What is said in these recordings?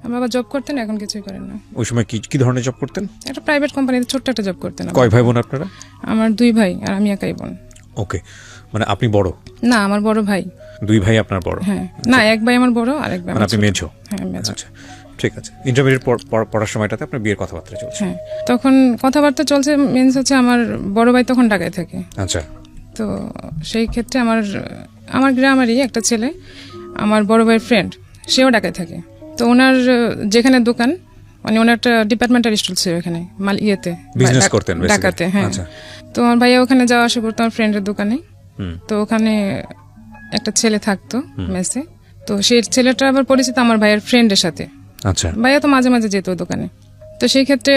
আমার বাবা জব করতেন, এখন কিছুই করেন না। ওই সময় কি ধরনের জব করতেন? একটা প্রাইভেট কোম্পানিতে ছোট্ট একটা জব করতেন। কয় ভাই বোন আপনারা? আমার 2 ভাই আর আমি একাই বোন। ওকে, মানে আপনি বড়? না, আমার বড় ভাই। 2 ভাই আপনার বড়? হ্যাঁ, না, এক ভাই আমার বড় আর এক ভাই মানে আপনি মেঝো? হ্যাঁ, মেঝো। আচ্ছা, ঠিক আছে। ইন্টারমিডিয়েট পড়ার সময়টাতে আপনার বিয়ের কথাবার্তা চলছে? হ্যাঁ, তখন কথাবার্তা চলছে। মিন্স হচ্ছে আমার বড় ভাই তখন ঢাকায় থাকে। আচ্ছা। তো সেই ক্ষেত্রে আমার গ্রামেরই একটা ছেলে, আমার বড় ভাইয়ের ফ্রেন্ড, সেও ঢাকায় থাকে। তো ওনার যেখানে দোকান, মানে ওনার একটা ডিপার্টমেন্টাল স্টোর ছিল এখানে বিজনেস করতেন ঢাকাতে। হ্যাঁ, তো আমার ভাইয়া ওখানে যাওয়া আসা করতো আমার ফ্রেন্ডের দোকানে। তো ওখানে একটা ছেলে থাকতো মেসে। তো সেই ছেলেটা আবার পরিচিত আমার ভাইয়ের ফ্রেন্ডের সাথে। আচ্ছা। ভাইয়া তো মাঝে মাঝে যেত দোকানে। তো সেই ক্ষেত্রে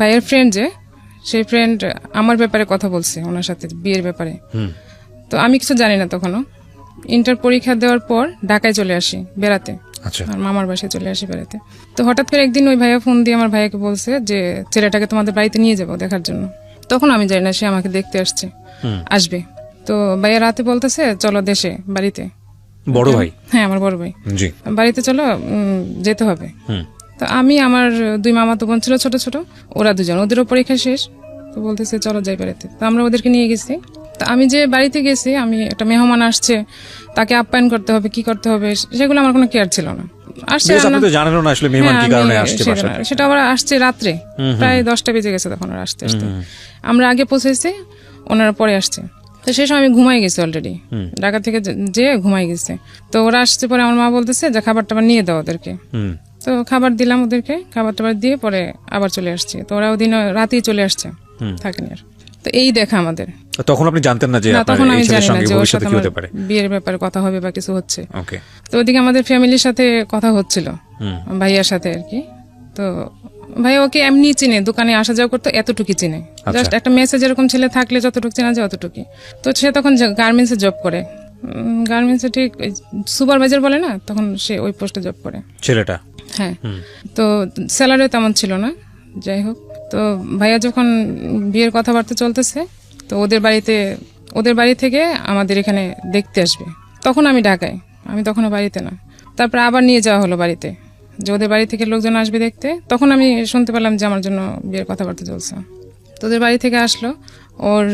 ভাইয়ের ফ্রেন্ড সেই ফ্রেন্ড আমার ব্যাপারে কথা বলছে ওনার সাথে, বিয়ের ব্যাপারে। তো আমি কিছু জানি না তখনও। ইন্টার পরীক্ষা দেওয়ার পর ঢাকায় চলে আসি বেড়াতে। আচ্ছা। আর মামার বাসায় চলে আসি বেড়াতে। তো হঠাৎ করে একদিন ওই ভাইয়া ফোন দিয়ে আমার ভাইয়াকে বলছে যে ছেলেটাকে তোমাদের বাড়িতে নিয়ে যাবো দেখার জন্য। তখন আমি জানি না সে আমাকে দেখতে আসবে। তো ভাইয়া রাতে বলতেছে চলো দেশে, বাড়িতে। বড় ভাই? হ্যাঁ, আমার বড় ভাই। জি। বাড়িতে চলো, যেতে হবে। তো আমি, আমার 2 মামাতো বোন ছিল ছোট ছোট, ওরা 2জন, ওদেরও পরীক্ষা শেষ। তো বলতেছে চলো যাই বাড়িতে। তো আমরা ওদেরকে নিয়ে গেছি। তো আমি যে বাড়িতে গেছি, আমি একটা মেহমান আসছে, তাকে আপ্যায়ন করতে হবে, কি করতে হবে, সেগুলো আমার কোনো কেয়ার ছিল না। আসছে সেটা আবার আসছে রাত্রে, প্রায় 10টা বেজে গেছে তখন ওরা আসতে আসতে। আমরা আগে পৌঁছেছি, ওনারা পরে আসছে। তো সেই সময় আমি ঘুমাই গেছি অলরেডি, ঢাকা থেকে যেয়ে ঘুমাই গেছে। তো ওরা আসছে পরে আমার মা বলতেছে যে খাবার টাবার নিয়ে দাও ওদেরকে। তো খাবার দিলাম ওদেরকে, খাবার টাবার দিয়ে পরে আবার চলে আসছি। তো ওরা ওদিন রাতেই চলে আসছে, থাকেনি আর। তো এই দেখা আমাদের। তখন আপনি জানতেন না যে তখন আমি জানি না যে ওর সাথে বিয়ের ব্যাপারে কথা হবে বা কিছু হচ্ছে। তো ওদিকে আমাদের ফ্যামিলির সাথে কথা হচ্ছিল, ভাইয়ার সাথে আর কি। তো ভাইয়া ওকে এমনি চিনে, দোকানে আসা যাওয়া করতো, এতটুকু চিনে। জাস্ট একটা মেসেজ এরকম ছেলে থাকলে যতটুকু চেনা যায় অতটুকু। তো সে তখন গার্মেন্টসে জব করে, গার্মেন্টসে ঠিক সুপারভাইজার বলে না, তখন সে ওই পোস্টে জব করে ছেলেটা। হ্যাঁ, তো স্যালারিও তেমন ছিল না। যাই হোক, তো ভাইয়া যখন বিয়ের কথাবার্তা চলতেছে, তো ওদের বাড়ি থেকে আমাদের এখানে দেখতে আসবে। তখন আমি ঢাকায়, আমি তখনও বাড়িতে না। তারপর আবার নিয়ে যাওয়া হলো বাড়িতে, যে ওদের বাড়ি থেকে লোকজন আসবে দেখতে। তখন আমি শুনতে পেলাম যে আমার জন্য বিয়ের কথাবার্তা চলছে। তো ওদের বাড়ি থেকে আসলো, ওর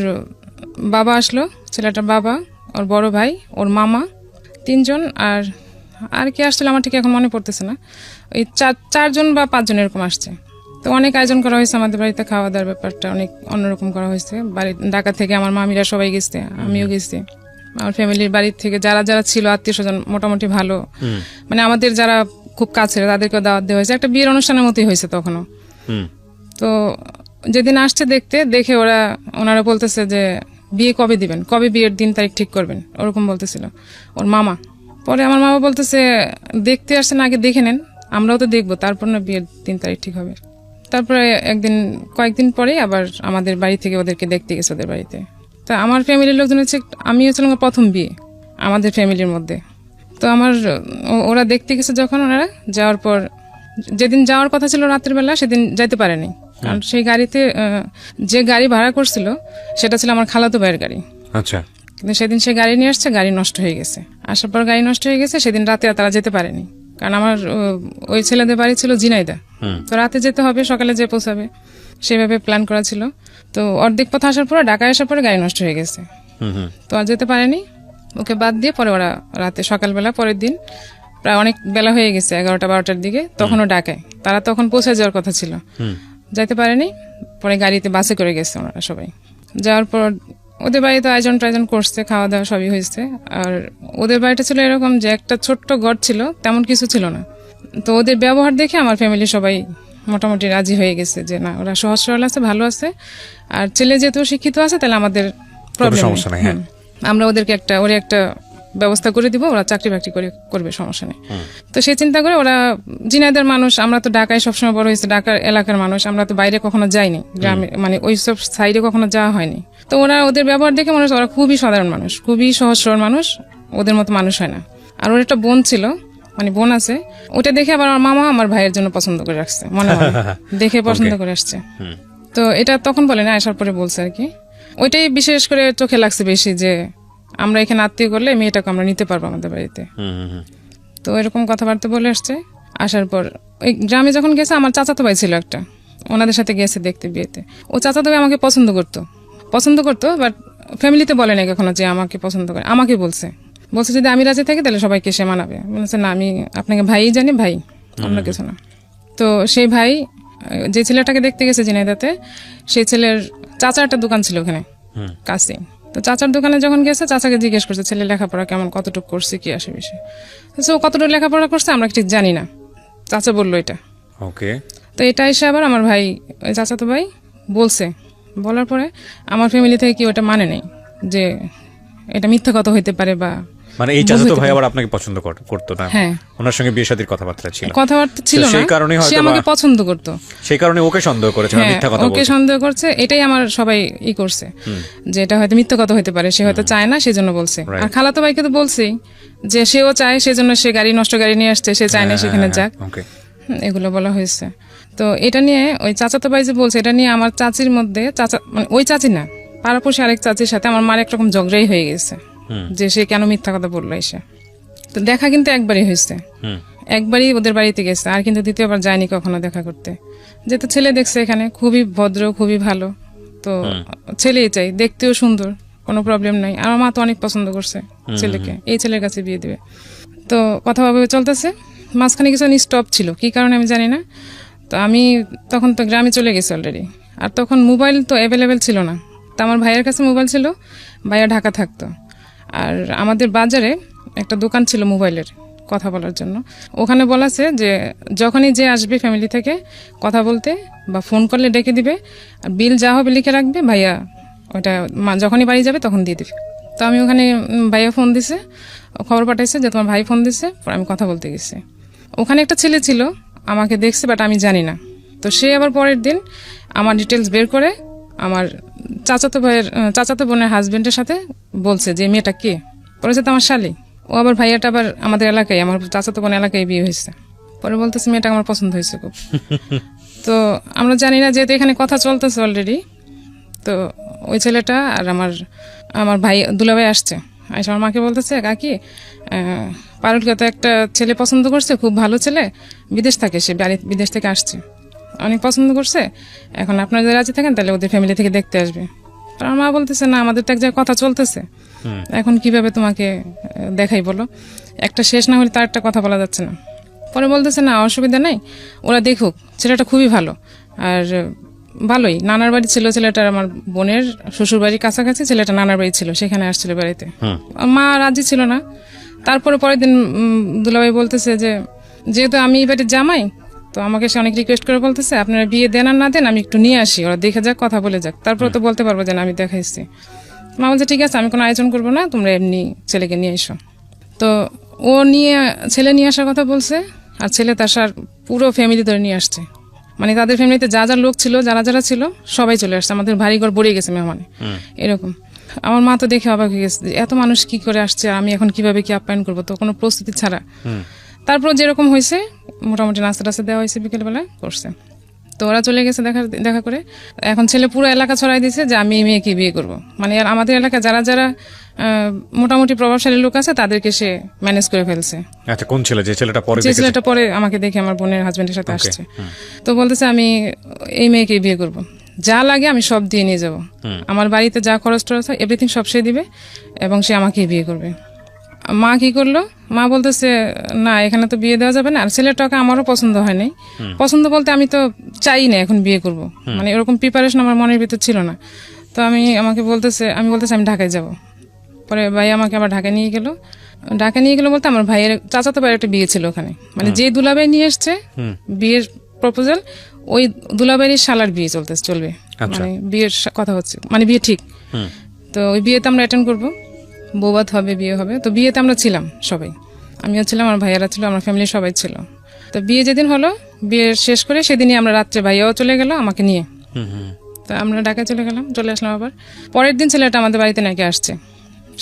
বাবা আসলো, ছেলেটার বাবা, ওর বড় ভাই, ওর মামা, 3জন। আর কি আসছিল আমার ঠিক এখন মনে পড়তেছে না। ওই 4জন বা 5জন এরকম আসছে। তো অনেক আয়োজন করা হয়েছে আমাদের বাড়িতে, খাওয়া দাওয়ার ব্যাপারটা অনেক অন্যরকম করা হয়েছে। ঢাকা থেকে আমার মামিরা সবাই গেছে, আমিও গেছি। আমার ফ্যামিলির বাড়ি থেকে যারা যারা ছিল আত্মীয় স্বজন মোটামুটি ভালো, মানে আমাদের যারা খুব কাছের তাদেরকে দাওয়াত দেওয়া হয়েছে। একটা বিয়ের অনুষ্ঠানের মতোই হয়েছে তখনও। তো যেদিন আসছে দেখে ওনারা বলতেছে যে বিয়ে কবে দিবেন, কবে বিয়ের দিন তারিখ ঠিক করবেন, ওরকম বলতেছিল ওর মামা। পরে আমার মামা বলতেছে দেখতে আসছেন, আগে দেখে নেন, আমরাও তো দেখবো, তারপর না বিয়ের দিন তারিখ ঠিক হবে। তারপরে কয়েকদিন পরে আবার আমাদের বাড়ি থেকে ওদেরকে দেখতে গেছে ওদের বাড়িতে। তা আমার ফ্যামিলির লোকজন হচ্ছে, আমি হচ্ছিলাম প্রথম বিয়ে আমাদের ফ্যামিলির মধ্যে। তো ওরা দেখতে গেছে যখন, ওনারা যাওয়ার পর যেদিন যাওয়ার কথা ছিল রাতের বেলা, সেদিন যাইতে পারেনি। কারণ সেই গাড়িতে যে গাড়ি ভাড়া করছিল সেটা ছিল আমার খালাতো ভাইয়ের গাড়ি। আচ্ছা। কিন্তু সেদিন সে গাড়ি নিয়ে আসছে, গাড়ি নষ্ট হয়ে গেছে। আসার পর গাড়ি নষ্ট হয়ে গেছে, সেদিন রাতে তারা যেতে পারেনি। কারণ আমার ওই ছেলেদের বাড়ি ছিল ঝিনাইদহ, তো রাতে যেতে হবে, সকালে যে পৌঁছাবে, সেভাবে প্ল্যান করা ছিল। তো অর্ধেক পথ আসার পরে, ঢাকায় আসার পরে গাড়ি নষ্ট হয়ে গেছে, তো আর যেতে পারেনি। ওকে বাদ দিয়ে পরে ওরা রাতে, সকালবেলা পরের দিন প্রায় অনেক বেলা হয়ে গেছে, 11টা-12টার দিকে, তখনও ঢাকায় তারা তখন পৌঁছে যাওয়ার কথা ছিল, যাইতে পারেনি। পরে গাড়িতে, বাসে করে গেছে ওনারা সবাই। যাওয়ার পর ওদের বাড়িতে আয়োজন টায়োজন করছে, খাওয়া দাওয়া সবই হয়েছে। আর ওদের বাড়িটা ছিল এরকম যে একটা ছোট্ট ঘর ছিল, তেমন কিছু ছিল না। তো ওদের ব্যবহার দেখে আমার ফ্যামিলি সবাই মোটামুটি রাজি হয়ে গেছে যে না, ওরা সহজ সরল আছে, ভালো আছে, আর ছেলে যেহেতু শিক্ষিত আছে, তাহলে আমাদের প্রবলেম নেই, আমরা ওদেরকে একটা ব্যবস্থা করে দিব, ওরা চাকরি বাকরি করবে, সমস্যা নেই। তো সেই চিন্তা করে ওরা, ঝিনাইদহের মানুষ, আমরা তো ঢাকায় সবসময় বড় হয়েছে, ঢাকার এলাকার মানুষ, আমরা তো বাইরে কখনো যাইনি, গ্রামে মানে ওই সব সাইডে কখনো যাওয়া হয়নি। তো ওদের ব্যবহার দেখে মনে হচ্ছে ওরা খুবই সাধারণ মানুষ, খুবই সহজ সরল মানুষ, ওদের মতো মানুষ হয় না। আর ওর একটা বোন ছিল, মানে বোন আছে, ওটা দেখে আবার আমার মামা আমার ভাইয়ের জন্য পছন্দ করে রাখছে, মনে মনে দেখে পছন্দ করে আসছে। তো এটা তখন বলে না, আসার পরে বলছে আর কি। ওইটাই বিশেষ করে চোখে লাগছে বেশি, যে আমরা এখানে আত্মীয় করলে মেয়েটাকে আমরা নিতে পারবো আমাদের বাড়িতে। তো এরকম কথাবার্তা বলে আসছে। আসার পর ওই গ্রামে যখন গেছে আমার চাচাতো ভাই ছিল একটা, ওনাদের সাথে গেছে দেখতে বিয়েতে। ও চাচাতো ভাই আমাকে পছন্দ করতো বাট ফ্যামিলিতে বলে নাই কখনো যে আমাকে পছন্দ করে। আমাকে বলছে যদি আমি রাজি থাকি তাহলে সবাইকে সে মানাবে। বলছে না, আমি আপনাকে ভাই জানি, ভাই, অন্য কিছু না। তো সেই ভাই যে ছেলেটাকে দেখতে গেছে ঝিনাইদহতে, সেই ছেলের চাচার একটা দোকান ছিল ওখানে কাছে। তো চাচার দোকানে যখন গেছে, চাচাকে জিজ্ঞেস করছে ছেলে লেখাপড়া কেমন, কতটুকু করছে, কি আসে বিষয়। তো কতটুকু লেখাপড়া করছে আমরা ঠিক জানি না, চাচা বললো এটা। ওকে। তো এটা এসে আবার আমার ভাই, ওই চাচাতো ভাই বলছে, বলার পরে আমার ফ্যামিলি থেকে কি ওটা মানে নেই যে এটা মিথ্যা কথা হইতে পারে বা মানে এই চাচাতো ভাই আবার আপনাকে পছন্দ করতো না? হ্যাঁ, ওনার সঙ্গে বিয়ে শাদীর কথাবার্তা ছিল না, সেই কারণে সে আমাকে পছন্দ করতো, সেই কারণে ওকে সন্দেহ করেছে, মিথ্যা কথা ওকে সন্দেহ করছে। এটাই আমার সবাই করছে যে এটা হয়তো মিথ্যা কথা হইতে পারে, সে হয়তো চায় না সেজন্য বলছে। আর খালাতো ভাইকে তো বলছেই যে সেও চায়, সেজন্য সে নষ্ট গাড়ি নিয়ে আসছে, সে চায় না সেখানে যাক, এগুলো বলা হয়েছে। তো এটা নিয়ে ওই চাচাতো ভাই যে বলছে, এটা নিয়ে আমার চাচির মধ্যে, মানে ওই চাচি না, পাড়াপড়শি আরেক চাচির সাথে আমার মার একরকম ঝগড়াই হয়ে গেছে যে সে কেন মিথ্যা কথা বললো এসে। তো দেখা কিন্তু একবারই হয়েছে, একবারই ওদের বাড়িতে গেছে, আর কিন্তু দ্বিতীয়বার যায়নি কখনো দেখা করতে। যেহেতু ছেলে দেখছে এখানে খুবই ভদ্র, খুবই ভালো, তো ছেলেই চাই, দেখতেও সুন্দর, কোনো প্রবলেম নাই। আমার মা তো অনেক পছন্দ করছে ছেলেকে, এই ছেলের কাছে বিয়ে দিবে। তো কথা ভাবে চলতেছে, মাঝখানে কিছু স্টপ ছিল, কি কারণে আমি জানি না। তো আমি তখন তো গ্রামে চলে গেছি অলরেডি, আর তখন মোবাইল তো অ্যাভেলেবেল ছিল না। তো আমার ভাইয়ের কাছে মোবাইল ছিল, ভাইয়া ঢাকা থাকতো। আর আমাদের বাজারে একটা দোকান ছিল মোবাইলের কথা বলার জন্য। ওখানে বলাছে যে যখনই যে আসবে ফ্যামিলি থেকে কথা বলতে বা ফোন করলে ডেকে দিবে, আর বিল যা হবে লিখে রাখবে, ভাইয়া ওটা যখনই বাড়ি যাবে তখন দিয়ে দিবে। তো আমি ওখানে, ভাইয়া ফোন দিছে, খবর পাঠাইছে যে তোমার ভাই ফোন দিছে, আমি কথা বলতে গেছি। ওখানে একটা ছেলে ছিল, আমাকে দেখছে বাট আমি জানি না। তো সে আবার পরের দিন আমার ডিটেলস বের করে আমার চাচাতো বোনের হাজবেন্ডের সাথে বলছে যে মেয়েটা কে, পরে তো আমার শালি। ও আবার ভাইয়াটা আবার আমাদের এলাকায়, আমার চাচাতো বোন এলাকায় বিয়ে হয়েছে। পরে বলতেছে মেয়েটা আমার পছন্দ হয়েছে খুব। তো আমরা জানি না, যেহেতু এখানে কথা চলতেছে অলরেডি। তো ওই ছেলেটা আর আমার ভাই দুলাভাই আসছে, আইসা আমার মাকে বলতেছে কাকি পারুলকে তো একটা ছেলে পছন্দ করছে, খুব ভালো ছেলে, বিদেশ থাকে, সে বিদেশ থেকে আসছে, অনেক পছন্দ করছে, এখন আপনারা যদি রাজি থাকেন তাহলে ওদের ফ্যামিলি থেকে দেখতে আসবে। আমার মা বলতেছে না, আমাদের তো এক জায়গায় কথা চলতেছে, এখন কিভাবে তোমাকে দেখাই বলো, একটা শেষ না হলে তার একটা কথা বলা যাচ্ছে না। পরে বলতেছে না অসুবিধা নেই, ওরা দেখুক, ছেলেটা খুবই ভালো, আর ভালোই, নানার বাড়ি ছিল ছেলেটার, আমার বোনের শ্বশুর বাড়ির কাছাকাছি ছেলেটা নানার বাড়ি ছিল, সেখানে আসছিল বাড়িতে। মা রাজি ছিল না। তারপরে পরের দিন দুলাভাই বলতেছে যে যেহেতু আমি এই বাড়ির জামাই, তো আমাকে সে অনেক রিকোয়েস্ট করে বলতেছে আপনারা বিয়ে দেন আর না দেন, আমি একটু নিয়ে আসি, ওরা দেখে যাক, কথা বলে যাক, তারপরে তো বলতে পারবো যে না আমি দেখাইছি। মা বলছে ঠিক আছে, আমি কোনো আয়োজন করবো না, তোমরা এমনি ছেলেকে নিয়ে এসো। তো ছেলে নিয়ে আসার কথা বলছে, আর ছেলে তার পুরো ফ্যামিলি ধরে নিয়ে আসছে, মানে তাদের ফ্যামিলিতে যা যা লোক ছিল, যারা ছিল সবাই চলে আসছে, আমাদের ভারী ঘর ভরে গেছে মেহমানে, এরকম। আমার মা তো দেখে অবাক হয়ে গেছে, এত মানুষ কি করে আসছে, আমি এখন কিভাবে কি আপ্যায়ন করবো, তো কোনো প্রস্তুতি ছাড়া। তারপর যেরকম হয়েছে মোটামুটি নাস্তা টাস্তা দেওয়া হয়েছে, বিকেলবেলা করছে। তো ওরা চলে গেছে দেখা করে। এখন ছেলে পুরো এলাকা ছড়াই দিয়েছে যে আমি এই মেয়েকে বিয়ে করবো, মানে আমাদের এলাকা যারা মোটামুটি প্রভাবশালী লোক আছে তাদেরকে সে ম্যানেজ করে ফেলছে। আচ্ছা, কোন ছেলে? যে ছেলেটা পরে আমাকে দেখে আমার বোনের হাজবেন্ডের সাথে আসছে, তো বলতেছে আমি এই মেয়েকে বিয়ে করবো, যা লাগে আমি সব দিয়ে নিয়ে যাব, আমার বাড়িতে যা খরচ টরচ হয় এভরিথিং সব সে দিবে, এবং সে আমাকে বিয়ে করবে। মা কি করলো, মা বলতেছে না এখানে তো বিয়ে দেওয়া যাবে না, আর ছেলেটাকে আমারও পছন্দ হয় নাই, পছন্দ বলতে আমি তো চাই না এখন বিয়ে করব, মানে এরকম প্রিপারেশন আমার মনের ভিতর ছিল না। তো আমি বলতেছে আমি ঢাকায় যাব। পরে ভাই আমাকে আবার ঢাকা নিয়ে গেল বলতে আমার ভাইয়ের চাচাতো ভাইয়ের একটা বিয়ে ছিল ওখানে, মানে যে দুলাভাই নিয়ে এসছে বিয়ের প্রপোজাল, ওই দুলাভাইয়ের শালার বিয়ে চলবে, মানে বিয়ের কথা হচ্ছে, মানে বিয়ে ঠিক। তো ওই বিয়েতে আমরা অ্যাটেন্ড করবো, বৌভাত হবে, বিয়ে হবে। তো বিয়েতে আমরা ছিলাম সবাই, আমিও ছিলাম, আমার ভাইয়ারা ছিল, আমার ফ্যামিলির সবাই ছিল। তো বিয়ে যেদিন হলো, বিয়ে শেষ করে সেদিনই আমরা রাত্রে ভাইয়াও চলে গেল আমাকে নিয়ে। তো আমরা ঢাকায় চলে আসলাম। আবার পরের দিন ছেলেটা আমাদের বাড়িতে নাকি আসছে,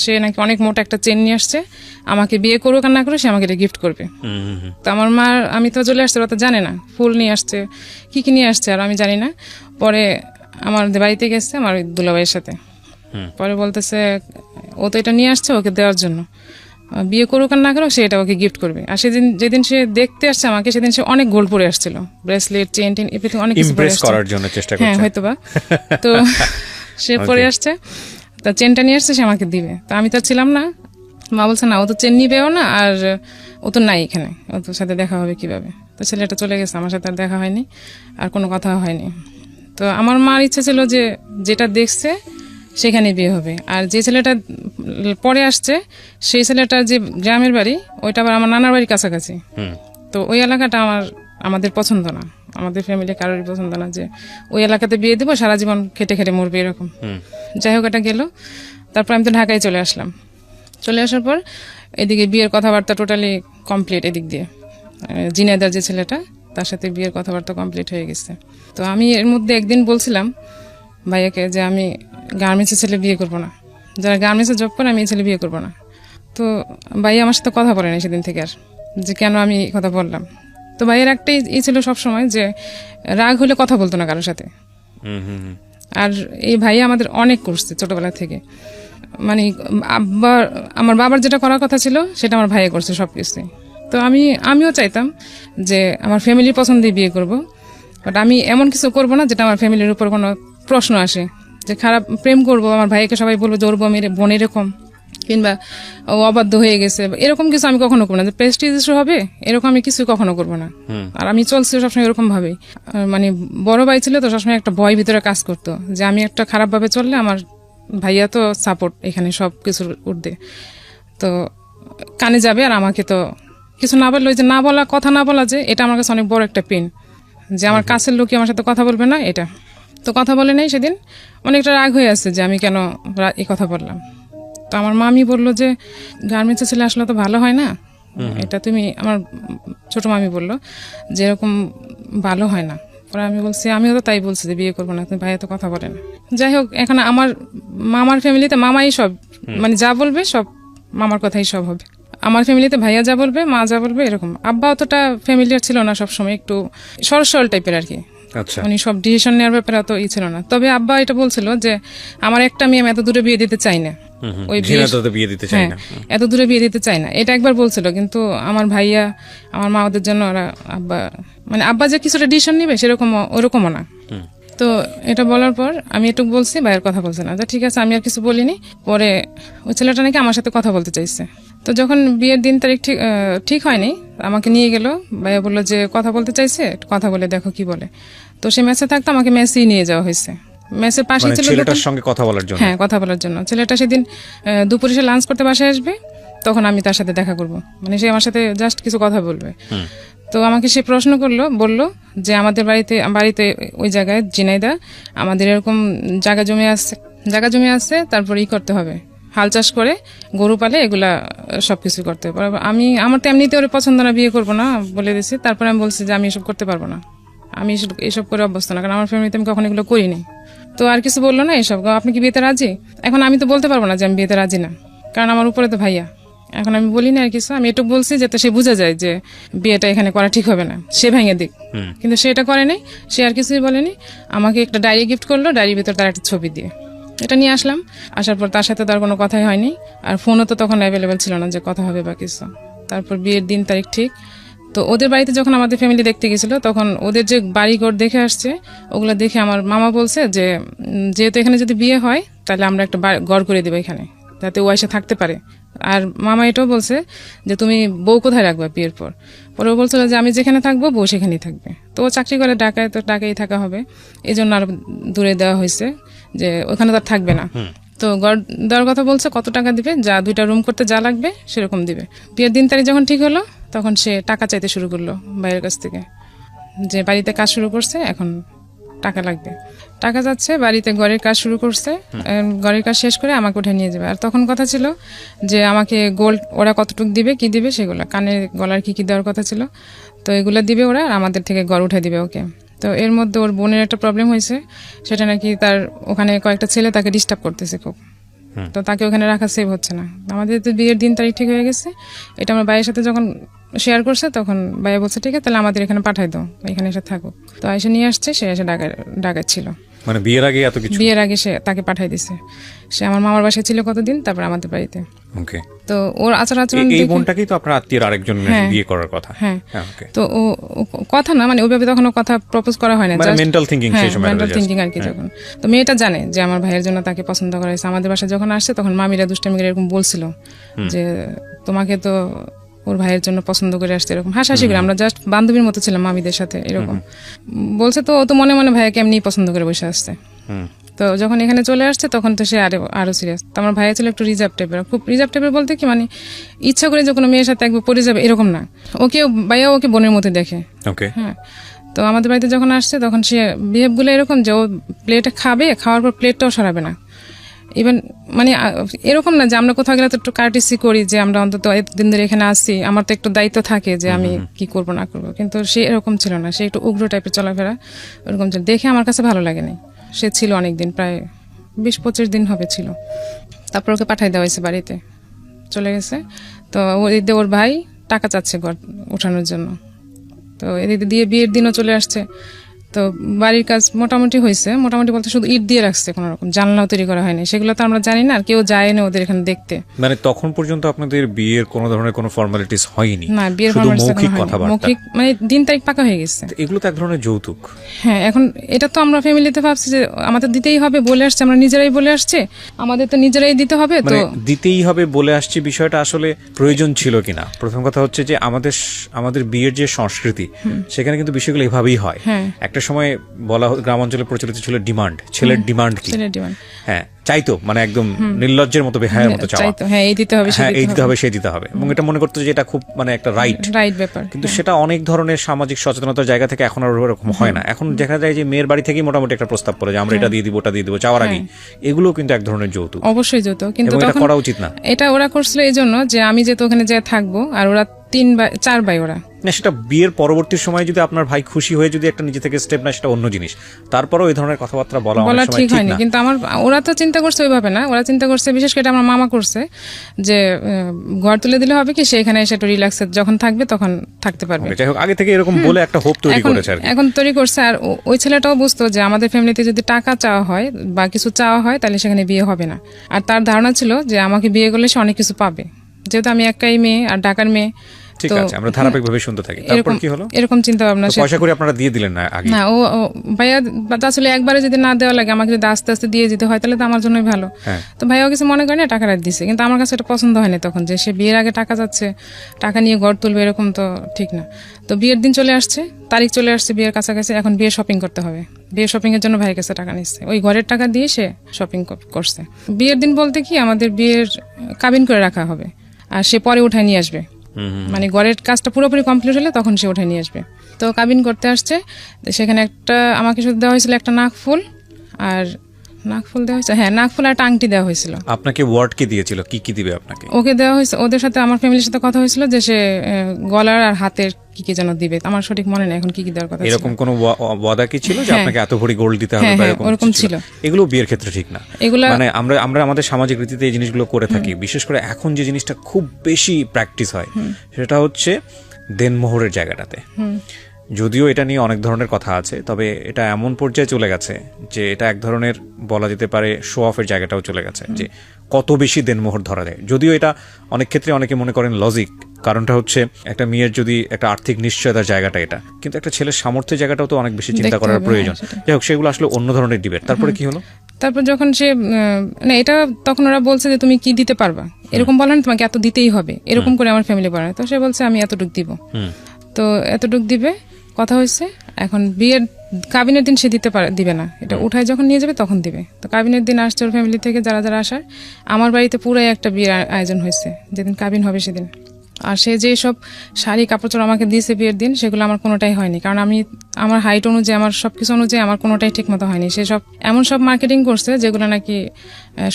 সে নাকি অনেক মোটা একটা চেন নিয়ে আসছে, আমাকে বিয়ে করুক আর না করে সে আমাকে গিফট করবে। তো আমার মা, আমি তো চলে আসছে, ওরা তো জানে না, ফুল নিয়ে আসছে, কি নিয়ে আসছে আর আমি জানি না। পরে আমাদের বাড়িতে গেছে আমার দুলাভাইয়ের সাথে, পরে বলতেছে ও তো এটা নিয়ে আসছে ওকে দেওয়ার জন্য। বিয়ে করুক আর না করুক সে এটা ওকে গিফট করবে। আর সেদিন যেদিন সে দেখতে আসছে আমাকে, সেদিন সে অনেক গোল্ড পরে আসছিল, ব্রেসলেট, চেন টেন এভরিথিং অনেক কিছু পরে ইমপ্রেস আসছে। করার জন্য চেষ্টা হ্যাঁ করছে। হয়তোবা। তো সে পরে আসছে, তা চেনটা নিয়ে আসছে, সে আমাকে দিবে। তা আমি তো আর ছিলাম না। মা বলছে না, ও তো চেন নিবেও না, আর ও তো নাই এখানে, ও তোর সাথে দেখা হবে কিভাবে। তো ছেলেটা চলে গেছে, আমার সাথে আর দেখা হয়নি, আর কোনো কথা হয়নি। তো আমার মার ইচ্ছা ছিল যে যেটা দেখছে সেখানে বিয়ে হবে। আর যে ছেলেটা পরে আসছে সেই ছেলেটার যে গ্রামের বাড়ি, ওইটা আবার আমার নানার বাড়ির কাছাকাছি। তো ওই এলাকাটা আমাদের পছন্দ না, আমাদের ফ্যামিলি কারোরই পছন্দ না যে ওই এলাকাতে বিয়ে দেবো, সারা জীবন খেটে খেটে মরবে এরকম। যাই হোক, এটা গেল। তারপর আমি তো ঢাকায় চলে আসলাম। চলে আসার পর এদিকে বিয়ের কথাবার্তা টোটালি কমপ্লিট। এদিক দিয়ে জিনাইদার যে ছেলেটা, তার সাথে বিয়ের কথাবার্তা কমপ্লিট হয়ে গেছে। তো আমি এর মধ্যে একদিন বলছিলাম ভাইয়াকে যে আমি গার্মেন্টসের ছেলে বিয়ে করবো না, যারা গার্মেন্টসে জব করে আমি এই ছেলে বিয়ে করবো না। তো ভাইয়া আমার সাথে কথা বলে না সেদিন থেকে আর, যে কেন আমি এই কথা বললাম। তো ভাইয়ের একটাই ছিল সবসময় যে রাগ হলে কথা বলতো না কারোর সাথে। আর এই ভাইয়া আমাদের অনেক করছে ছোটবেলা থেকে, মানে আমার বাবার যেটা করার কথা ছিল সেটা আমার ভাইয়া করছে সবকিছু। তো আমিও চাইতাম যে আমার ফ্যামিলির পছন্দেই বিয়ে করব, বাট আমি এমন কিছু করব না যেটা আমার ফ্যামিলির উপর কোনো প্রশ্ন আসে, যে খারাপ প্রেম করব, আমার ভাইকে সবাই বলবো যে ওর বোন এরকম, কিংবা ও অবাধ্য হয়ে গেছে, এরকম কিছু আমি কখনো করবো না। যে প্রেস্টিজ ইস্যু হবে এরকম আমি কিছু কখনো করবো না। আর আমি চলছি সবসময় এরকম ভাবেই। মানে বড় ভাই ছিল তো, সবসময় একটা ভয় ভিতরে কাজ করতো যে আমি একটা খারাপ ভাবে চললে আমার ভাইয়া তো সাপোর্ট এখানে সব কিছুর ঊর্ধ্বে, তো কানে যাবে, আর আমাকে তো কিছু না বললে, ওই যে না বলা, কথা না বলা, যে এটা আমার কাছে অনেক বড় একটা পেন, যে আমার কাছের লোকই আমার সাথে কথা বলবে না, এটা তো কথা বলে নাই। সেদিন অনেকটা রাগ হয়ে আছে যে আমি কেন এই কথা বললাম। তো আমার মামি বললো যে গার্মেন্টসে ছেলে আসলে তো ভালো হয় না, এটা তুমি, আমার ছোট মামি বললো যে এরকম ভালো হয় না। পরে আমি বলছি, আমিও তো তাই বলছি যে বিয়ে করবো না, তুমি ভাইয়া তো কথা বলে না। যাই হোক, এখন আমার মামার ফ্যামিলিতে মামাই সব, মানে যা বলবে সব মামার কথাই সব হবে। আমার ফ্যামিলিতে ভাইয়া যা বলবে, মা যা বলবে, এরকম। আব্বা অতটা ফ্যামিলিয়ার ছিল না, সবসময় একটু সরল সরল টাইপের আর কি। উনি সব ডিসিশন নেওয়ার ব্যাপারে অত ছিল না। তবে আব্বা এটা বলছিল যে আমার একটা মেয়ে এত দূরে বিয়ে দিতে চাই না, ওই বিয়ে দিতে চাই না, এত দূরে বিয়ে দিতে চাই না, এটা একবার বলছিল। কিন্তু আমার ভাইয়া, আমার মা, ওদের জন্য ওরা আব্বা যে কিছুটা ডিসিশন নিবে সেরকম ওরকমও না। তো এটা বলার পর আমি একটু বলছি, ভাইয়ের কথা বলছে না, ঠিক আছে আমি আর কিছু বলিনি। পরে ওই ছেলেটা নাকি আমার সাথে কথা বলতে চাইছে। তো যখন বিয়ের দিন তারিখ ঠিক হয়নি, আমাকে নিয়ে গেল, ভাইয়া বললো যে কথা বলতে চাইছে, কথা বলে দেখো কি বলে। তো সে মেসে থাকতো, আমাকে মেসেই নিয়ে যাওয়া হয়েছে। মেসের পাশে ছিল ছেলেটার সঙ্গে কথা বলার জন্য। হ্যাঁ, কথা বলার জন্য। ছেলেটা সেদিন দুপুরে সে লাঞ্চ করতে বাসায় আসবে, তখন আমি তার সাথে দেখা করব, মানে সে আমার সাথে জাস্ট কিছু কথা বলবে। তো আমাকে সে প্রশ্ন বললো যে আমাদের বাড়িতে ওই জায়গায় জিনাইদা আমাদের এরকম জায়গা জমি আছে, তারপরে করতে হবে, হাল চাষ করে গরু পালে, এগুলা সবকিছু করতে হবে। আমার তো এমনিতে ওর পছন্দ না, বিয়ে করবো না বলে দিয়েছি। তারপরে আমি বলছি যে আমি এসব করতে পারবো না, আমি এসব করে অভ্যস্ত না, কারণ আমার ফ্যামিলিতে আমি কখন এগুলো করিনি। তো আর কিছু বললো না, এসব আপনি কি বিয়েতে রাজি? এখন আমি তো বলতে পারবো না যে আমি বিয়েতে রাজি না, কারণ আমার উপরে তো ভাইয়া। এখন আমি বলি না আর কিছু, আমি একটু বলছি যাতে সে বুঝে যায় যে বিয়েটা এখানে করা ঠিক হবে না, সে ভেঙে দিক। কিন্তু সে এটা করে নাই, সে আর কিছুই বলেনি। আমাকে একটা ডায়েরি গিফট করলো, ডায়েরির ভিতর তার একটা ছবি দিয়ে। এটা নিয়ে আসলাম, আসার পর তার সাথে তার কোনো কথাই হয়নি, আর ফোনও তো তখন অ্যাভেলেবেল ছিল না যে কথা হবে বা কিছু। তারপর বিয়ের দিন তারিখ ঠিক। তো ওদের বাড়িতে যখন আমাদের ফ্যামিলি দেখতে গেছিল, তখন ওদের যে বাড়িঘর দেখে আসছে, ওগুলো দেখে আমার মামা বলছে যে যেহেতু এখানে যদি বিয়ে হয় তাহলে আমরা একটা ঘর করে দেবো এখানে, যাতে ও এসে থাকতে পারে। আর মামা এটাও বলছে যে তুমি বউ কোথায় রাখবা বিয়ের পর। পরে ও বলছিল যে আমি যেখানে থাকবো বউ সেখানেই থাকবে। তো ও চাকরি করে ঢাকায়, তো ঢাকায় থাকা হবে, এই জন্য আরো দূরে দেওয়া হয়েছে, যে ওখানে তার থাকবে না। তো ঘর দেওয়ার কথা বলছে, কত টাকা দিবে, যা 2টা রুম করতে যা লাগবে সেরকম দিবে। বিয়ের দিন তারিখ যখন ঠিক হলো, তখন সে টাকা চাইতে শুরু করলো বাইরের কাছ থেকে, যে বাড়িতে কাজ শুরু করছে, এখন টাকা লাগবে। টাকা যাচ্ছে, বাড়িতে ঘরের কাজ শুরু করছে, ঘরের কাজ শেষ করে আমাকে উঠে নিয়ে যাবে। আর তখন কথা ছিল যে আমাকে গোল্ড ওরা কতটুকু দিবে, কি দিবে সেগুলো, কানের গলার কি দেওয়ার কথা ছিল, তো এগুলো দিবে ওরা, আর আমাদের থেকে ঘর উঠে দিবে ওকে। তো এর মধ্যে ওর বোনের একটা প্রবলেম হয়েছে, সেটা নাকি তার ওখানে কয়েকটা ছেলে তাকে ডিস্টার্ব করতেছে খুব, তো তাকে ওখানে রাখা সেভ হচ্ছে না। আমাদের তো বিয়ের দিন তারিখ ঠিক হয়ে গেছে, এটা আমার ভাইয়ের সাথে যখন শেয়ার করছে, তখন ভাইয়া বলছে ঠিক আছে তাহলে আমাদের এখানে পাঠাই দাও, এখানে এসে থাকো। তো এসে নিয়ে আসছে, সে এসে ঢাকায় ছিল। মানে বিয়ের আগে এত কিছু? বিয়ের আগে সে তাকে পাঠাই দিছে। সে আমার মামার বাসায় ছিল কতদিন, তারপর আমাদের বাড়িতে। ওকে। তো ওর আচরণ এই বোনটাকেই তো আপনার আত্মীয়ের আরেকজন বিয়ে করার কথা। হ্যাঁ। তো ও কথা না, মানে ওইভাবে তখন কথা প্রপোজ করা হয় না, মানে মেন্টাল থিংকিং সেই সময়, মেন্টাল থিংকিং আর কি। যখন তো মেয়েটা জানে যে আমার ভাইয়ের জন্য তাকে পছন্দ করা হয়েছে, আমাদের বাসায় যখন আসছে তখন মামিরা দুষ্টামি করে এরকম বলছিল যে তোমাকে তো ওর ভাইয়ের জন্য পছন্দ করে আসছে, এরকম হাসাহাসি করে। আমরা জাস্ট বান্ধবীর মতো ছিলাম মামিদের সাথে, এরকম বলছে। তো ও তো মনে মনে ভাইয়াকে এমনি পছন্দ করে বসে আসছে। তো যখন এখানে চলে আসছে তখন তো সে আরো সিরিয়াস। তো আমার ভাইয়া ছিল একটু রিজার্ভ টাইপের, খুব রিজার্ভ টাইপের বলতে কি মানে ইচ্ছা করে যে কোনো মেয়ের সাথে একবার পড়ে যাবে এরকম না, ভাইয়া ওকে বোনের মতো দেখে। হ্যাঁ। তো আমাদের বাড়িতে যখন আসছে তখন সে বিহেভ গুলো এরকম যে ও প্লেটে খাবে, খাওয়ার পর প্লেটটাও সরাবে না। ইভেন মানে এরকম না যে আমরা কোথাও গেলে তো একটু কার্টিসি করি যে আমরা অন্তত এতদিন ধরে এখানে আসছি, আমার তো একটু দায়িত্ব থাকে যে আমি কি করব না করবো, কিন্তু সে এরকম ছিল না। সে একটু উগ্র টাইপের চলাফেরা ওরকম ছিল, দেখে আমার কাছে ভালো লাগেনি। সে ছিল অনেকদিন, প্রায় 20-25 দিন হবে ছিল। তারপর ওকে পাঠাই দেওয়া হয়েছে বাড়িতে, চলে গেছে। তো ওর ভাই টাকা চাচ্ছে ঘর উঠানোর জন্য, তো এদিকে দিয়ে বিয়ের দিনও চলে আসছে। তো বাড়ির কাজ মোটামুটি হয়েছে, মোটামুটি বলতে শুধু ইট দিয়ে রাখছে, কোনো রকম জানলাও তৈরি করা হয়নি, সেগুলো তো আমরা জানি না, আর কেউ যায় না ওদের এখানে দেখতে। মানে তখন পর্যন্ত আপনাদের বিয়ের কোনো ধরনের কোনো ফর্মালিটিস হয়নি? না, বিয়ের মৌখিক মানে দিন তারিখ পাকা হয়ে গেছে। এগুলো তো এক ধরনের যৌতুক। হ্যাঁ, এখন এটা তো আমরা ফ্যামিলিতে ভাবছি যে আমাদের দিতেই হবে, বলে আসছে, আমরা নিজেরাই বলে আসছে, আমাদের তো নিজেরাই দিতে হবে। তো দিতেই হবে বলে আসছে, বিষয়টা আসলে প্রয়োজন ছিল কিনা? প্রথম কথা হচ্ছে যে আমাদের বিয়ের যে সংস্কৃতি সেখানে কিন্তু বিষয়গুলো এভাবেই হয়। একটা সময় বলা গ্রামাঞ্চলে প্রচলিত ছিল ডিমান্ড, ছেলের ডিমান্ড কি? হ্যাঁ, চাইতো, মানে একদম নির্লজ্জের মতো বেহায়ের মতো চাওয়া, হ্যাঁ এই দিতে হবে, সে দিতে হবে, এবং এটা মনে করতো যে এটা খুব মানে একটা রাইট ব্যাপার। কিন্তু সেটা অনেক ধরনের সামাজিক সচেতনতার জায়গা থেকে এখন আর ওরকম হয় না। এখন দেখা যায় যে মেয়ের বাড়ি থেকেই মোটামুটি একটা প্রস্তাব পড়ে যে আমরা এটা দিয়ে দিব, ওটা দিয়ে দিব, চাওয়ার আগে। এগুলো কিন্তু এক ধরনের যৌতুক, অবশ্যই যৌতুক, কিন্তু এটা করা উচিত না। এটা ওরা করছিল এই জন্য যে আমি যেহেতু ওখানে যেয়ে থাকবো, আর ওরা 4 ভাই ওরা না, সেটা বিয়ের পরবর্তী সময় যদি আপনার ভাই খুশি হয়ে যদি একটা নিজে থেকে স্টেপ না, সেটা অন্য জিনিস। তারপরেও এই ধরনের কথাবার্তা বলা ঠিক হয়নি। কিন্তু ওরা তো চিন্তা করছে ওইভাবে না, ওরা চিন্তা করছে, বিশেষ করে আমার মামা করছে যে ঘর তুলে দিলে হবে কি, সেখানে এসে একটু রিল্যাক্সে যখন থাকবে তখন থাকতে পারবে। যাই হোক, আগে থেকে এরকম বলে একটা হোপ তৈরি করেছে আর কি। এখন তৈরি করছে। আর ওই ছেলেটাও বুঝতো যে আমাদের ফ্যামিলিতে যদি টাকা চাওয়া হয় বা কিছু চাওয়া হয় তাহলে সেখানে বিয়ে হবে না। আর তার ধারণা ছিল যে আমাকে বিয়ে করলে সে অনেক কিছু পাবে, যেহেতু আমি একাই মেয়ে আর ঢাকার মেয়ে। ঠিক আছে, আমরা ধারাবাহিকভাবে শুনতে থাকি। তারপর কি হলো? এরকম চিন্তা ভাবনা। পয়সা করে আপনারা দিয়ে দিলেন না আগে? না, ও ভাইয়া আসলে একবারে যদি না দেওয়া লাগে, আমাকে যদি আস্তে আস্তে দিয়ে দিতে হয় তাহলে তো আমার জন্যই ভালো। তো ভাইয়াও কিছু মনে করে না, টাকা রাখ দিছে। কিন্তু আমার কাছে এটা পছন্দ হয়নি তখন, যে সে বিয়ের আগে টাকা যাচ্ছে, টাকা নিয়ে ঘর তুলবে, এরকম তো ঠিক না। তো বিয়ের দিন চলে আসছে, তারিখ চলে আসছে বিয়ের কাছাকাছি, এখন বিয়ে শপিং করতে হবে। বিয়ে শপিং এর জন্য ভাইয়ের কাছে টাকা নিচ্ছে, ওই ঘরের টাকা দিয়ে সে শপিং করছে। বিয়ের দিন বলতে কি, আমাদের বিয়ের কাবিন করে রাখা হবে, আর সে পরে উঠায় নিয়ে আসবে। মানে ঘরের কাজটা পুরোপুরি কমপ্লিট হলে তখন সে উঠে নিয়ে আসবে। তো কাবিন করতে আসছে, সেখানে আমাকে শুধু দেওয়া হয়েছিল একটা নাকফুল দেওয়া হয়েছে, হ্যাঁ নাকফুল আর একটা আংটি দেওয়া হয়েছিল। আপনাকে ওয়ার্ড কি দিয়েছিল, কি দিবে আপনাকে? ওকে দেওয়া হয়েছে, ওদের সাথে আমার ফ্যামিলির সাথে কথা হয়েছিল যে সে গলার আর হাতের কি যেন দিবে, আমার সঠিক মনে নেই এখন কি দেওয়ার কথা। এরকম কোন ওয়াদা কি ছিল যে আপনাকে এত ভরি গোল্ড দিতে হবে? এরকম ছিল। এগুলো বিয়ের ক্ষেত্রে ঠিক না। মানে আমরা আমাদের সামাজিক রীতিতে এই জিনিসগুলো করে থাকি। বিশেষ করে এখন যে জিনিসটা খুব বেশি প্র্যাকটিস হয় সেটা হচ্ছে দেনমোহরের জায়গাটাতে। যদিও এটা নিয়ে অনেক ধরনের কথা আছে, তবে এটা এমন পর্যায়ে চলে গেছে যে এটা এক ধরনের বলা যেতে পারে শো অফের জায়গাটাও চলে গেছে, যে কত বেশি দেনমোহর ধরা যায়। যদিও এটা অনেক ক্ষেত্রে অনেকে মনে করেন লজিক, কারণটা হচ্ছে একটা মেয়ের যদি একটা আর্থিক নিশ্চয়তার জায়গাটা এটা, কিন্তু একটা ছেলের সামর্থ্যের জায়গাটাও তো অনেক বেশি চিন্তা করার প্রয়োজন। যাই হোক, সেগুলো আসলে অন্য ধরনের ডিবেট। তারপরে কি হলো? তারপর যখন সে না, এটা তখন ওরা বলছে যে তুমি কি দিতে পারবা, এরকম বলেন, তোমাকে এত দিতেই হবে, এরকম করে আমার ফ্যামিলি বলে। তো সে বলছে আমি এতটুক দিব, তো এতটুক দিবে, কথা হয়েছে। এখন বিয়ের কাবিনের দিন সে দিবে না, এটা উঠায় যখন নিয়ে যাবে তখন দিবে। তো কাবিনের দিন আসছে ওর ফ্যামিলি থেকে যারা যারা আসার, আমার বাড়িতে পুরাই একটা বিয়ের আয়োজন হয়েছে যেদিন কাবিন হবে সেদিন। আর সে যে সব শাড়ি কাপড় আমাকে দিয়েছে বিয়ের দিন, সেগুলো আমার কোনোটাই হয়নি, কারণ আমার হাইট অনুযায়ী, আমার সবকিছু অনুযায়ী আমার কোনোটাই ঠিক মতো হয়নি। সে সব এমন সব মার্কেটিং করছে যেগুলো নাকি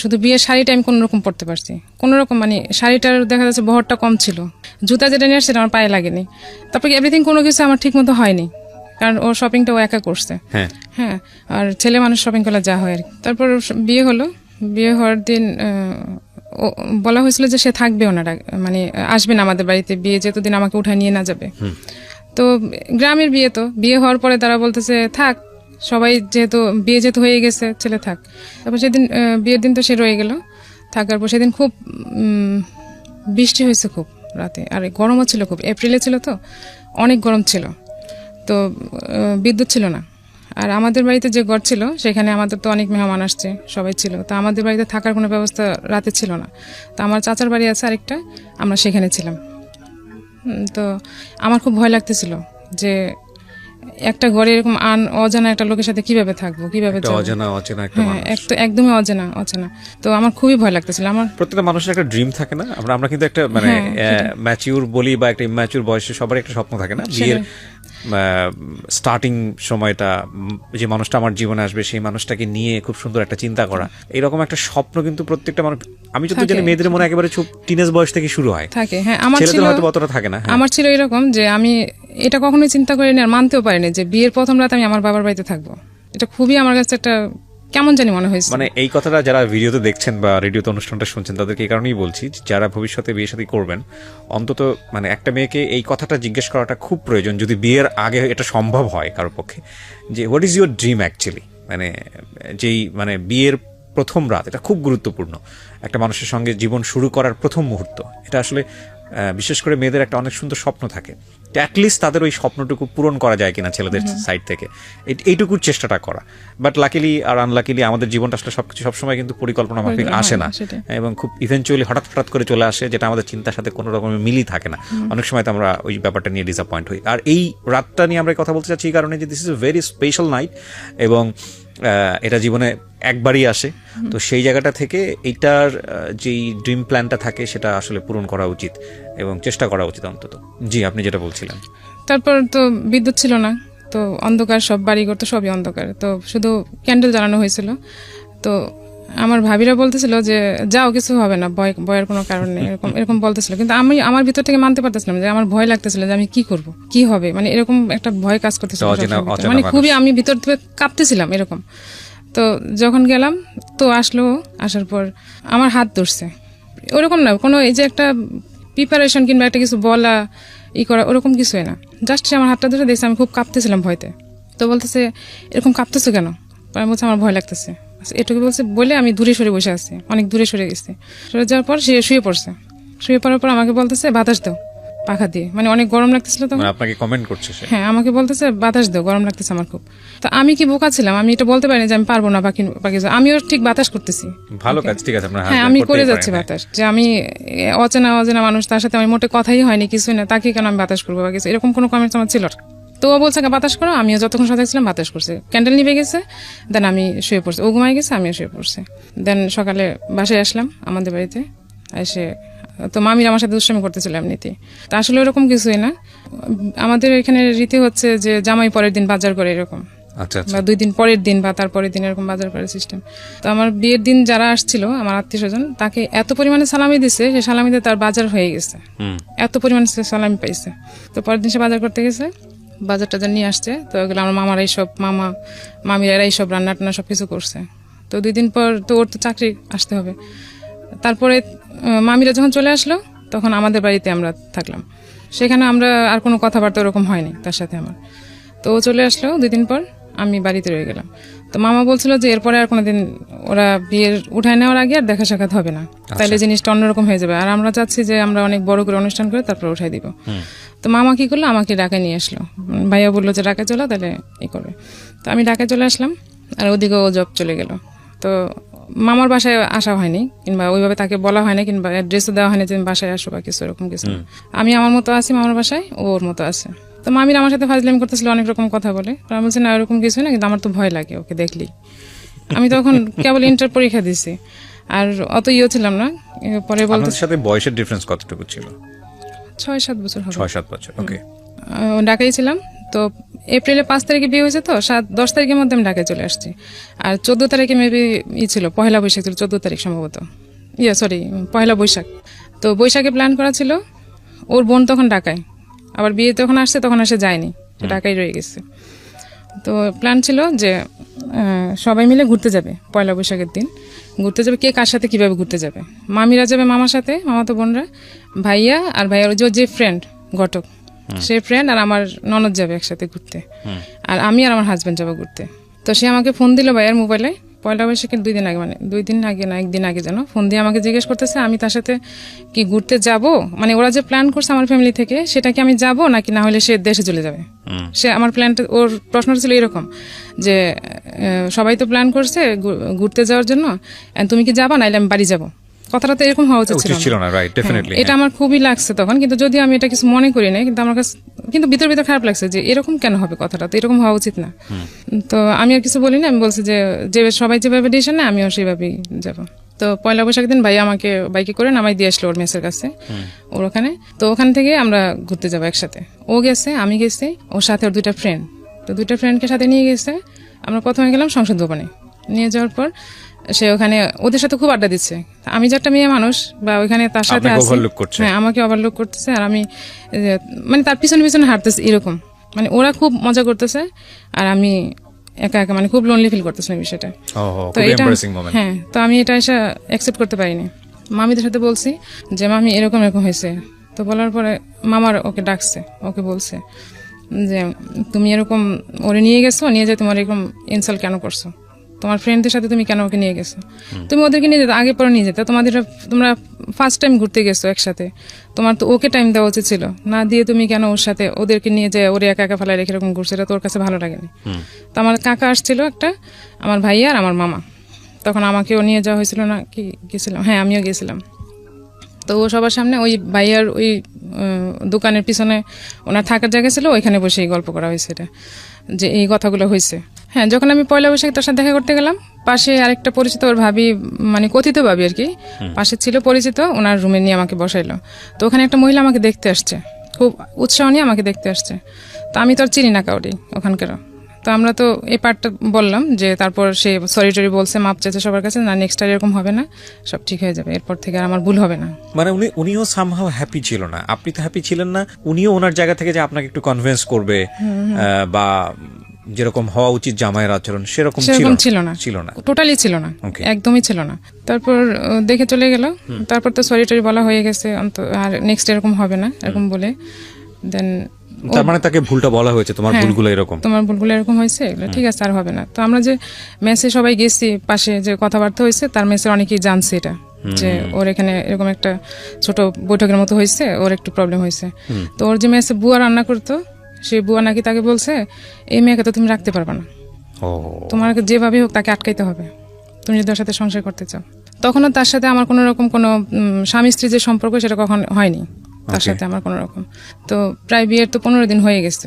শুধু বিয়ের শাড়িটা আমি কোনোরকম পরতে পারছি, কোনোরকম, মানে শাড়িটার দেখা যাচ্ছে বহরটা কম ছিল, জুতা যেটা নিয়ে আসছে আমার পায়ে লাগেনি। তারপরে এভরিথিং কোনো কিছু আমার ঠিক মতো হয়নি, কারণ ওর শপিংটা ও একা করছে। হ্যাঁ, আর ছেলে মানুষ শপিং করলে যা হয় আর কি। তারপর বিয়ে হলো, বিয়ে হওয়ার দিন বলা হয়েছিল যে সে থাকবে, ওনারা মানে আসবে না আমাদের বাড়িতে, বিয়ে যেতদিন আমাকে উঠায় নিয়ে না যাবে। তো গ্রামের বিয়ে, তো বিয়ে হওয়ার পরে তারা বলতেছে থাক, সবাই যেহেতু বিয়ে যেহেতু হয়ে গেছে ছেলে থাক। তারপর সেদিন বিয়ের দিন তো সে রয়ে গেল, থাকার পর সেদিন খুব বৃষ্টি হয়েছে খুব রাতে, আর গরমও ছিল খুব, এপ্রিলে ছিল তো অনেক গরম ছিল, তো বিদ্যুৎ ছিল না। আর আমাদের বাড়িতে যে ঘর ছিল সেখানে আমাদের তো অনেক মেহমান আসছে, সবাই ছিল, তো আমাদের বাড়িতে থাকার কোনো ব্যবস্থা রাতে ছিল না। তো আমার চাচার বাড়ি আছে আরেকটা, আমরা সেখানে ছিলাম। তো আমার খুব ভয় লাগতেছিল যে একটা ঘরে এরকম অজানা একটা লোকের সাথে কিভাবে থাকবো, কিভাবে একদমই অচেনা। তো আমার খুবই ভয় লাগতেছিল। আমার প্রত্যেকটা মানুষের একটা ড্রিম থাকে না, আমরা কিন্তু একটা মানে ম্যাচিউর বলি বা একটা ইম্যাচিউর বয়সে সবার একটা স্বপ্ন থাকে না, বিয়ের স্টার্টিং সময়টা যে মানুষটা আমার জীবনে আসবে সেই মানুষটাকে নিয়ে খুব সুন্দর একটা চিন্তা করা, এরকম একটা স্বপ্ন কিন্তু প্রত্যেকটা মানুষ, আমি যত জানি মেয়েদের মনে একেবারে টিনেজ বয়স থেকে শুরু হয় থাকে। হ্যাঁ, আমার ছিল হয়তো অতটা থাকে না। আমার ছিল এরকম যে আমি এটা কখনোই চিন্তা করিনি আর মানতেও পারিনি যে বিয়ের প্রথম রাত আমি আমার বাবার বাড়িতে থাকবো। এটা খুবই আমার কাছে একটা কেমন জানি মনে হয়েছে। মানে এই কথাটা যারা ভিডিওতে দেখছেন বা রেডিওতে অনুষ্ঠানটা শুনছেন তাদেরকে এই কারণেই বলছি, যারা ভবিষ্যতে বিয়ে শাদী করবেন অন্তত মানে একটা মেয়েকে এই কথাটা জিজ্ঞেস করাটা খুব প্রয়োজন, যদি বিয়ের আগে এটা সম্ভব হয় কারোর পক্ষে, যে what is your dream actually. মানে যেই মানে বিয়ের প্রথম রাত এটা খুব গুরুত্বপূর্ণ, একটা মানুষের সঙ্গে জীবন শুরু করার প্রথম মুহূর্ত, এটা আসলে বিশেষ করে মেয়েদের একটা অনেক সুন্দর স্বপ্ন থাকে, অ্যাটলিস্ট তাদের ওই স্বপ্নটুকু পূরণ করা যায় কিনা ছেলেদের সাইড থেকে, এইটুকুর চেষ্টাটা করা। বাট লাকিলি আর আনলাকিলি আমাদের জীবনটা আসলে সবকিছু সবসময় কিন্তু পরিকল্পনা মাফিক আসে না, এবং খুব ইভেনচুয়ালি হঠাৎ করে চলে আসে, যেটা আমাদের চিন্তার সাথে কোনো রকমের মিলই থাকে না। অনেক সময় তো আমরা ওই ব্যাপারটা নিয়ে ডিসঅ্যাপয়েন্ট হই। আর এই রাতটা নিয়ে আমরা কথা বলতে চাচ্ছি এই কারণে যে this is a very special night, এবং এটা জীবনে একবারই আসে। তো সেই জায়গাটা থেকে এইটার যেই ড্রিম প্ল্যানটা থাকে সেটা আসলে পূরণ করা উচিত এবং চেষ্টা করা উচিত অন্তত। জি, আপনি যেটা বলছিলেন। তারপর তো বিদ্যুৎ ছিল না, তো অন্ধকার, সব বাড়িঘর তো সবই অন্ধকার, তো শুধু ক্যান্ডেল জ্বালানো হয়েছিল। তো আমার ভাবিরা বলতেছিল যে যাও, কিছু হবে না, ভয়ের কোনো কারণ নেই, এরকম বলতেছিল। কিন্তু আমি আমার ভিতর থেকে মানতে পারতেছিলাম যে আমার ভয় লাগতেছিল যে আমি কি করব, কি হবে, মানে এরকম একটা ভয় কাজ করতেছিল, মানে খুবই আমি ভিতর থেকে কাঁপতেছিলাম এরকম। তো যখন গেলাম তো আসার পর আমার হাত ধরছে, ওরকম না কোনো এই যে একটা প্রিপারেশন কিংবা একটা কিছু বলা করা ওরকম কিছুই না, জাস্ট সে আমার হাতটা ধরে দেখছে আমি খুব কাঁপতেছিলাম ভয়তে। তো বলতেছে এরকম কাঁপতেছো কেন? আমি বলছি আমার ভয় লাগতেছে, এটুকু বলছে। বলে আমি দূরে সরে বসে আছি, অনেক দূরে সরে গেছি। সরে যাওয়ার পর সে শুয়ে পড়ছে, শুয়ে পড়ার পর আমাকে বলতেছে বাতাস দাও পাখা দিয়ে, মানে অনেক গরম লাগতেছিল তখন। আপনাকে কমেন্ট করছে? হ্যাঁ, আমাকে বলতেছে বাতাস দাও, গরম লাগতেছে আমার খুব। তো আমি কি বোকা ছিলাম, আমি এটা বলতে পারিনি যে আমি পারবো না বাকি, আমিও ঠিক বাতাস করতেছি। ভালো কাজ, ঠিক আছে, হ্যাঁ আমি করে যাচ্ছি বাতাস, যে আমি অচেনা মানুষ, তার সাথে আমি মোটে কথাই হয়নি, কিছুই না, তাকে কেন আমি বাতাস করবো বা কিছু এরকম কোনো কমেন্টস আমার ছিল। তো ও বলছে বাতাস করো, আমিও যতক্ষণ সাথে ছিলাম বাতাস করছে, ক্যান্ডেল নিভে গেছে, দেন আমি শুয়ে পড়ছি, ও ঘুমাই গেছে, আমিও শুয়ে পড়ছি। দেন সকালে বাসায় আসলাম আমাদের বাড়িতে এসে, তো মামির আমার সাথে দুষ্টামি করতেছিল এমনিতেই। তা আসলে ওরকম কিছুই না, আমাদের এখানে রীতি হচ্ছে যে জামাই পরের দিন বাজার করে এরকম, বা 2 দিন পরের দিন বা তারপরের দিন এরকম বাজার করার সিস্টেম। তো আমার বিয়ের দিন যারা আসছিল আমার আত্মীয় স্বজন, তাকে এত পরিমাণে সালামি দিছে, সে সালামিতে তার বাজার হয়ে গেছে, এত পরিমাণে সালামি পাইছে। তো পরের দিন সে বাজার করতে গেছে, বাজার টাজার নিয়ে আসছে, তো ওগুলো আমার মামারা এইসব মামিরা এইসব রান্না টান্না সবকিছু করছে। তো 2 দিন পর তো ওর তো চাকরি আসতে হবে। তারপরে মামিরা যখন চলে আসলো তখন আমাদের বাড়িতে আমরা থাকলাম, সেখানে আমরা আর কোনো কথাবার্তা ওরকম হয়নি তার সাথে আমার। তো ও চলে আসলো 2 দিন পর, আমি বাড়িতে রয়ে গেলাম। তো মামা বলছিল যে এরপরে আর কোনোদিন ওরা বিয়ের উঠায় নেওয়ার আগে আর দেখা সাক্ষাৎ হবে না, তাইলে জিনিসটা অন্যরকম হয়ে যাবে, আর আমরা চাচ্ছি যে আমরা অনেক বড় করে অনুষ্ঠান করে তারপর উঠাই দিব। তো মামা কি করলো, আমাকে ঢাকায় নিয়ে আসলো, ভাইয়া বললো যে ঢাকায় চলো, তাহলে করবে। তো আমি ঢাকায় চলে আসলাম, আর ওদিকে ও জব চলে গেল। তো মামার বাসায় আসা হয়নি, কিংবা ওইভাবে তাকে বলা হয়নি, কিংবা অ্যাড্রেসও দেওয়া হয়নি যে বাসায় আসো বা কিছু এরকম কিছু। আমি আমার মতো আছি মামার বাসায়, ও ওর মতো আছে। তো মামির আমার সাথে ফাজলামি করতেছিল অনেক রকম কথা বলে, আমি বলছি না এরকম কিছু না, কিন্তু আমার তো ভয় লাগে ওকে দেখলি। আমি তখন কেবল ইন্টার পরীক্ষা দিছি, আর অত ছিলাম না। পরে বলতে সাথে বয়সের ডিফারেন্স কতটুকু ছিল? 6-7 বছর হবে। 6-7 বছর, ওকে। ঢাকায় ছিলাম, তো এপ্রিলে 5 তারিখে বিয়ে হয়েছে, তো 10 তারিখের মধ্যে আমি ঢাকায় চলে আসছি। আর 14 তারিখে মেবি ছিল, পহেলা বৈশাখ ছিল, 14 তারিখ সম্ভবত, পহেলা বৈশাখ। তো বৈশাখে প্ল্যান করা ছিল, ওর বোন তখন ঢাকায়, আবার বিয়ে তখন আসছে, তখন আসে যায়নি, ঢাকায় রয়ে গেছে। তো প্ল্যান ছিল যে সবাই মিলে ঘুরতে যাবে, পয়লা বৈশাখের দিন ঘুরতে যাবে। কে কার সাথে কিভাবে ঘুরতে যাবে, মামিরা যাবে মামার সাথে, মামাতো বোনরা, ভাইয়া আর ভাইয়ার যে ফ্রেন্ড ঘটক, সে ফ্রেন্ড আর আমার ননদ যাবে একসাথে ঘুরতে, আর আমি আর আমার হাজবেন্ড যাবো ঘুরতে। তো সে আমাকে ফোন দিল ভাইয়ার মোবাইলে পয়লা বৈশাখের 2 দিন আগে, মানে 2 দিন আগে না 1 দিন আগে যেন ফোন দিয়ে আমাকে জিজ্ঞেস করতেছে আমি তার সাথে কি ঘুরতে যাব, মানে ওরা যে প্ল্যান করছে আমার ফ্যামিলি থেকে সেটা কি আমি যাব নাকি না হলে সে দেশে চলে যাবে। সে আমার প্ল্যানটা, ওর প্রশ্নটা ছিল এরকম যে সবাই তো প্ল্যান করছে ঘুরতে যাওয়ার জন্য, তুমি কি যাবা নাইলে আমি বাড়ি যাব। কথাটা তো এরকম হওয়া উচিত ছিল না, রাইট? ডেফিনেটলি এটা আমার খুবই লাগছে তখন, কিন্তু যদিও আমি এটা কিছু মনে করি না, কিন্তু আমার কাছে কিন্তু ভিতর ভিতর খারাপ লাগছে যে এরকম কেন হবে, কথাটা তো এরকম হওয়া উচিত না। তো আমি আর কিছু বলি না, আমি বলছি যে সবাই যেভাবে ডিসিশন নেয় আমিও সেইভাবেই যাব। তো পয়লা বৈশাখের দিন ভাই আমাকে বাইকে করে নামাই দিয়ে আসলো ওর মেসের কাছে, ওর ওখানে। তো ওখান থেকে আমরা ঘুরতে যাবো একসাথে, ও গেছে আমি গেছি, ওর সাথে ওর 2টা ফ্রেন্ড, তো 2টা ফ্রেন্ডকে সাথে নিয়ে গেছে। আমরা প্রথমে গেলাম সংসদ ভবনে, নিয়ে যাওয়ার পর সে ওখানে ওদের সাথে খুব আড্ডা দিচ্ছে। আমি যে একটা মেয়ে মানুষ বা ওইখানে তার সাথে আছি, হ্যাঁ আমাকে ওভারলুক করতেছে, আর আমি মানে তার পিছনে পিছনে হাঁটতেছি এরকম, মানে ওরা খুব মজা করতেছে আর আমি একা একা, মানে খুব লোনলি ফিল করতেছিলাম বিষয়টা। তো এটা হ্যাঁ, তো আমি এটা এসে অ্যাকসেপ্ট করতে পারিনি। মামিদের সাথে বলছি যে মামি এরকম এরকম হয়েছে। তো বলার পরে মামার ওকে ডাকছে, ওকে বলছে যে তুমি এরকম ওরে নিয়ে গেছো, নিয়ে যায় তোমার এরকম ইনসাল্ট কেন করছো, তোমার ফ্রেন্ডদের সাথে তুমি কেন ওকে নিয়ে গেছো, তুমি ওদেরকে নিয়ে যেতে আগে পরে নিয়ে যেতে, তোমরা ফার্স্ট টাইম ঘুরতে গেছো একসাথে, তোমার তো ওকে টাইম দেওয়া উচিত ছিল, না দিয়ে তুমি কেন ওর সাথে ওদেরকে নিয়ে যায় ওরে একা একা ফেলায় রেখে এরকম ঘুরছে, এটা তোর কাছে ভালো লাগেনি। তো আমার কাকা আসছিল একটা, আমার ভাইয়া আর আমার মামা, তখন আমাকেও নিয়ে যাওয়া হয়েছিল না কি গেছিলাম, হ্যাঁ আমিও গেছিলাম। তো ও সবার সামনে ওই ভাইয়ার ওই দোকানের পিছনে ওনার থাকার জায়গা ছিল, ওইখানে বসে গল্প করা হয়েছে এটা, যে এই কথাগুলো হয়েছে। হ্যাঁ, যখন আমি পয়লা বৈশাখে তার সাথে দেখা করতে গেলাম, পাশে আরেকটা পরিচিত ওর ভাবি, মানে কথিত ভাবি আর কি, পাশে ছিল পরিচিত, ওনার রুমে নিয়ে আমাকে বসাইলো। তো ওখানে একটা মহিলা আমাকে দেখতে আসছে, খুব উৎসাহ নিয়ে আমাকে দেখতে আসছে। তো আমি তো আর চিনি না কাউরি ওখানকার। তো আমরা তো এই পার্টটা বললাম যে তারপর সে সরি টরি বলছে, মাপ চাইছে সবার কাছে, না নেক্সট টাইম এরকম হবে না, সব ঠিক হয়ে যাবে, এরপর থেকে আর আমার ভুল হবে না। মানে উনিও সামহাও হ্যাপি ছিল না, আপনি তো হ্যাপি ছিলেন না, উনিও ওনার জায়গা থেকে যে আপনাকে একটু কনভিন্স করবে বা যেরকম হওয়া উচিত জামাইয়ের আচরণ সেরকম ছিল না, টোটালি ছিল না, একদমই ছিল না। তারপর দেখে চলে গেল, তারপর তো সরি টরি বলা হয়ে গেছে, আর নেক্সট এরকম হবে না এরকম বলে, দেন তার মানে তাকে ভুলটা বলা হয়েছে, তোমার ভুলগুলো এরকম হয়েছে, ঠিক আছে আর হবে না। তো আমরা যে মেসে সবাই গেছি, পাশে যে কথাবার্তা হয়েছে তার মেসে অনেকেই জানছে এটা, যে ওর এখানে এরকম একটা ছোট বৈঠকের মতো হয়েছে, ওর একটু প্রবলেম হয়েছে। তো ওর যে মেসে বুয়া রান্না করতো, সেই বুয়া নাকি তাকে বলছে এই মেয়েকে তো তুমি রাখতে পারবে না, তোমার যেভাবে হোক তাকে আটকাইতে হবে, তুমি যদি ওর সাথে সংসার করতে চাও। তখনও তার সাথে আমার কোনো রকম কোনো স্বামী স্ত্রী যে সম্পর্ক সেটা কখন হয়নি তার সাথে আমার কোনো রকম। তো প্রায় বিয়ের তো 15 দিন হয়ে গেছে,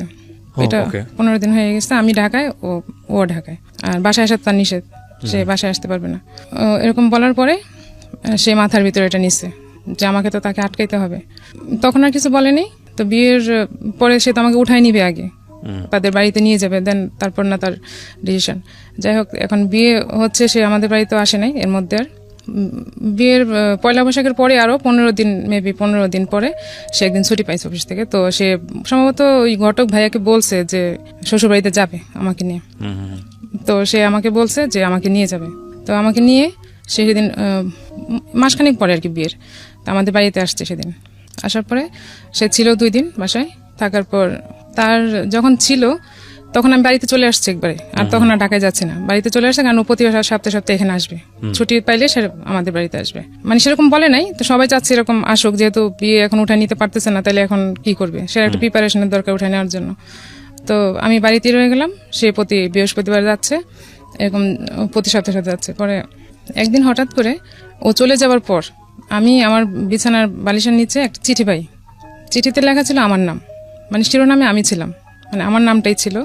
এটা 15 দিন হয়ে গেছে, আমি ঢাকায়, ও ঢাকায়, আর বাসায় আসার তার নিষেধ, সে বাসায় আসতে পারবে না। এরকম বলার পরে সে মাথার ভিতরে এটা নিচ্ছে যে আমাকে তো তাকে আটকাইতে হবে। তখন আর কিছু বলেনি। তো বিয়ের পরে সে তো আমাকে উঠাই নিবে আগে, তাদের বাড়িতে নিয়ে যাবে, দেন তারপর না তার ডিসিশন। যাই হোক, এখন বিয়ে হচ্ছে, সে আমাদের বাড়িতে আসে নাই এর মধ্যে। আর বিয়ের পয়লা বৈশাখের পরে আরো 15 দিন পরে সে একদিন ছুটি পাইছে অফিস থেকে। তো সে সম্ভবত ওই ঘটক ভাইয়াকে বলছে যে শ্বশুর বাড়িতে যাবে আমাকে নিয়ে। তো সে আমাকে বলছে যে আমাকে নিয়ে যাবে। তো আমাকে নিয়ে সে সেদিন মাসখানেক পরে আর কি বিয়ের, আমাদের বাড়িতে আসছে। সেদিন আসার পরে সে ছিল 2 দিন বাসায় থাকার পর, তার যখন ছিল তখন আমি বাড়িতে চলে আসছি একবারে, আর তখন আর ঢাকায় যাচ্ছি না, বাড়িতে চলে আসছে, কারণ প্রতি সপ্তাহে এখানে আসবে, ছুটি পাইলে সে আমাদের বাড়িতে আসবে। মানে সেরকম বলে নাই, তো সবাই চাচ্ছে এরকম আসুক, যেহেতু বিয়ে এখন উঠে নিতে পারতেছে না, তাহলে এখন কি করবে, সে একটা প্রিপারেশনের দরকার উঠে নেওয়ার জন্য। তো আমি বাড়িতে রয়ে গেলাম, সে প্রতি বৃহস্পতিবার যাচ্ছে, এরকম প্রতি সপ্তাহে যাচ্ছে। পরে একদিন হঠাৎ করে ও চলে যাওয়ার পর আমি আমার বিছানার বালিশের নিচে একটা চিঠি পাই। চিঠিতে লেখা ছিল আমার নাম, মানে শিরোনামে আমি ছিলাম, মানে আমার নামটাই ছিল,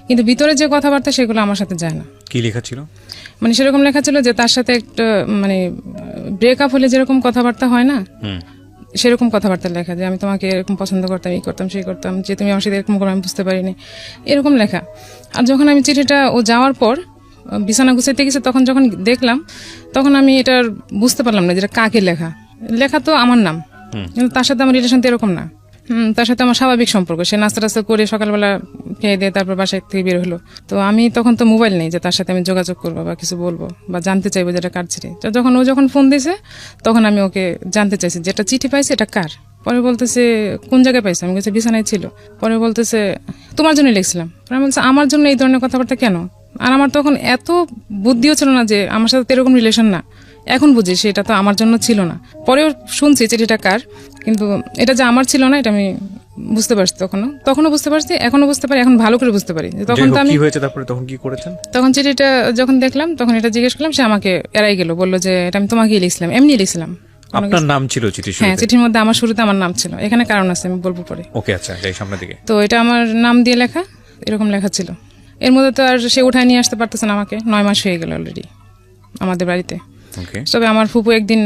কিন্তু ভিতরে যে কথাবার্তা সেগুলো আমার সাথে যায় না। কি লেখা ছিল? মানে সেরকম লেখা ছিল যে তার সাথে একটা মানে ব্রেকআপ হলে যেরকম কথাবার্তা হয় না, সেরকম কথাবার্তা লেখা, যে আমি তোমাকে এরকম পছন্দ করতাম, এই করতাম সেই করতাম, যে তুমি আমার সাথে এরকম করো আমি বুঝতে পারিনি, এরকম লেখা। আর যখন আমি চিঠিটা ও যাওয়ার পর বিছানা গুছাইতে গেছে, তখন যখন দেখলাম, তখন আমি এটা বুঝতে পারলাম না যেটা কাকে লেখা। লেখা তো আমার নাম, কিন্তু তার সাথে আমার রিলেশন তো এরকম না। তার সাথে আমার স্বাভাবিক সম্পর্ক, সে নাস্তা টাস্তা করে সকালবেলা খেয়ে দিয়ে তারপর বাসায় থেকে বের হলো। তো আমি তখন তো মোবাইল নেই যে তার সাথে আমি যোগাযোগ করবো বা কিছু বলবো বা জানতে চাইবো যেটা কার চিঠি। তো যখন ফোন দিয়েছে তখন আমি ওকে জানতে চাইছি যেটা চিঠি পাইছে এটা কার। পরে বলতেছে কোন জায়গায় পাইছে, আমি বলছি বিছানায় ছিল। পরে বলতেছে তোমার জন্য লিখছিলাম। পরে বলছে আমার জন্য এই ধরনের কথাবার্তা কেন, আর আমার তখন এত বুদ্ধিও ছিল না যে আমার সাথে তো এরকম রিলেশন না। এখন বুঝি সেটা তো আমার জন্য ছিল না। পরেও শুনছি চিঠিটা কার, কিন্তু এটা যে আমার ছিল না এটা আমি বুঝতে পারছি। তখনও বুঝতে পারছি, এখনো বুঝতে পারি, এখন ভালো করে বুঝতে পারি। তখন তো আমি কি হয়েছে, তারপরে তখন কি করেছেন? তখন চিঠিটা যখন দেখলাম তখন এটা জিজ্ঞেস করলাম, সে আমাকে এড়াই গেল, বললো যে এটা আমি তোমাকেই লিখছিলাম, এমনি লিখছিলাম। আপনার নাম ছিল চিঠির শুরুতে? হ্যাঁ, চিঠির মধ্যে আমার শুরুতে আমার নাম ছিল। এখানে কারণ আছে, আমি বলবো পরে। ওকে, আচ্ছা, যাই সামনের দিকে। তো এটা আমার নাম দিয়ে লেখা, এরকম লেখা ছিল। এর মধ্যে তো আর সে উঠায় নিয়ে আসতে পারতেছে না আমাকে, 9 মাস হয়ে গেল অলরেডি আমাদের বাড়িতে। তবে আমার ফুপু একদিন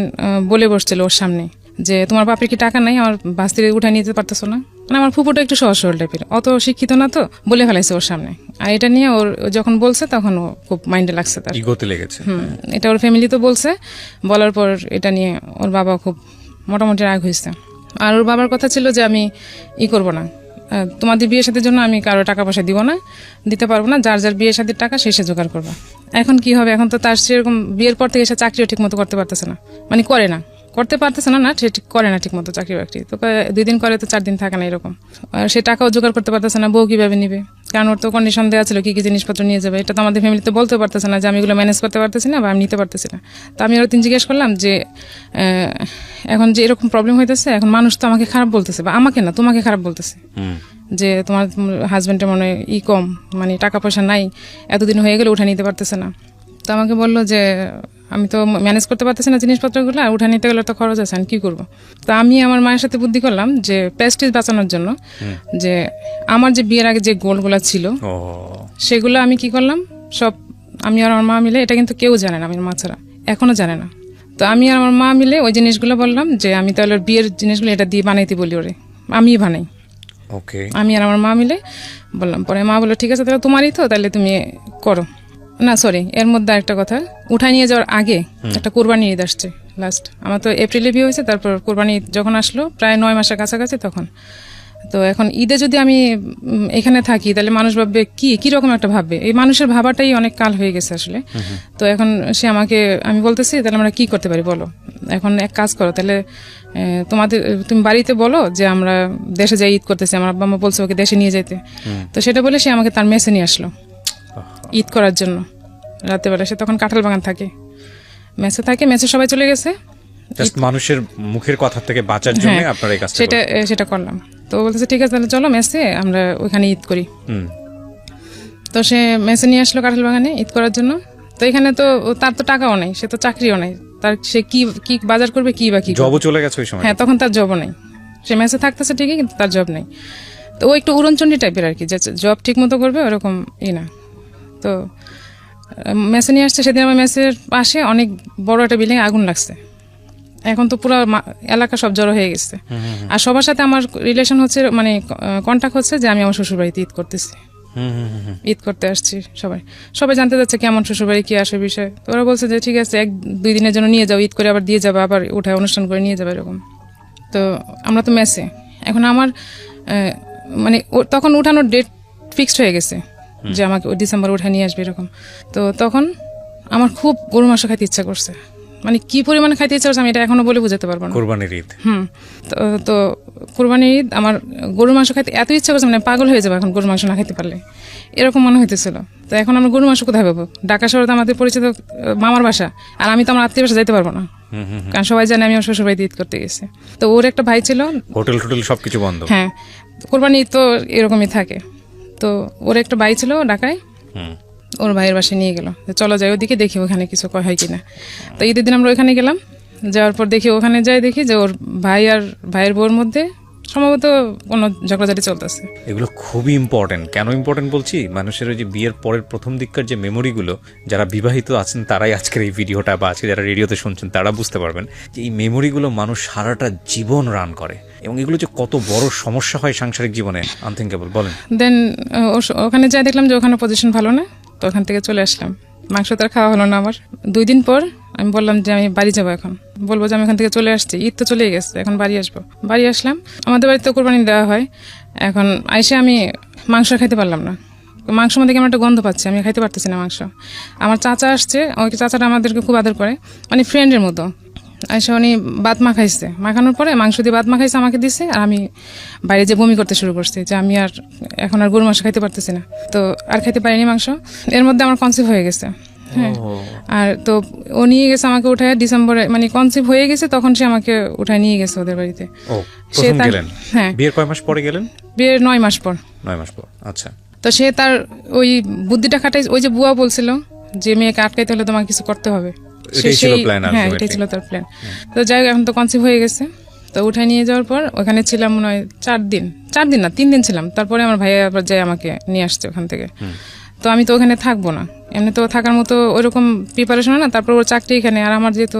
বলে বসছিল ওর সামনে যে তোমার বাপের কি টাকা নাই, আমার বাস্তির উঠায় নিতে পারতেছো না। মানে আমার ফুপুটা একটু সহজ সরল টাইপের, অত শিক্ষিত না, তো বলে ফেলাইছে ওর সামনে। আর এটা নিয়ে ওর যখন বলছে তখন ও খুব মাইন্ডে লাগছে, তার ইগোতে লেগেছে। এটা ওর ফ্যামিলি তো বলছে, বলার পর এটা নিয়ে ওর বাবা খুব মোটামুটি রাগ হয়েছে। আর ওর বাবার কথা ছিল যে আমি করব না, তোমাদের বিয়ে শাদীর জন্য আমি কারো টাকা পয়সা দিব না, দিতে পারবো না, যার যার বিয়ে শাদীর টাকা সে জোগাড় করবা। এখন কি হবে, এখন তো তার সেরকম বিয়ের পর থেকে সে চাকরিও ঠিক মতো করতে পারতেছে না, মানে করতে পারতেছে না, সে ঠিক করে না ঠিক মতো চাকরি বাকরি। তো 2 দিন করে তো 4 দিন থাকে না এরকম। আর সে টাকাও জোগাড় করতে পারতেছে না, বউ কিভাবে নিবে, কারণ ওর তো কন্ডিশন দেওয়া ছিল কি কি জিনিসপত্র নিয়ে যাবে। এটা তো আমাদের ফ্যামিলিতে বলতে পারতেছে না যে আমি এগুলো ম্যানেজ করতে পারতেছি না বা আমি নিতে পারতেছি না। তো আমি ওর জিজ্ঞেস করলাম যে এখন যে এরকম প্রবলেম হইতেছে, এখন মানুষ তো আমাকে খারাপ বলতেছে, বা আমাকে না তোমাকে খারাপ বলতেছে, যে তোমার হাজবেন্ডের মনে কম, মানে টাকা পয়সা নাই, এতদিন হয়ে গেলে উঠে নিতে পারতেছে না। তো আমাকে বললো যে আমি তো ম্যানেজ করতে পারতেছি না জিনিসপত্রগুলো, আর উঠে নিতে গেলে তো খরচ আছে, আমি কি করবো। তো আমি আমার মায়ের সাথে বুদ্ধি করলাম যে প্রেস্টিজ বাঁচানোর জন্য, যে আমার যে বিয়ের আগে যে গোলগুলো ছিল সেগুলো আমি কি করলাম, সব আমি আর আমার মা মিলে, এটা কিন্তু কেউ জানে না, আমার মা ছাড়া এখনো জানে না। তো আমি আর আমার মা মিলে ওই জিনিসগুলো বললাম যে আমি তাহলে বিয়ের জিনিসগুলো এটা দিয়ে বানাইতে বলি, ওরে আমি বানাই। আমি আর আমার মা মিলে বললাম। পরে মা বললো ঠিক আছে, তাহলে তোমারই তো, তাহলে তুমি করো না। সরি, এর মধ্যে একটা কথা, উঠায় নিয়ে যাওয়ার আগে একটা কোরবানি ঈদ আসছে লাস্ট, আমার তো এপ্রিলে বিয়ে হয়েছে, তারপর কোরবানি ঈদ যখন আসলো প্রায় 9 মাসের কাছাকাছি তখন। তো এখন ঈদে যদি আমি এখানে থাকি তাহলে মানুষ ভাববে কি রকম একটা ভাববে, এই মানুষের ভাবাটাই অনেক কাল হয়ে গেছে আসলে। তো এখন সে আমাকে, আমি বলতেছি তাহলে আমরা কি করতে পারি বলো, এখন এক কাজ করো, তাহলে তুমি বাড়িতে বলো যে আমরা দেশে যাই ঈদ করতেছি, আমার আব্বা আম্মা বলছে ওকে দেশে নিয়ে যেতে। তো সেটা বলে সে আমাকে তার মেসে নিয়ে আসলো ঈদ করার জন্য রাতের বেলা। সে তখন কাঁঠাল বাগান থাকে, মেসে থাকে, মেসে সবাই চলে গেছে, মানুষের মুখের কথা থেকে বাঁচার জন্য আপনারা এই কাজটা সেটা করলাম। তো বলতেছে ঠিক আছে তাহলে চলো মেসে আমরা ওইখানে ঈদ করি। তো সে মেসে নিয়ে আসলো কাঁঠাল বাগানে ঈদ করার জন্য। তো এখানে তো তার তো টাকাও নাই, সে তো চাকরিও নাই, তার সে কি বাজার করবে, কি বা কি জবও চলে গেছে ওই সময়। হ্যাঁ, তখন তার জবও নাই, সে মেসে থাকতেছে ঠিকই কিন্তু তার জব নেই। তো ও একটু উড়নচণ্ডী টাইপের আর কি, যে জব ঠিক মতো করবে ওরকম না। তো মেসে নিয়ে আসছে, সেদিন আমার মেসের পাশে অনেক বড় একটা বিল্ডিং আগুন লাগছে। এখন তো পুরো এলাকা সব জড়ো হয়ে গেছে, আর সবার সাথে আমার রিলেশন হচ্ছে, মানে কন্ট্যাক্ট হচ্ছে যে আমি আমার শ্বশুরবাড়িতে ঈদ করতেছি, ঈদ করতে আসছি। সবাই জানতে যাচ্ছে কেমন শ্বশুরবাড়ি, কি আসে বিষয়। তো ওরা বলছে যে ঠিক আছে 1-2 দিনের জন্য নিয়ে যাও, ঈদ করে আবার দিয়ে যাবে, আবার উঠায় অনুষ্ঠান করে নিয়ে যাবে এরকম। তো আমরা তো মেসে, এখন আমার মানে তখন উঠানোর ডেট ফিক্সড হয়ে গেছে যে আমাকে ডিসেম্বর উঠে নিয়ে আসবে এরকম। তো তখন আমার খুব গরু মাংস খাইতে ইচ্ছা করছে, মানে কি পরিমাণে খাইতে ইচ্ছা করছে আমি এটা এখনো বলে বোঝাতে পারবো না। কোরবানির ঈদ, তো কোরবানির ঈদ আমার গরু মাংস খাইতে এত ইচ্ছা করছে, মানে পাগল হয়ে যাবে এখন গরু মাংস না খাইতে পারলে, এরকম মনে হইতেছিল। তো এখন আমরা গরু মাংস কোথায় পাবো, ঢাকা শহরে তো আমাদের পরিচিত মামার বাসা, আর আমি তো আমার আত্মীয় বাসা যাইতে পারবো না, কারণ সবাই জানে আমি আমার শ্বশুর বাড়িতে ঈদ করতে গেছি। তো ওর একটা ভাই ছিল, হোটেল সবকিছু বন্ধ। হ্যাঁ, কোরবানি ঈদ তো এরকমই থাকে। তো ওর একটা ভাই ছিল ঢাকায়, ওর ভাইয়ের বাসায় নিয়ে গেল, চলো যাই ওদিকে দেখি ওখানে কিছু হয় কিনা। তো ঈদের দিন আমরা ওখানে গেলাম, যাওয়ার পর দেখি ওখানে যাই দেখি যে ওর ভাই আর ভাইয়ের বউর মধ্যে সম্ভবত কোনো ঝগড়াঝাটি চলতেছে। এগুলো খুবই ইম্পর্টেন্ট। কেন ইম্পর্টেন্ট বলছি, মানুষের ওই যে বিয়ের পরের প্রথম দিককার যে মেমোরিগুলো, যারা বিবাহিত আছেন তারাই আজকের এই ভিডিওটা বা আজকে যারা রেডিওতে শুনছেন তারা বুঝতে পারবেন যে এই মেমোরিগুলো মানুষ সারাটা জীবন রান করে, এবং এগুলো যে কত বড় সমস্যা হয় সাংসারিক জীবনে আনথিঙ্কেবল। বলেন। দেন ওখানে যাই দেখলাম যে ওখানে পজিশন ভালো না, তো ওখান থেকে চলে আসলাম। মাংস তো আর খাওয়া হলো না আমার। 2 দিন পর আমি বললাম যে আমি বাড়ি যাবো, এখন বলবো যে আমি এখান থেকে চলে আসছি, ঈদ তো চলে গেছে, এখন বাড়ি আসবো। বাড়ি আসলাম, আমাদের বাড়িতে কোরবানি দেওয়া হয়। এখন আইসে আমি মাংস খাইতে পারলাম না, মাংসের মধ্যে কেমন একটা গন্ধ পাচ্ছি, আমি খাইতে পারতেছি না মাংস। আমার চাচা আসছে, ওই চাচাটা আমাদেরকে খুব আদর করে, মানে ফ্রেন্ডের মতো। আইসা উনি ভাত মাখাইছে, মাখানোর পরে মাংস দিয়ে ভাত মাখাইছে আমাকে দিছে, আর আমি বাইরে যে বমি করতে শুরু করছি যে আমি আর এখন আর গরু মাংস খাইতে পারতেছি না, তো আর খাইতে পারিনি মাংস। এর মধ্যে আমার কনসিভ হয়ে গেছে। হ্যাঁ, আর তো ও নিয়ে গেছে আমাকে উঠায় ডিসেম্বরে, মানে কনসিভ হয়ে গেছে তখন সে আমাকে উঠায় নিয়ে গেছে ওদের বাড়িতে। হ্যাঁ, বিয়ের কয় মাস পরে গেলেন? বিয়ের 9 মাস পর। 9 মাস পর, আচ্ছা। তো সে তার ওই বুদ্ধিটা খাটাই, ওই যে বুয়া বলছিল যে মেয়েকে আটকাইতে হলে তোমাকে কিছু করতে হবে, হ্যাঁ এটাই ছিল তার প্ল্যান। তো যাই হোক, এখন তো কনসিভ হয়ে গেছে, তো উঠায় নিয়ে যাওয়ার পর ওখানে ছিলাম মনে হয় 4 দিন না 3 দিন ছিলাম। তারপরে আমার ভাইয়া আবার যাই আমাকে নিয়ে আসছে ওখান থেকে। তো আমি তো ওখানে থাকবো না, এমনি তো থাকার মতো ওইরকম প্রিপারেশন হয় না। তারপর ওর চাকরি এখানে, আর আমার যেহেতু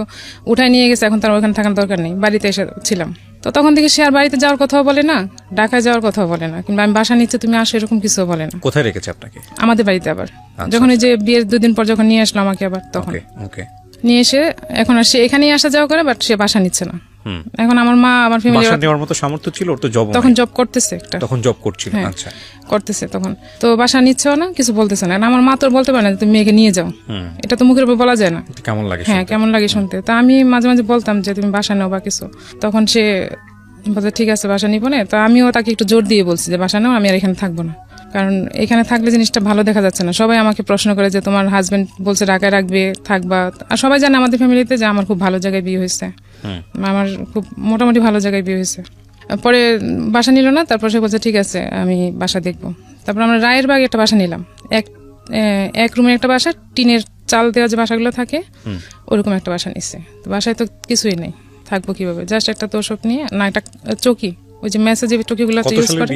উঠায় নিয়ে গেছে, এখন তার ওখানে থাকার দরকার নেই, বাড়িতে এসে ছিলাম। তো তখন থেকে সে আর বাড়িতে যাওয়ার কথাও বলে না, ঢাকায় যাওয়ার কথাও বলে না, কিংবা আমি বাসা নিচ্ছে তুমি আসো এরকম কিছু বলে না। কোথায় রেখেছে আপনাকে? আমাদের বাড়িতে। আবার যখন ওই যে বিয়ের 2 দিন পর যখন নিয়ে আসলো আমাকে, আবার তখন নিয়ে এসে এখন আর সে এখানেই আসা যাওয়া করে, বাট সে বাসা নিচ্ছে না। এখন আমার মা, আমার ফ্যামিলি, বাসা নেওয়ার মতো সামর্থ্য ছিল ওর? তো জব, তখন জব করতেছে একটা, তখন জব করছিল। আচ্ছা, করতেছে তখন, তো বাসা নিচ্ছেও না, কিছু বলতেছে না। আমার মা তো বলতে পারে না তুমি মেয়েকে নিয়ে যাও, এটা তো মুখের উপর বলা যায় না। কেমন লাগে? হ্যাঁ, কেমন লাগে শুনতে। তা আমি মাঝে মাঝে বলতাম যে তুমি বাসা নাও বা কিছু, তখন সে বলছে ঠিক আছে বাসা নিবো না। তো আমিও তাকে একটু জোর দিয়ে বলছি যে বাসা নাও, আমি আর এখানে থাকবো না, কারণ এখানে থাকলে জিনিসটা ভালো দেখা যাচ্ছে না। সবাই আমাকে প্রশ্ন করে যে তোমার হাজবেন্ড বলছে ঢাকায় রাখবে, থাকবা। আর সবাই জানে আমাদের ফ্যামিলিতে যে আমার খুব ভালো জায়গায় বিয়ে হয়েছে, আমার খুব মোটামুটি ভালো জায়গায় বিয়ে হয়েছে। পরে বাসা নিল না, তারপর সে বলছে ঠিক আছে আমি বাসা দেখবো। তারপর আমরা রায়ের বাগে একটা বাসা নিলাম, এক রুমের একটা বাসা, টিনের চাল দেওয়া যে বাসাগুলো থাকে ওরকম একটা বাসা নিচ্ছে। তো বাসায় তো কিছুই নেই, থাকবো কিভাবে? জাস্ট একটা তোষক নিয়ে, না একটা চৌকি, ওই যে মেসেজে চৌকিগুলো ইউজ করে।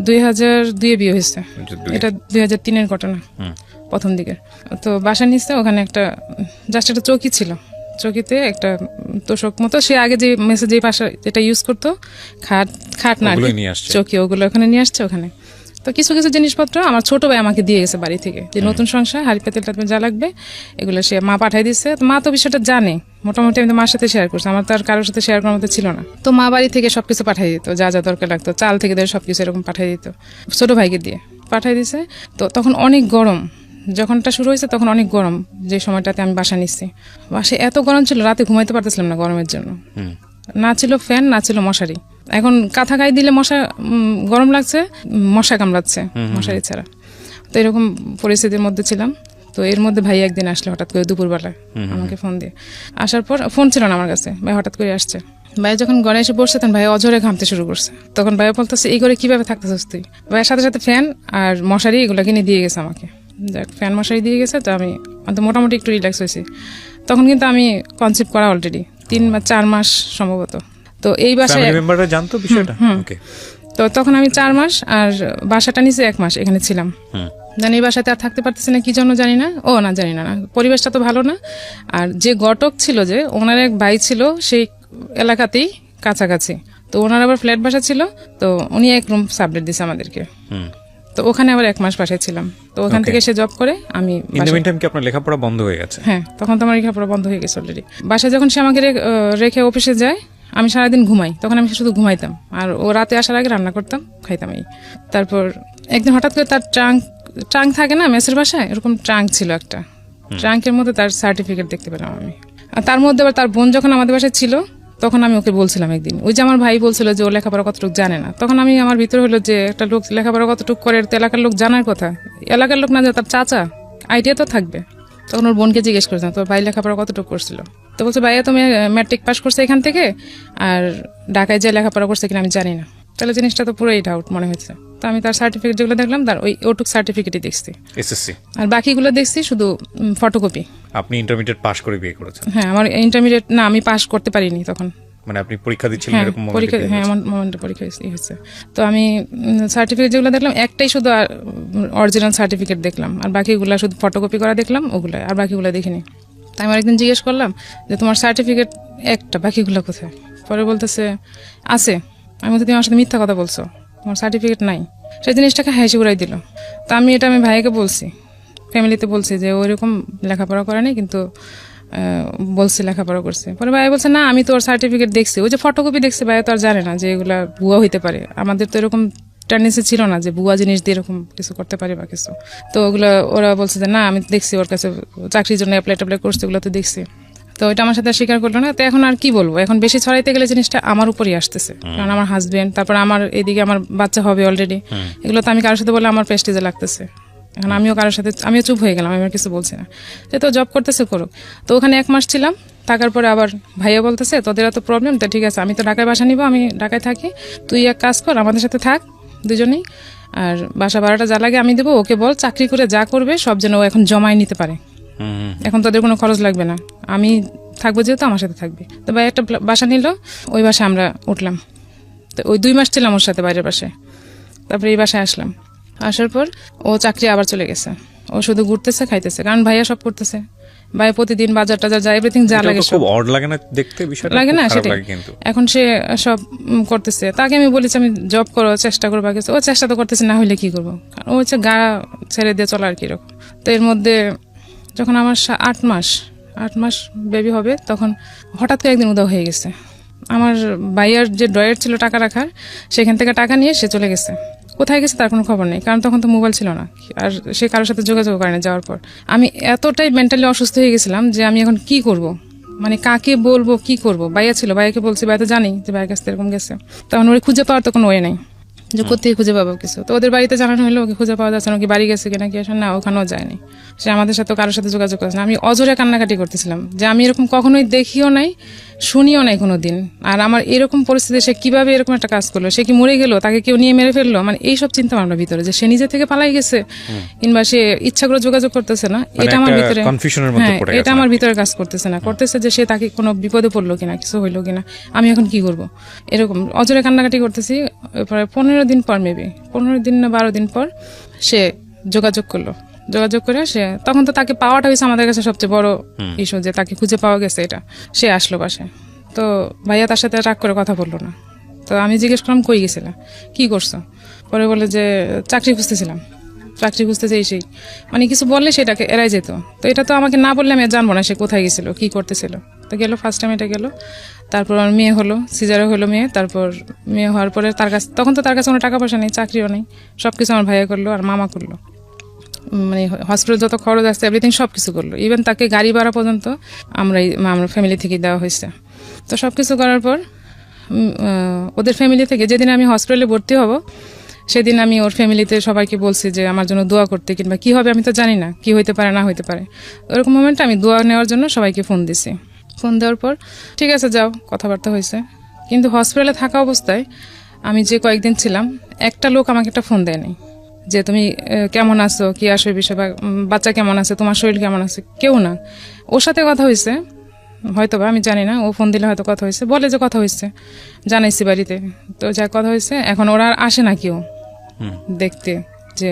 2002 বিয়ে হয়েছে, এটা 2003 ঘটনা, প্রথম দিকে। তো বাসা নিচ্ছে, ওখানে একটা জাস্ট একটা চৌকি ছিল, চৌকিতে একটা তোষক মতো, সে আগে যে মেসেজে পাশা যেটা ইউজ করতো, খাট না চৌকি, ওগুলো ওখানে নিয়ে আসছে ওখানে। তো কিছু কিছু জিনিসপত্র আমার ছোট ভাই আমাকে দিয়ে গেছে বাড়ি থেকে, যে নতুন সংসার, হাড়ি পাতিল টাতিল যা লাগবে এগুলো সে মা পাঠাই দিচ্ছে। তো মা তো বিষয়টা জানে মোটামুটি, আমি তো মার সাথে শেয়ার করছি, আমার তো আর কারোর সাথে শেয়ার করার মতো ছিল না। তো মা বাড়ি থেকে সবকিছু পাঠাই দিত, যা যা দরকার লাগতো, চাল থেকে ধরে সবকিছু এরকম পাঠাই দিত, ছোট ভাইকে দিয়ে পাঠাই দিছে। তো তখন অনেক গরম, যখনটা শুরু হয়েছে তখন অনেক গরম, যে সময়টাতে আমি বাসা নিচ্ছি। বাসায় এত গরম ছিল, রাতে ঘুমাইতে পারতেছিলাম না গরমের জন্য, না ছিল ফ্যান, না ছিল মশারি। এখন কাঁথা গায়ে দিলে মশা, গরম লাগছে, মশা কামড়াচ্ছে মশারি ছাড়া। তো এরকম পরিস্থিতির মধ্যে ছিলাম। তো এর মধ্যে ভাই একদিন আসলে হঠাৎ করে দুপুরবেলায় আমাকে ফোন দিয়ে, আসার পর ফোন ছিল না আমার কাছে, ভাই হঠাৎ করে আসছে। ভাই যখন ঘরে এসে বসছে তখন ভাই অঝরে ঘামতে শুরু করছে। তখন ভাই বলতেছে এই ঘরে কিভাবে থাকতেছিস তুই? ভাইয়ের সাথে সাথে ফ্যান আর মশারি এগুলো কিনে দিয়ে গেছে আমাকে, যাক ফ্যান মশারি দিয়ে গেছে। তো আমি মোটামুটি একটু রিল্যাক্স হয়েছি। তখন কিন্তু আমি কনসিভ করা অলরেডি 3 বা 4 মাস সম্ভবত। তো এই বাসায় জানতো বিষয়টা। তো তখন আমি 4 মাস, আর বাসাটা নিচে 1 মাস এখানে ছিলাম। জানি এই বাসাতে আর থাকতে পারতেছি না, কি জন্য জানি না। জানি না, পরিবেশটা তো ভালো না। আর যে ঘটক ছিল, যে ওনার এক ভাই ছিল সেই এলাকাতেই কাছাকাছি, তো ওনার আবার ফ্ল্যাট বাসা ছিল, তো উনি 1 রুম সাবলেট দিছে আমাদেরকে। তো ওখানে আবার 1 মাস বাসায় ছিলাম। তো ওখান থেকে সে জব করে, আমি আপনার লেখাপড়া বন্ধ হয়ে গেছে? হ্যাঁ, তখন তো আমার লেখাপড়া বন্ধ হয়ে গেছে অলরেডি। বাসায় যখন সে আমাকে রেখে অফিসে যায়, আমি সারাদিন ঘুমাই, তখন আমি শুধু ঘুমাইতাম, আর ও রাতে আসার আগে রান্না করতাম, খাইতাম। তারপর একদিন হঠাৎ করে তার ট্রাঙ্ক থাকে না মেসের বাসায়, এরকম ট্রাঙ্ক ছিল একটা, ট্রাঙ্কের মধ্যে তার সার্টিফিকেট দেখতে পেলাম আমি। আর তার মধ্যে আবার তার বোন যখন আমাদের বাসায় ছিল, তখন আমি ওকে বলছিলাম একদিন, ওই যে আমার ভাই বলছিল যে ও লেখাপড়া কতটুকু জানে না, তখন আমি আমার ভিতরে হলো যে একটা লোক লেখাপড়া কতটুকু করে, তো এলাকার লোক জানার কথা, এলাকার লোক না যে তার চাচা, আইডিয়া তো থাকবে। তখন ওর বোনকে জিজ্ঞেস করেছিলাম তোর ভাই লেখাপড়া কতটুকু করছিল, তো বলছে ভাইয়া তুমি ম্যাট্রিক পাস করছে এখান থেকে, আর ঢাকায় যে লেখাপড়া করছে কিনা আমি জানি না। তাহলে জিনিসটা তো পুরোই ডাউট মনে হয়েছে। তো আমি তার সার্টিফিকেট যেগুলো দেখলাম, তার ওটুক সার্টিফিকেটই দেখছি, এসএসসি, আর বাকিগুলো দেখছি শুধু ফটোকপি। আপনি ইন্টারমিডিয়েট পাস করে বিয়ে করেছেন? হ্যাঁ, আমার ইন্টারমিডিয়েট না, আমি পাস করতে পারিনি তখন। মানে আপনি পরীক্ষা দিচ্ছিলেন এরকম পরীক্ষা? হ্যাঁ, আমার মোমেন্টে পরীক্ষা হয়েছে। তো আমি সার্টিফিকেট যেগুলো দেখলাম, একটাই শুধু অরিজিনাল সার্টিফিকেট দেখলাম, আর বাকিগুলো শুধু ফটোকপি করা দেখলাম, ওগুলো, আর বাকিগুলো দেখিনি। তাই আমি একদিন জিজ্ঞেস করলাম যে তোমার সার্টিফিকেট একটা, বাকিগুলো কোথায়? পরে বলতেছে আছে। আমি বলতে তুমি আমার সাথে মিথ্যা কথা বলছো, তোমার সার্টিফিকেট নাই। সেই জিনিসটাকে হাসি উড়াই দিল। তো আমি এটা আমি ভাইকে বলছি, ফ্যামিলিতে বলছি যে ওইরকম লেখাপড়া করে নাই, কিন্তু বলছি লেখাপড়া করছে। পরে ভাই বলছে না আমি তো ওর সার্টিফিকেট দেখছি, ওই যে ফটোকপি দেখছি। ভাই তো আর জানে না যে এগুলা ভুয়া হইতে পারে, আমাদের তো এরকম টেন্ডেন্সি ছিল না যে ভুয়া জিনিস দিয়ে এরকম কিছু করতে পারে বা কিছু। তো ওগুলো ওরা বলছে যে না আমি দেখছি, ওর কাছে চাকরির জন্য অ্যাপ্লাই করছে, ওগুলো তো দেখছি। তো ওইটা আমার সাথে স্বীকার করলো না। তো এখন আর কি বলবো, এখন বেশি ছড়াইতে গেলে জিনিসটা আমার উপরই আসতেছে, কারণ আমার হাজবেন্ড, তারপর আমার এদিকে আমার বাচ্চা হবে অলরেডি, এগুলো তো আমি কারোর সাথে বলে আমার প্রেস্টিজে লাগতেছে। এখন আমিও কারোর সাথে আমিও চুপ হয়ে গেলাম, আমি আর কিছু বলছি না, যে তো জব করতেছে করুক। তো ওখানে 1 মাস ছিলাম, থাকার পরে আবার ভাইয়া বলতেছে তোদের এত প্রবলেম, তো ঠিক আছে আমি তো ঢাকায় বাসা নিব, আমি ঢাকায় থাকি, তুই এক কাজ কর আমাদের সাথে থাক দুজনেই, আর বাসা ভাড়াটা যা লাগে আমি দেবো, ওকে বল চাকরি করে যা করবে সব যেন ও এখন জমায় নিতে পারে, এখন তাদের কোনো খরচ লাগবে না, আমি থাকবো যেহেতু আমার সাথে থাকবে। তো ভাই একটা বাসা নিল, ওই বাসায় আমরা উঠলাম। তো ওই 2 মাস ছিলাম ওর সাথে বাইরের বাসায়, তারপরে এই বাসায় আসলাম। আসার পর ও চাকরি আবার চলে গেছে, ও শুধু ঘুরতেছে খাইতেছে, কারণ ভাইয়া সব করতেছে, ভাই প্রতিদিন বাজার টাজার যায়, এভরিথিং যা লাগে খুব অড লাগে না দেখতে, বিষয়টা লাগে না সেটা। এখন সে সব করতেছে, তাকে আমি বলেছি আমি জব করো, চেষ্টা করবো, কিছু ও চেষ্টা তো করতেছে, না হইলে কি করবো, ও হচ্ছে গা ছেড়ে দিয়ে চলা আর কি রকম। তো এর মধ্যে যখন আমার 8 মাস বেবি হবে, তখন হঠাৎ করে একদিন উধাও হয়ে গেছে। আমার ভাইয়ার যে ড্রয়ার ছিল টাকা রাখার, সেখান থেকে টাকা নিয়ে সে চলে গেছে, কোথায় গেছে তার কোনো খবর নেই, কারণ তখন তো মোবাইল ছিল না, আর সে কারোর সাথে যোগাযোগ করে না। যাওয়ার পর আমি এতটাই মেন্টালি অসুস্থ হয়ে গেছিলাম যে আমি এখন কি করব, মানে কাকে বলবো, কি করব। ভাইয়া ছিল, ভাইয়াকে বলছি, ভাই তো জানি যে ভাইয়ের কাছে এরকম গেছে, তখন ওরে খুঁজে পাওয়ার তো কোনো ওয়ে নেই, যে কোথায় খুঁজে পাবো কিছু। তো ওদের বাড়িতে জানানো হলো ওকে খুঁজে পাওয়া যাচ্ছে না, ওকে বাড়ি গেছে কিনা কি আসে না, ওখানেও যায়নি, সে আমাদের সাথে কারোর সাথে যোগাযোগ করেছে না। আমি অজরে কান্নাকাটি করতেছিলাম যে আমি এরকম কখনোই দেখিও নাই, শুনিও নাই কোনোদিন, আর আমার এরকম পরিস্থিতি সে কিভাবে এরকম একটা কাজ করলো, সে কি মরে গেল, তাকে কেউ নিয়ে মেরে ফেললো, মানে এইসব চিন্তা ভাবনার ভিতরে, যে সে নিজে থেকে পালাই গেছে কিংবা সে ইচ্ছা করে যোগাযোগ করতেছে না, এটা আমার ভিতরে, হ্যাঁ এটা আমার ভিতরে কাজ করতেছে না, করতেছে যে সে তাকে কোনো বিপদে পড়লো কিনা, কিছু হইলো কিনা, আমি এখন কি করব, এরকম অজরে কান্নাকাটি করতেছি। প্রায় 15 দিন পর, মেবি 15 দিন না 12 দিন পর সে যোগাযোগ করলো। যোগাযোগ করে সে, তখন তো তাকে পাওয়াটা হয়েছে আমাদের কাছে সবচেয়ে বড় ইস্যু, যে তাকে খুঁজে পাওয়া গেছে এটা। সে আসলো বাসায়, তো ভাইয়া তার সাথে রাগ করে কথা বললো না। তো আমি জিজ্ঞেস করলাম কই গেছিলাম, কি করছো, পরে বলে যে চাকরি খুঁজতেছিলাম, চাকরি খুঁজতেছে সেই, মানে কিছু বললে সেটাকে এড়াই যেত। তো এটা তো আমাকে না বললে আমি জানবো না সে কোথায় গেছিল, কি করতেছিল। তো গেল, ফার্স্ট টাইম এটা গেল, তারপর আমার মেয়ে হলো, সিজারে হলো মেয়ে, তারপর মেয়ে হওয়ার পরে তার কাছে, তখন তো তার কাছে কোনো টাকা পয়সা নেই, চাকরিও নেই, সবকিছু আমার ভাইয়া করলো আর মামা করলো, মানে হসপিটাল যত খরচ আসছে এভরিথিং সব কিছু করলো, ইভেন তাকে গাড়ি ভাড়া পর্যন্ত আমরা ফ্যামিলি থেকে দেওয়া হয়েছে। তো সব কিছু করার পর ওদের ফ্যামিলি থেকে যেদিন আমি হসপিটালে ভর্তি হব, সেদিন আমি ওর ফ্যামিলিতে সবাইকে বলছি যে আমার জন্য দোয়া করতে, কিংবা কি হবে আমি তো জানি না, কি হইতে পারে না হইতে পারে। ওরকম মোমেন্টে আমি দোয়া নেওয়ার জন্য সবাইকে ফোন দিছি। ফোন দেওয়ার পর ঠিক আছে যাও, কথাবার্তা হয়েছে। কিন্তু হসপিটালে থাকা অবস্থায় আমি যে কয়েকদিন ছিলাম, একটা লোক আমাকে একটা ফোন দেয়নি যে তুমি কেমন আছো, কি আসো বিষয়, বা বাচ্চা কেমন আছে, তোমার শরীর কেমন আছে, কেউ না। ওর সাথে কথা হয়েছে হয়তো বা, আমি জানি না, ও ফোন দিলে হয়তো কথা হয়েছে, বলে যে কথা হয়েছে, জানাইছি বাড়িতে, তো যা কথা হয়েছে। এখন ওরা আর আসে না কেউ দেখতে, যে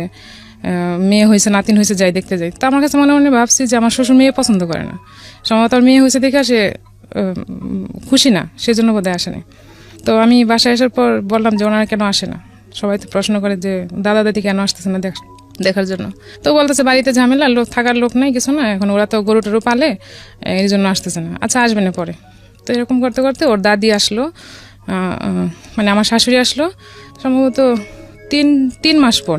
মেয়ে হয়েছে নাতিন হয়েছে যাই দেখতে যাই। তো আমার কাছে মনে মনে ভাবছি যে আমার শ্বশুর মেয়ে পছন্দ করে না, সম্ভবত ওর মেয়ে হয়েছে দেখে সে খুশি না, সেজন্য বোধহয় আসেনি। তো আমি বাসায় আসার পর বললাম যে ওনারা কেন আসে না, সবাই তো প্রশ্ন করে যে দাদা দাদি কেন আসতেছে না দেখার জন্য। তো বলতেছে বাড়িতে ঝামেলা, লোক থাকার লোক নাই, কিছু না, এখন ওরা তো গরু টরু পালে, এই জন্য আসতেছে না। আচ্ছা আসবে না পরে। তো এরকম করতে করতে ওর দাদি আসলো, মানে আমার শাশুড়ি আসলো সম্ভবত 3 মাস পর,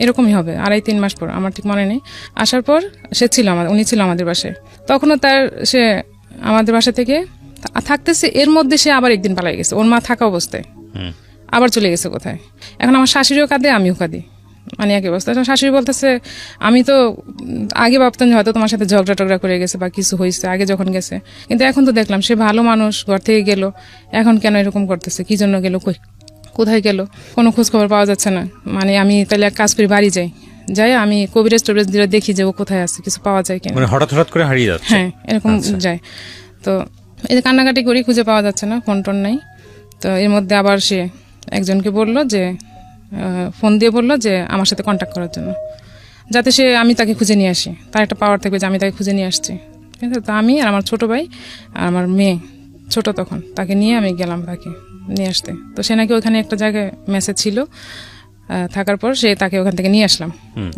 এরকমই হবে, 2.5-3 মাস পর, আমার ঠিক মনে নেই। আসার পর সে ছিল উনি ছিল আমাদের বাসায়, তখনও সে আমাদের বাসা থেকে থাকতেছে। এর মধ্যে সে আবার একদিন পালাই গেছে, ওর মা থাকা অবস্থায় আবার চলে গেছে কোথায়। এখন আমার শাশুড়িও কাঁদে, আমিও কাঁদি, মানে একই অবস্থা। শাশুড়ি বলতেছে আমি তো আগে ভাবতাম যে হয়তো তোমার সাথে ঝগড়া টগড়া করে গেছে বা কিছু হয়েছে আগে যখন গেছে, কিন্তু এখন তো দেখলাম সে ভালো মানুষ, ঘর থেকে গেল, এখন কেন এরকম করতেছে, কি জন্য গেল, কোথায় গেল, কোনো খোঁজ খবর পাওয়া যাচ্ছে না। মানে আমি তাহলে এক কাজ করি, বাড়ি যাই আমি কবিরাজ টবিরাজ দিলে দেখি যে ও কোথায় আছে, কিছু পাওয়া যায় কিনা, মানে হঠাৎ করে হারিয়ে যাচ্ছে। হ্যাঁ এরকম যায়। তো এই যে কান্নাকাটি করি, খুঁজে পাওয়া যাচ্ছে না, ফোন টোন নাই। তো এর মধ্যে আবার সে একজনকে বললো যে ফোন দিয়ে বললো যে আমার সাথে কন্ট্যাক্ট করার জন্য, যাতে আমি তাকে খুঁজে নিয়ে আসি, তার একটা পাওয়ার থাকবে যে আমি তাকে খুঁজে নিয়ে আসছি। ঠিক আছে, তো আমি আর আমার ছোট ভাই আর আমার মেয়ে ছোট তখন, তাকে নিয়ে আমি গেলাম তাকে নিয়ে আসতে। তো সে নাকি ওখানে একটা জায়গায় মেসেজ ছিল, থাকার পর তাকে ওখান থেকে নিয়ে আসলাম,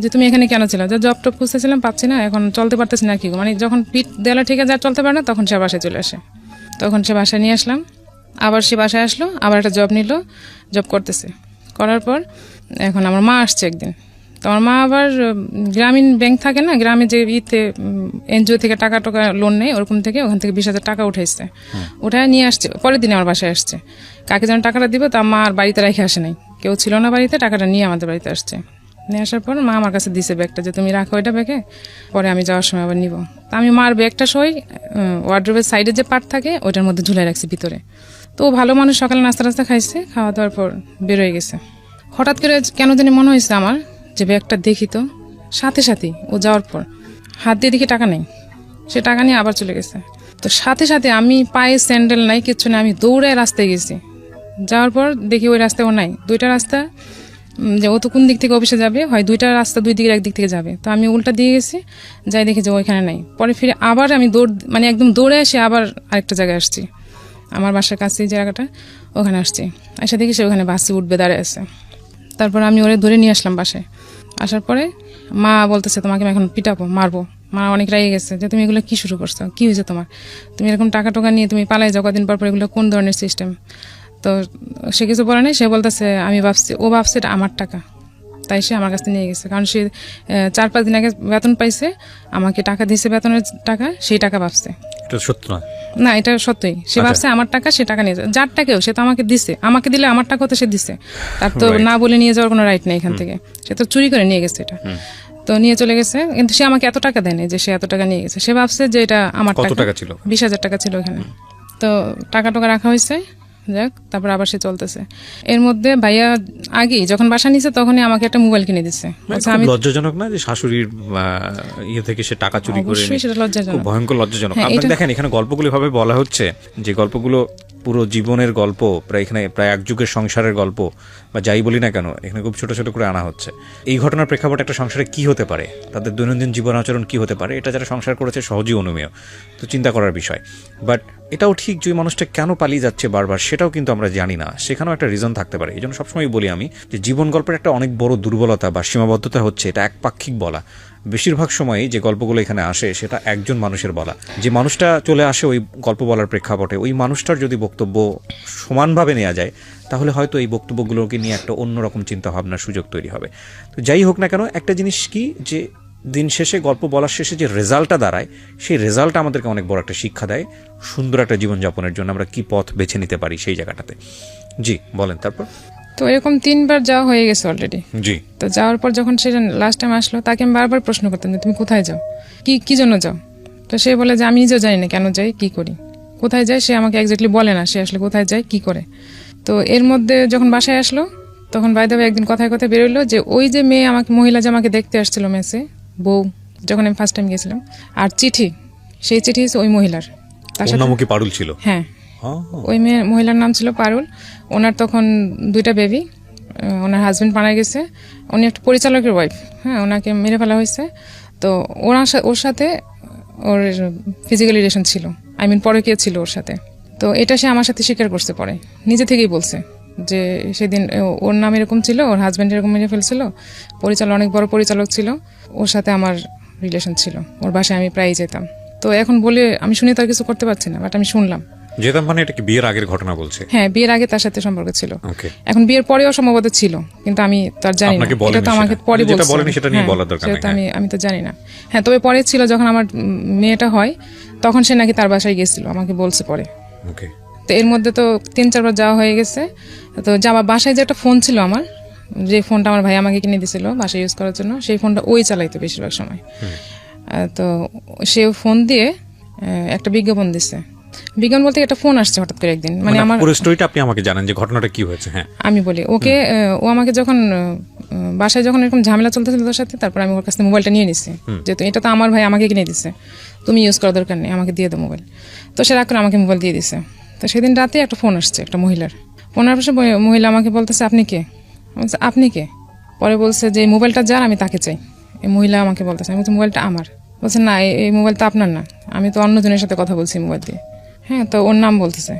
যে তুমি এখানে কেন ছিল, যে জব টপ খুঁজতেছিলাম, পাচ্ছি না, এখন চলতে পারতেছি না, কি মানে যখন পিঠ দেওয়ালে ঠিক আছে আর চলতে পারে না, তখন সে বাসায় চলে আসে। তখন সে বাসায় নিয়ে আসলাম, আবার সে বাসায় আসলো, আবার একটা জব নিল, জব করতেছে। করার পর এখন আমার মা আসছে একদিন, তো আমার মা আবার গ্রামীণ ব্যাংক থাকে না, গ্রামে যে এনজিও থেকে টাকা লোন নেয়, ওরকম থেকে ওখান থেকে 20,000 টাকা উঠাইছে, উঠায় নিয়ে আসছে। পরের দিনে আমার বাসায় আসছে, কাকে যেন টাকাটা দিব, তা মা আর বাড়িতে রেখে আসে নাই, কেউ ছিল না বাড়িতে, টাকাটা নিয়ে আমাদের বাড়িতে আসছে। নিয়ে আসার পর মা আমার কাছে দিছে ব্যাগটা, যে তুমি রাখো এটা ব্যাগে, পরে আমি যাওয়ার সময় আবার নিব। তা আমি মার ব্যাগটা সই ওয়ার্ড্রোবের সাইডে যে পার্ট থাকে ওইটার মধ্যে ঝুলাই রাখছি ভিতরে। তো ভালো মানুষ, সকালে নাস্তা খাইছে, খাওয়া দাওয়ার পর বেরোয় গেছে। হঠাৎ করে কেন জানি মনে হয়েছে আমার যে ব্যাগটা দেখি, তো সাথে সাথে ও যাওয়ার পর হাত দিয়ে দেখি টাকা নেই, সে টাকা নিয়ে আবার চলে গেছে। তো সাথে সাথে আমি পায়ে স্যান্ডেল নাই, কিচ্ছু না, আমি দৌড়ে রাস্তায় গেছি। যাওয়ার পর দেখি ওই রাস্তায় ও নাই। দুইটা রাস্তা, যে ও তো কোন দিক থেকে অফিসে যাবে, হয় দুইটা রাস্তা দুই দিকের একদিক থেকে যাবে, তো আমি উল্টা দিয়ে গেছি, যাই দেখি যে ওইখানে নাই। পরে ফিরে আবার আমি একদম দৌড়ে আসি, আবার আরেকটা জায়গায় আসছি, আমার বাসার কাছে যে জায়গাটা, ওখানে আসছি। এসে দেখি সে ওখানে বাসে উঠবে দাঁড়িয়ে আছে। তারপর আমি ওরে ধরে নিয়ে আসলাম বাসায়। আসার পরে মা বলতেছে তোমাকে এখন পিটাবো, মারবো। মা অনেক রেগে গেছে যে তুমি এগুলো কি শুরু করছো, কি হয়েছে তোমার, তুমি এরকম টাকা নিয়ে তুমি পালাই যাও কদিন পর, এগুলো কোন ধরনের সিস্টেম। তো সে কিছু বলে নাই, সে বলতেছে ও ভাবছে এটা আমার টাকা, তাই সে আমার কাছ থেকে নিয়ে গেছে। কারণ সে 4-5 দিন আগে বেতন পাইছে, আমাকে টাকা দিয়েছে, বেতনের টাকা, সেই টাকা ভাবছে। এটা সত্য না? না, এটা সত্যই। সে ভাবছে আমার টাকা, সে টাকা নিয়ে যায়, যার টাকাও সে তো আমাকে দিছে, আমাকে দিলে আমার টাকা তো সে দিছে, তার তো না বলে নিয়ে যাওয়ার কোনো রাইট নেই এখান থেকে, সে তো চুরি করে নিয়ে গেছে এটা। তো নিয়ে চলে গেছে, কিন্তু সে আমাকে এত টাকা দেয়নি যে সে এত টাকা নিয়ে গেছে। সে ভাবছে যে এটা আমার টাকা ছিল, 20,000 টাকা ছিল ওখানে। তো টাকা রাখা হয়েছে, যাক, তারপর আবার সে চলতেছে। এর মধ্যে ভাইয়া আগেই যখন বাসা নিছে তখনই আমাকে একটা মোবাইল কিনে দিচ্ছে। আমি লজ্জাজনক না যে শাশুড়ির ইয়ে থেকে সে টাকা চুরি করে, সেটা লজ্জাজনক, ভয়ঙ্কর লজ্জাজনক। আপনি দেখেন এখানে গল্পগুলো ভাবে বলা হচ্ছে, যে গল্পগুলো পুরো জীবনের গল্প, এখানে প্রায় এক যুগের সংসারের গল্প বা যাই বলি না কেন, এখানে খুব ছোট ছোট করে আনা হচ্ছে। এই ঘটনার প্রেক্ষাপটে একটা সংসারে কি হতে পারে, তাদের দৈনন্দিন জীবন আচরণ কি হতে পারে, এটা যারা সংসার করেছে সহজেই অনুমেয়, তো চিন্তা করার বিষয়। বাট এটাও ঠিক যে মানুষটা কেন পালিয়ে যাচ্ছে বারবার, সেটাও কিন্তু আমরা জানি না, সেখানেও একটা রিজন থাকতে পারে। এই জন্য সবসময় বলি আমি যে জীবন গল্পের একটা অনেক বড় দুর্বলতা বা সীমাবদ্ধতা হচ্ছে এটা একপাক্ষিক বলা। বেশিরভাগ সময়ই যে গল্পগুলো এখানে আসে সেটা একজন মানুষের বলা। যে মানুষটা চলে আসে ওই গল্প বলার প্রেক্ষাপটে, ওই মানুষটার যদি বক্তব্য সমানভাবে নেওয়া যায়, তাহলে হয়তো এই বক্তব্যগুলোকে নিয়ে একটা অন্যরকম চিন্তা ভাবনার সুযোগ তৈরি হবে। তো যাই হোক না কেন, একটা জিনিস কি, যে দিন শেষে গল্প বলার শেষে যে রেজাল্টটা দাঁড়ায়, সেই রেজাল্টটা আমাদেরকে অনেক বড় একটা শিক্ষা দেয় সুন্দর একটা জীবনযাপনের জন্য আমরা কি পথ বেছে নিতে পারি সেই জায়গাটাতে। জি বলেন। তারপর তো এরকম 3বার যাওয়া হয়ে গেছে অলরেডি। জি। তো যাওয়ার পর যখন সে লাস্ট টাইম আসলো, তাকে আমি বারবার প্রশ্ন করতাম যে তুমি কোথায় যাও, কি জন্য যাও। তো সে বলে যে আমি নিজেও জানি না কেন যাই, কি করি, কোথায় যায়, সে আমাকে এক্স্যাক্টলি বলে না সে আসলে কোথায় যায়, কি করে। তো এর মধ্যে যখন বাসায় আসলো, তখন বাই দ্য ওয়ে একদিন কথায় বেরোলো যে ওই যে মেয়ে মহিলা যে আমাকে দেখতে আসছিল মেসে, বউ, যখন আমি ফার্স্ট টাইম গেছিলাম, আর চিঠি, সেই চিঠি ওই মহিলার, তার সাথে নাম কি পারুল ছিল? হ্যাঁ, ওই মহিলার নাম ছিল পারুল। ওনার তখন 2টা বেবি, ওনার হাজবেন্ড মারা গেছে, উনি একটা পরিচালকের ওয়াইফ, হ্যাঁ, ওনাকে মেরে ফেলা হয়েছে। তো ওর সাথে ওর ফিজিক্যাল রিলেশন ছিল, পরকীয়া ছিল ওর সাথে। তো এটা সে আমার সাথে স্বীকার করছে, পরে নিজে থেকেই বলছে যে সেদিন ওর নাম এরকম ছিল, ওর হাজবেন্ড এরকম মেরে ফেলছিল, অনেক বড় পরিচালক ছিল, ওর সাথে আমার রিলেশন ছিল, ওর বাসায় আমি প্রায়ই যেতাম। তো এখন বলে আমি শুনে তার কিছু করতে পারছি না, বাট আমি শুনলাম। যেতাম মানে এটা কি বিয়ের আগের ঘটনা বলছে? হ্যাঁ, বিয়ের আগে তার সাথে সম্পর্ক ছিল। এখন বিয়ের পরেও সম্ভবত ছিল, কিন্তু আমি তার জানি না, এটা তো আমাকে পরে বলছে, সেটা নিয়ে বলার দরকার নেই, আমি তো জানি না। হ্যাঁ, তবে পরে ছিল, যখন আমার মেয়েটা হয় তখন সে নাকি তার বাসায় গেছিল, আমাকে বলছে পরে। তো এর মধ্যে তো 3-4বার যাওয়া হয়ে গেছে। তো যাওয়া বাসায় যে একটা ফোন ছিল আমার, যে ফোনটা আমার ভাই আমাকে কিনে দিয়েছিল বাসায় ইউজ করার জন্য, সেই ফোনটা ওই চালাইতো বেশিরভাগ সময়। তো সে ফোন দিয়ে একটা বিজ্ঞাপন দিছে। বিজ্ঞাপন বলতে একটা ফোন আসছে হঠাৎ করে একদিন, মানে আমার পুরো স্টোরিটা আপনি আমাকে জানেন যে ঘটনাটা কি হয়েছে। হ্যাঁ, আমি বলি ওকে। ও আমাকে যখন বাসায় যখন এরকম ঝামেলা চলতেছিল তার সাথে, তারপর আমি ওর কাছ থেকে মোবাইলটা নিয়ে নিছি, যেহেতু এটা তো আমার ভাই আমাকে কিনে দিছে, তুমি ইউজ করার দরকার নেই, আমাকে দিয়ে দাও মোবাইল। তো সে রাগ করে আমাকে মোবাইল দিয়ে দিছে। তো সেদিন রাতে একটা ফোন আসছে একটা মহিলার। ফোনের পাশে মহিলা আমাকে বলতেছে আপনি কে? আপনি কে? পরে বলছে যে মোবাইলটা যার, আমি তাকে চাই। এই মহিলা আমাকে বলতেছে, আমি বলছি মোবাইলটা আমার। বলছে না, এই মোবাইলটা আপনার না, আমি তো অন্যজনের সাথে কথা বলছি মোবাইল দিয়ে। হ্যাঁ, তো ওর নাম বলতেছে।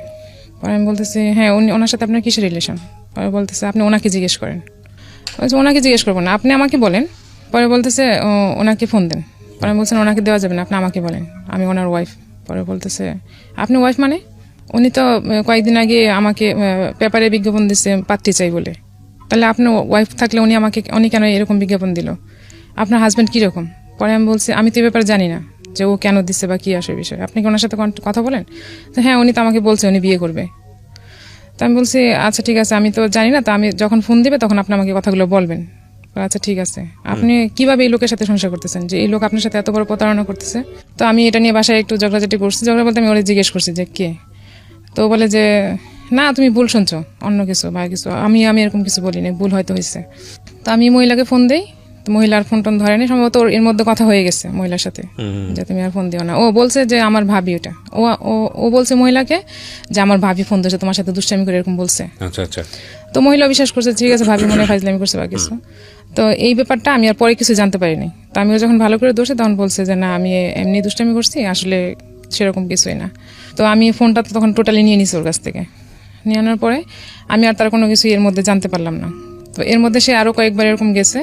পরে আমি বলতেছি হ্যাঁ, ওনার সাথে আপনার কিসের রিলেশন? পরে বলতেছে আপনি ওনাকে জিজ্ঞেস করেন। বলছে ওনাকে জিজ্ঞেস করবো না, আপনি আমাকে বলেন। পরে বলতেছে ওনাকে ফোন দেন। পরে আমি বলছেন ওনাকে দেওয়া যাবে না, আপনি আমাকে বলেন, আমি ওনার ওয়াইফ। পরে বলতেছে আপনি ওয়াইফ মানে? উনি তো কয়েকদিন আগে আমাকে পেপারে বিজ্ঞাপন দিচ্ছে পাত্রী চাই বলে। তাহলে আপনার ওয়াইফ থাকলে উনি কেন এরকম বিজ্ঞাপন দিল, আপনার হাজব্যান্ড কীরকম? পরে আমি বলছি আমি তো এই ব্যাপারে জানি না যে ও কেন দিচ্ছে বা কী আসে বিষয়, আপনি কি ওনার সাথে কথা বলেন? তো হ্যাঁ, উনি তো আমাকে বলছে উনি বিয়ে করবে। তো আমি বলছি আচ্ছা ঠিক আছে, আমি তো জানি না, তো আমি যখন ফোন দিবে তখন আপনি আমাকে কথাগুলো বলবেন। আচ্ছা ঠিক আছে, আপনি কিভাবে এই লোকের সাথে সংসার করতেছেন যে এই লোক আপনার সাথে এত বড় প্রতারণা করতেছে? তো আমি এটা নিয়ে বাসায় একটু ঝগড়াঝাটি করছি। ঝগড়া বলতে আমি ওরা জিজ্ঞেস করছি যে কে, তো বলে যে না তুমি ভুল শুনছো, অন্য কিছু বা কিছু, আমি এরকম কিছু বলিনি, ভুল হয়তো হয়েছে। তো আমি মহিলাকে ফোন দেই, তো মহিলার ফোন টোন ধরেনি, সম্ভবত এর মধ্যে কথা হয়ে গেছে মহিলার সাথে যে তুমি আর ফোন দিও না। ও বলছে যে আমার ভাবি, ওটা ও বলছে মহিলাকে যে আমার ভাবি ফোন দিয়েছে তোমার সাথে দুষ্টামি করে, এরকম বলছে। আচ্ছা আচ্ছা। তো মহিলা বিশ্বাস করছে, ঠিক আছে ভাবি মনে ফাজলামি করছে বা কিছু। তো এই ব্যাপারটা আমি আর পরে কিছু জানতে পারিনি। তো আমিও যখন ভালো করে দোষে তখন বলছে যে না আমি এমনি দুষ্টামি করছি, আসলে সেরকম কিছুই না। তো আমি ফোনটা তো তখন টোটালি নিয়ে নিছি ওর কাছ থেকে। নিয়ে আনার পরে আমি আর তার কোনো কিছু এর মধ্যে জানতে পারলাম না। তো এর মধ্যে সে আরও কয়েকবার এরকম গেছে।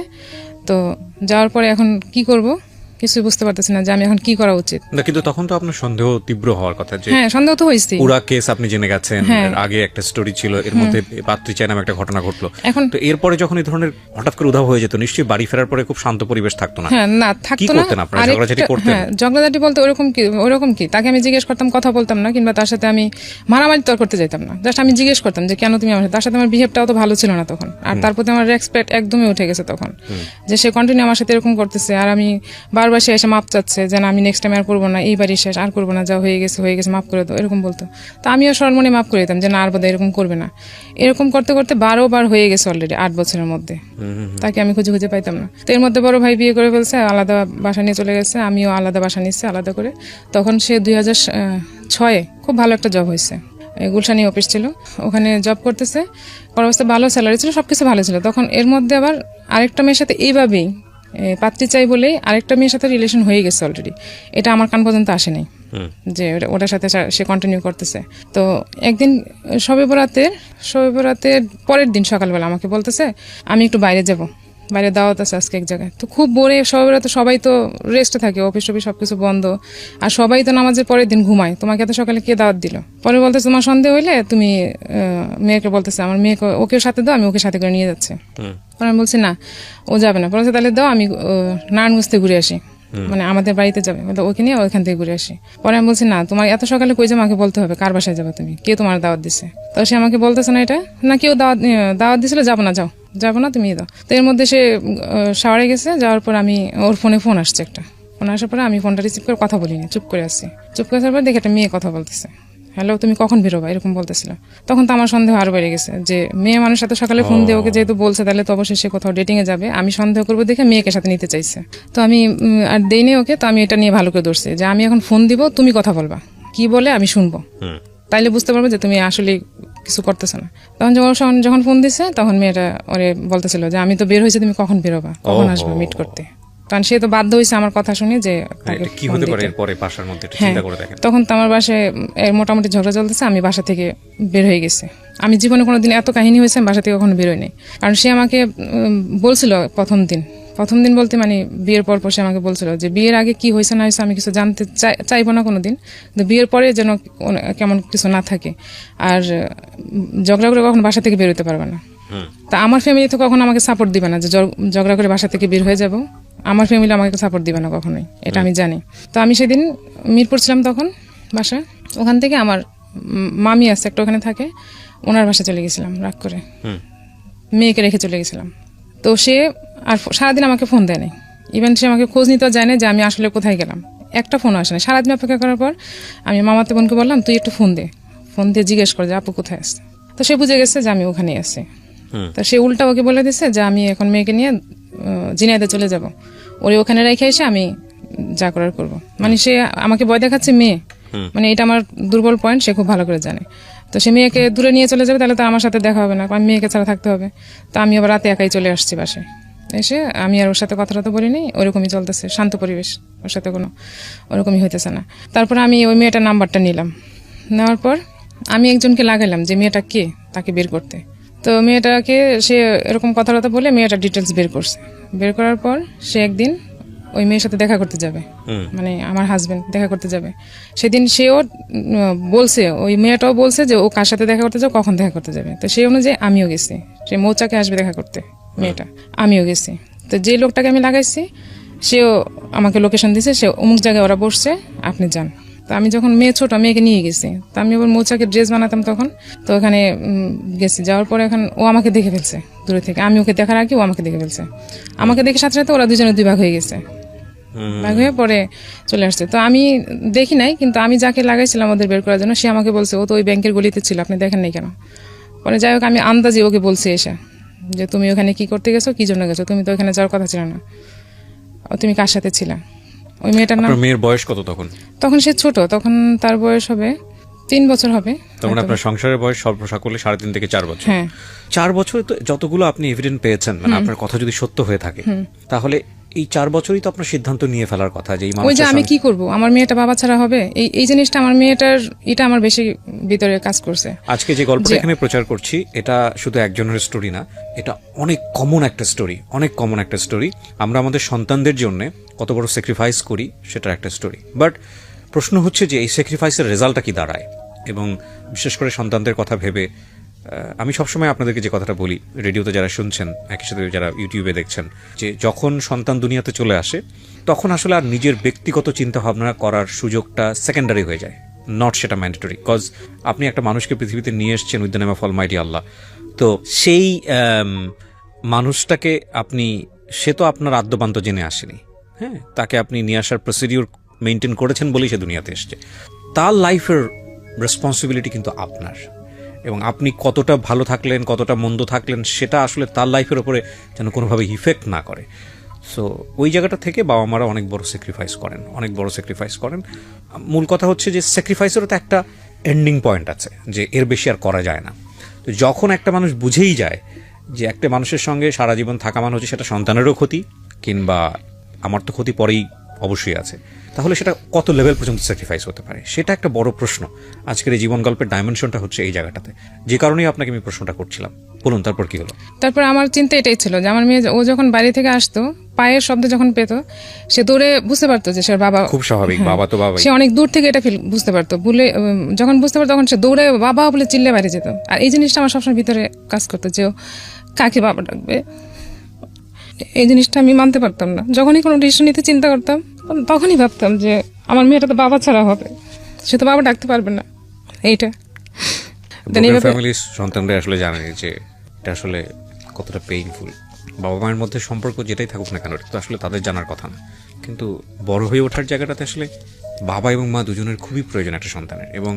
তো যাওয়ার পরে এখন কি করব কিছুই বুঝতে পারতেছি না যে আমি এখন কি করা উচিত। না কিন্তু তখন তো আপনার সন্দেহ তীব্র হওয়ার কথা যে হ্যাঁ সন্দেহ তো হয়েছে, পুরা কেস আপনি জেনে গেছেন, এর আগে একটা স্টোরি ছিল, এর মধ্যে পাত্রীচাই নামে একটা ঘটনা ঘটলো। এখন তো এরপরে যখন এই ধরনের হঠাৎ করে উধাও হয়ে যেত, নিশ্চয়ই বাড়ি ফেরার পরে খুব শান্ত পরিবেশ থাকতো না? হ্যাঁ না থাকতো না। ঝগড়াঝাটি করতেন? হ্যাঁ ঝগড়াঝাটি বলতে ওরকম কি তাকে আমি জিজ্ঞেস করতাম, কথা বলতাম না, কিংবা তার সাথে আমি মারামারি তর করতে যাইতাম না, জাস্ট আমি জিজ্ঞেস করতাম যে কেন তুমি আমার সাথে। তার সাথে আমার বিহেভটাও তো ভালো ছিল না তখন, আর তার প্রতি আমার রেসপেক্ট একদমই উঠে গেছে তখন, যে সে কন্টিনিউ আমার সাথে এরকম করতেছে। আর আমি বারবার সে এসে মাপ চাচ্ছে যে না আমি নেক্সট টাইম আর করবো না, এইবারই শেষ, আর করবো না, যা হয়ে গেছে মাফ করে দাও, এরকম বলতো। তো আমিও সরমনে মাফ করে দিতাম যে না আর বোধহয় এরকম করবে না। এরকম করতে করতে 12 বার হয়ে গেছে অলরেডি 8 বছরের মধ্যে। তাকে আমি খুঁজে পাইতাম না। তো এর মধ্যে বড় ভাই বিয়ে করে ফেলছে, আলাদা বাসা নিয়ে চলে গেছে, আমিও আলাদা বাসা নিচ্ছি আলাদা করে। তখন সে 2006 খুব ভালো একটা জব হয়েছে, গুলশানি অফিস ছিল, ওখানে জব করতেছে, অবস্থা ভালো, স্যালারি ছিল, সবকিছু ভালো ছিল। তখন এর মধ্যে আবার আরেকটা মেয়ের সাথে এইভাবেই পাত্রী চাই বলেই আরেকটা মেয়ের সাথে রিলেশন হয়ে গেছে অলরেডি। এটা আমার কান পর্যন্ত আসেনি যে ওটার সাথে সে কন্টিনিউ করতেছে। তো একদিন শবে বরাতের পরের দিন সকালবেলা আমাকে বলতেছে আমি একটু বাইরে দাওয়াত আছে আজকে এক জায়গায়। তো খুব বোরে, শবে বরাতে সবাই তো রেস্টে থাকে, অফিস সবকিছু বন্ধ, আর সবাই তো নামাজের পরের দিন ঘুমায়, তোমাকে এত সকালে কে দাওয়াত দিল? পরে বলতেছে তোমার সন্দেহ হইলে তুমি মেয়েকে বলতেছে, আমার মেয়েকে ওকে সাথে দাও, আমি ওকে সাথে করে নিয়ে যাচ্ছি। পরে আমি বলছি না ও যাবে না। বলছে তাহলে দাও, আমি নারায়ণগঞ্জ থেকে ঘুরে আসি, মানে আমাদের বাড়িতে যাবে, ওকে নিয়ে ওইখান থেকে ঘুরে আসি। পরে আমি বলছি না তোমার এত সকালে কই যাবে, আমাকে বলতে হবে কার বাসায় যাবে তুমি, কে তোমার দাওয়াত দিছে? তো সে আমাকে বলতেছে না এটা না কেউ দাওয়াত দিছিল, যাবো না তুমি দাও। তো এর মধ্যে সে শাওয়ারে গেছে, যাওয়ার পর আমি ওর ফোন আসছে একটা, ফোন আসার পরে আমি ফোনটা রিসিভ করে কথা বলিনি, চুপ করে আসছি। চুপ করে আসার পর দেখে একটা মেয়ে কথা বলতেছে, হ্যালো তুমি কখন বেরোবা, এরকম বলতেছিল। তখন তো আমার সন্দেহ আরো বেড়ে গেছে যে মেয়ে মানুষ সাথে সকালে ফোন দিয়ে ওকে যেহেতু বলছে, তাহলে তো অবশ্যই সে কোথাও ডেটিং এ যাবে, আমি সন্দেহ করবো দেখে মেয়েকে সাথে নিতে চাইছে। তো আমি আর দেইনি ওকে। তো আমি এটা নিয়ে ভালো করে ধরছি যে আমি এখন ফোন দিব, তুমি কথা বলবা, কি বলে আমি শুনবো, তাইলে বুঝতে পারবো যে তুমি আসলে কিছু করতেছো না। তখন যখন ফোন দিছে তখন মেয়েটা ওরে বলতেছিল যে আমি তো বের হয়েছি, তুমি কখন বেরোবা, কখন আসবে মিট করতে। কারণ সে তো বাধ্য হয়েছে আমার কথা শুনে যে কি হতে পারে এরপরে বাসার মধ্যে, চিন্তা করে দেখেন। তখন তো আমার বাসায় মোটামুটি ঝগড়া চলতেছে, আমি বাসা থেকে বের হয়ে গেছি। আমি জীবনে কোনোদিন এত কাহিনী হয়েছে আমি বাসা থেকে কখনো বের হইনি। কারণ সে আমাকে বলছিল প্রথম দিন বলতে মানে বিয়ের পর সে আমাকে বলছিল যে বিয়ের আগে কি হয়েছে না হয়েছে আমি কিছু জানতে চাইবো না কোনোদিন, কিন্তু বিয়ের পরে যেন কেমন কিছু না থাকে, আর ঝগড়া করে কখনো বাসা থেকে বের হতে পারবে না। তা আমার ফ্যামিলি তো কখনো আমাকে সাপোর্ট দিবে না যে ঝগড়া করে বাসা থেকে বের হয়ে যাবো, আমার ফ্যামিলি আমাকে সাপোর্ট দিবে না কখনোই, এটা আমি জানি। তো আমি সেদিন মিরপুর ছিলাম তখন বাসা, ওখান থেকে আমার মামি আছে একটা ওখানে থাকে, ওনার বাসায় চলে গেছিলাম রাগ করে, মেয়েকে রেখে চলে গেছিলাম। তো সে আর সারাদিন আমাকে ফোন দেয় নাই, ইভেন সে আমাকে খোঁজ নিতেও যায় না যে আমি আসলে কোথায় গেলাম, একটা ফোনও আসে না। সারাদিন অপেক্ষা করার পর আমি মামাতে বোনকে বললাম তুই একটু ফোন দিয়ে জিজ্ঞেস কর যে আপু কোথায় আসছে। তো সে বুঝে গেছে যে আমি ওখানেই আছি। তো সে উল্টা ওকে বলে দিচ্ছে যে আমি এখন মেয়েকে নিয়ে জিনাইদে চলে যাব, ওরে ওখানে রেখে এসে আমি যা করার করবো। মানে সে আমাকে ভয় দেখাচ্ছে মেয়ে, মানে এটা আমার দুর্বল পয়েন্ট, সে খুব ভালো করে জানে। তো সে মেয়েকে দূরে নিয়ে চলে যাবে, তাহলে তো আমার সাথে দেখা হবে না, কারণ মেয়েকে ছাড়া থাকতে হবে। তো আমি আবার রাতে একাই চলে আসছি বাসায়, এসে আমি আর ওর সাথে কথাটা বলিনি, ওরকমই চলতেছে, শান্ত পরিবেশ, ওর সাথে কোনো ওরকমই হইতেছে না। তারপর আমি ওই মেয়েটার নাম্বারটা নিলাম, নেওয়ার পর আমি একজনকে লাগাইলাম যে মেয়েটা কে, তাকে বের করতে। তো মেয়েটাকে সে এরকম কথাবার্তা বলে মেয়েটার ডিটেলস বের করছে। বের করার পর সে একদিন ওই মেয়ের সাথে দেখা করতে যাবে, মানে আমার হাজবেন্ড দেখা করতে যাবে। সেদিন সেও বলছে, ওই মেয়েটাও বলছে যে ও কার সাথে দেখা করতে যাবে, কখন দেখা করতে যাবে। তো সেই অনুযায়ী আমিও গেছি, সে মৌচাকে আসবে দেখা করতে মেয়েটা। আমিও গেছি, তো যে লোকটাকে আমি লাগাইছি সেও আমাকে লোকেশন দিছে, সে অমুক জায়গায় ওরা বসছে, আপনি যান। তো আমি যখন মেয়ে ছোট, মেয়েকে নিয়ে গেছি, তো আমি আবার মৌচাকে ড্রেস বানাতাম তখন, তো ওখানে গেছি। যাওয়ার পরে এখন ও আমাকে দেখে ফেলছে দূরে থেকে, আমি ওকে দেখার আগে ও আমাকে দেখে ফেলছে। আমাকে দেখে সাথে সাথে ওরা দুজনে দুই ভাগ হয়ে গেছে, ভাগ হয়ে পরে চলে আসছে। তো আমি দেখি নাই, কিন্তু আমি যাকে লাগাইছিলাম ওদের বের করার জন্য, সে আমাকে বলছে ও তো ওই ব্যাংকের গলিতে ছিল, আপনি দেখেন নাই কেন? পরে যাই হোক, আমি আন্দাজে ওকে বলছি এসে যে তুমি ওখানে কি করতে গেছো, কি জন্য গেছো, তুমি তো ওখানে যাওয়ার কথা ছিল না, তুমি কার সাথে ছিলা? ওই মেয়েটার নাম। মেয়ের বয়স কত তখন? তখন সে ছোট, তখন তার বয়স হবে 3 বছর হবে। তখন আপনার সংসারের বয়স সর্ব সকলে 3.5 থেকে 4 বছর। হ্যাঁ, 4 বছরে তো যতগুলো আপনি এভিডেন্স পেয়েছেন, মানে আপনার কথা যদি সত্য হয়ে থাকে, তাহলে এই 4 বছরই তো আপনার সিদ্ধান্ত নিয়ে ফেলার কথা যে ওই যে আমি কি করব, আমার মেয়েটা বাবা ছাড়া হবে, এই জিনিসটা আমার মেয়েটার, এটা আমার বেশি ভিতরে কাজ করছে। আজকে যে গল্পটা এখানে প্রচার করছি, এটা শুধু একজনের স্টোরি না, এটা অনেক কমন একটা স্টোরি, অনেক কমন একটা স্টোরি। আমরা আমাদের সন্তানদের জন্য কত বড় স্যাক্রিফাইস করি সেটার একটা স্টোরি। বাট প্রশ্ন হচ্ছে যে এই স্যাক্রিফাইসের রেজাল্টটা কি দাঁড়ায়, এবং বিশেষ করে সন্তানদের কথা ভেবে আমি সবসময় আপনাদেরকে যে কথাটা বলি, রেডিওতে যারা শুনছেন, একই সাথে যারা ইউটিউবে দেখছেন, যে যখন সন্তান দুনিয়াতে চলে আসে তখন আসলে আর নিজের ব্যক্তিগত চিন্তা ভাবনা করার সুযোগটা সেকেন্ডারি হয়ে যায়, নট সেটা ম্যান্ডেটরি। বিকজ আপনি একটা মানুষকে পৃথিবীতে নিয়ে এসছেন with the name of almighty Allah. তো সেই মানুষটাকে আপনি, সে তো আপনার আদ্যপান্ত জেনে আসেনি, হ্যাঁ, তাকে আপনি নিয়ে আসার প্রসিডিউর মেনটেন করেছেন বলেই সে দুনিয়াতে এসছে। তার লাইফের রেসপন্সিবিলিটি কিন্তু আপনার, এবং আপনি কতটা ভালো থাকলেন, কতটা মন্দ থাকলেন, সেটা আসলে তার লাইফের ওপরে যেন কোনোভাবে ইফেক্ট না করে। সো ওই জায়গাটা থেকে বাবা মারা অনেক বড় স্যাক্রিফাইস করেন, অনেক বড় স্যাক্রিফাইস করেন। মূল কথা হচ্ছে যে স্যাক্রিফাইসেরও তো একটা এন্ডিং পয়েন্ট আছে, যে এর বেশি আর করা যায় না। তো যখন একটা মানুষ বুঝেই যায় যে একটা মানুষের সঙ্গে সারা জীবন থাকা মানে হচ্ছে সেটা সন্তানেরও ক্ষতি, কিংবা আমার তো ক্ষতি পরেই অবশ্যই আছে, তাহলে সেটা কত লেভেল পর্যন্ত স্যাক্রিফাইস হতে পারে, সেটা একটা বড় প্রশ্ন। আজকের এই জীবন গল্পের ডাইমেনশনটা হচ্ছে এই জায়গাটাতে, যে কারণেই আপনাকে আমি প্রশ্নটা করছিলাম। বলুন, তারপর কি হলো? তারপর আমার চিন্তা এটাই ছিল যে আমার মেয়ে, ও যখন বাড়ি থেকে আসতো, পায়ের শব্দ যখন পেত, সে দৌড়ে বুঝতে পারতো যে সে বাবা। খুব স্বাভাবিক, বাবা তো বাবা। সে অনেক দূর থেকে এটা বুঝতে পারতো, বলে যখন বুঝতে পারতো তখন সে দৌড়ে বাবা বলে চিল্লে বাড়ি যেত। আর এই জিনিসটা আমার সবসময় ভিতরে কাজ করতো যে ও কাকে বাবা ডাকবে, এই জিনিসটা আমি মানতে পারতাম না। যখনই কোনো ডিসিশন নিতে চিন্তা করতাম, তখনই ভাবতাম যে আমার মেয়েটা তো বাবা ছাড়া হবে, সে তো বাবা ডাকতে পারবে না। এইটা ফ্যামিলির সন্তানরা আসলে জানে যে এটা আসলে কতটা পেইনফুল। বাবা মায়ের মধ্যে সম্পর্ক যেটাই থাকুক না কেন, এটা তো আসলে তাদের জানার কথা না, কিন্তু বড় হয়ে ওঠার জায়গাটাতে আসলে বাবা এবং মা দুজনের খুবই প্রয়োজন একটা সন্তানের, এবং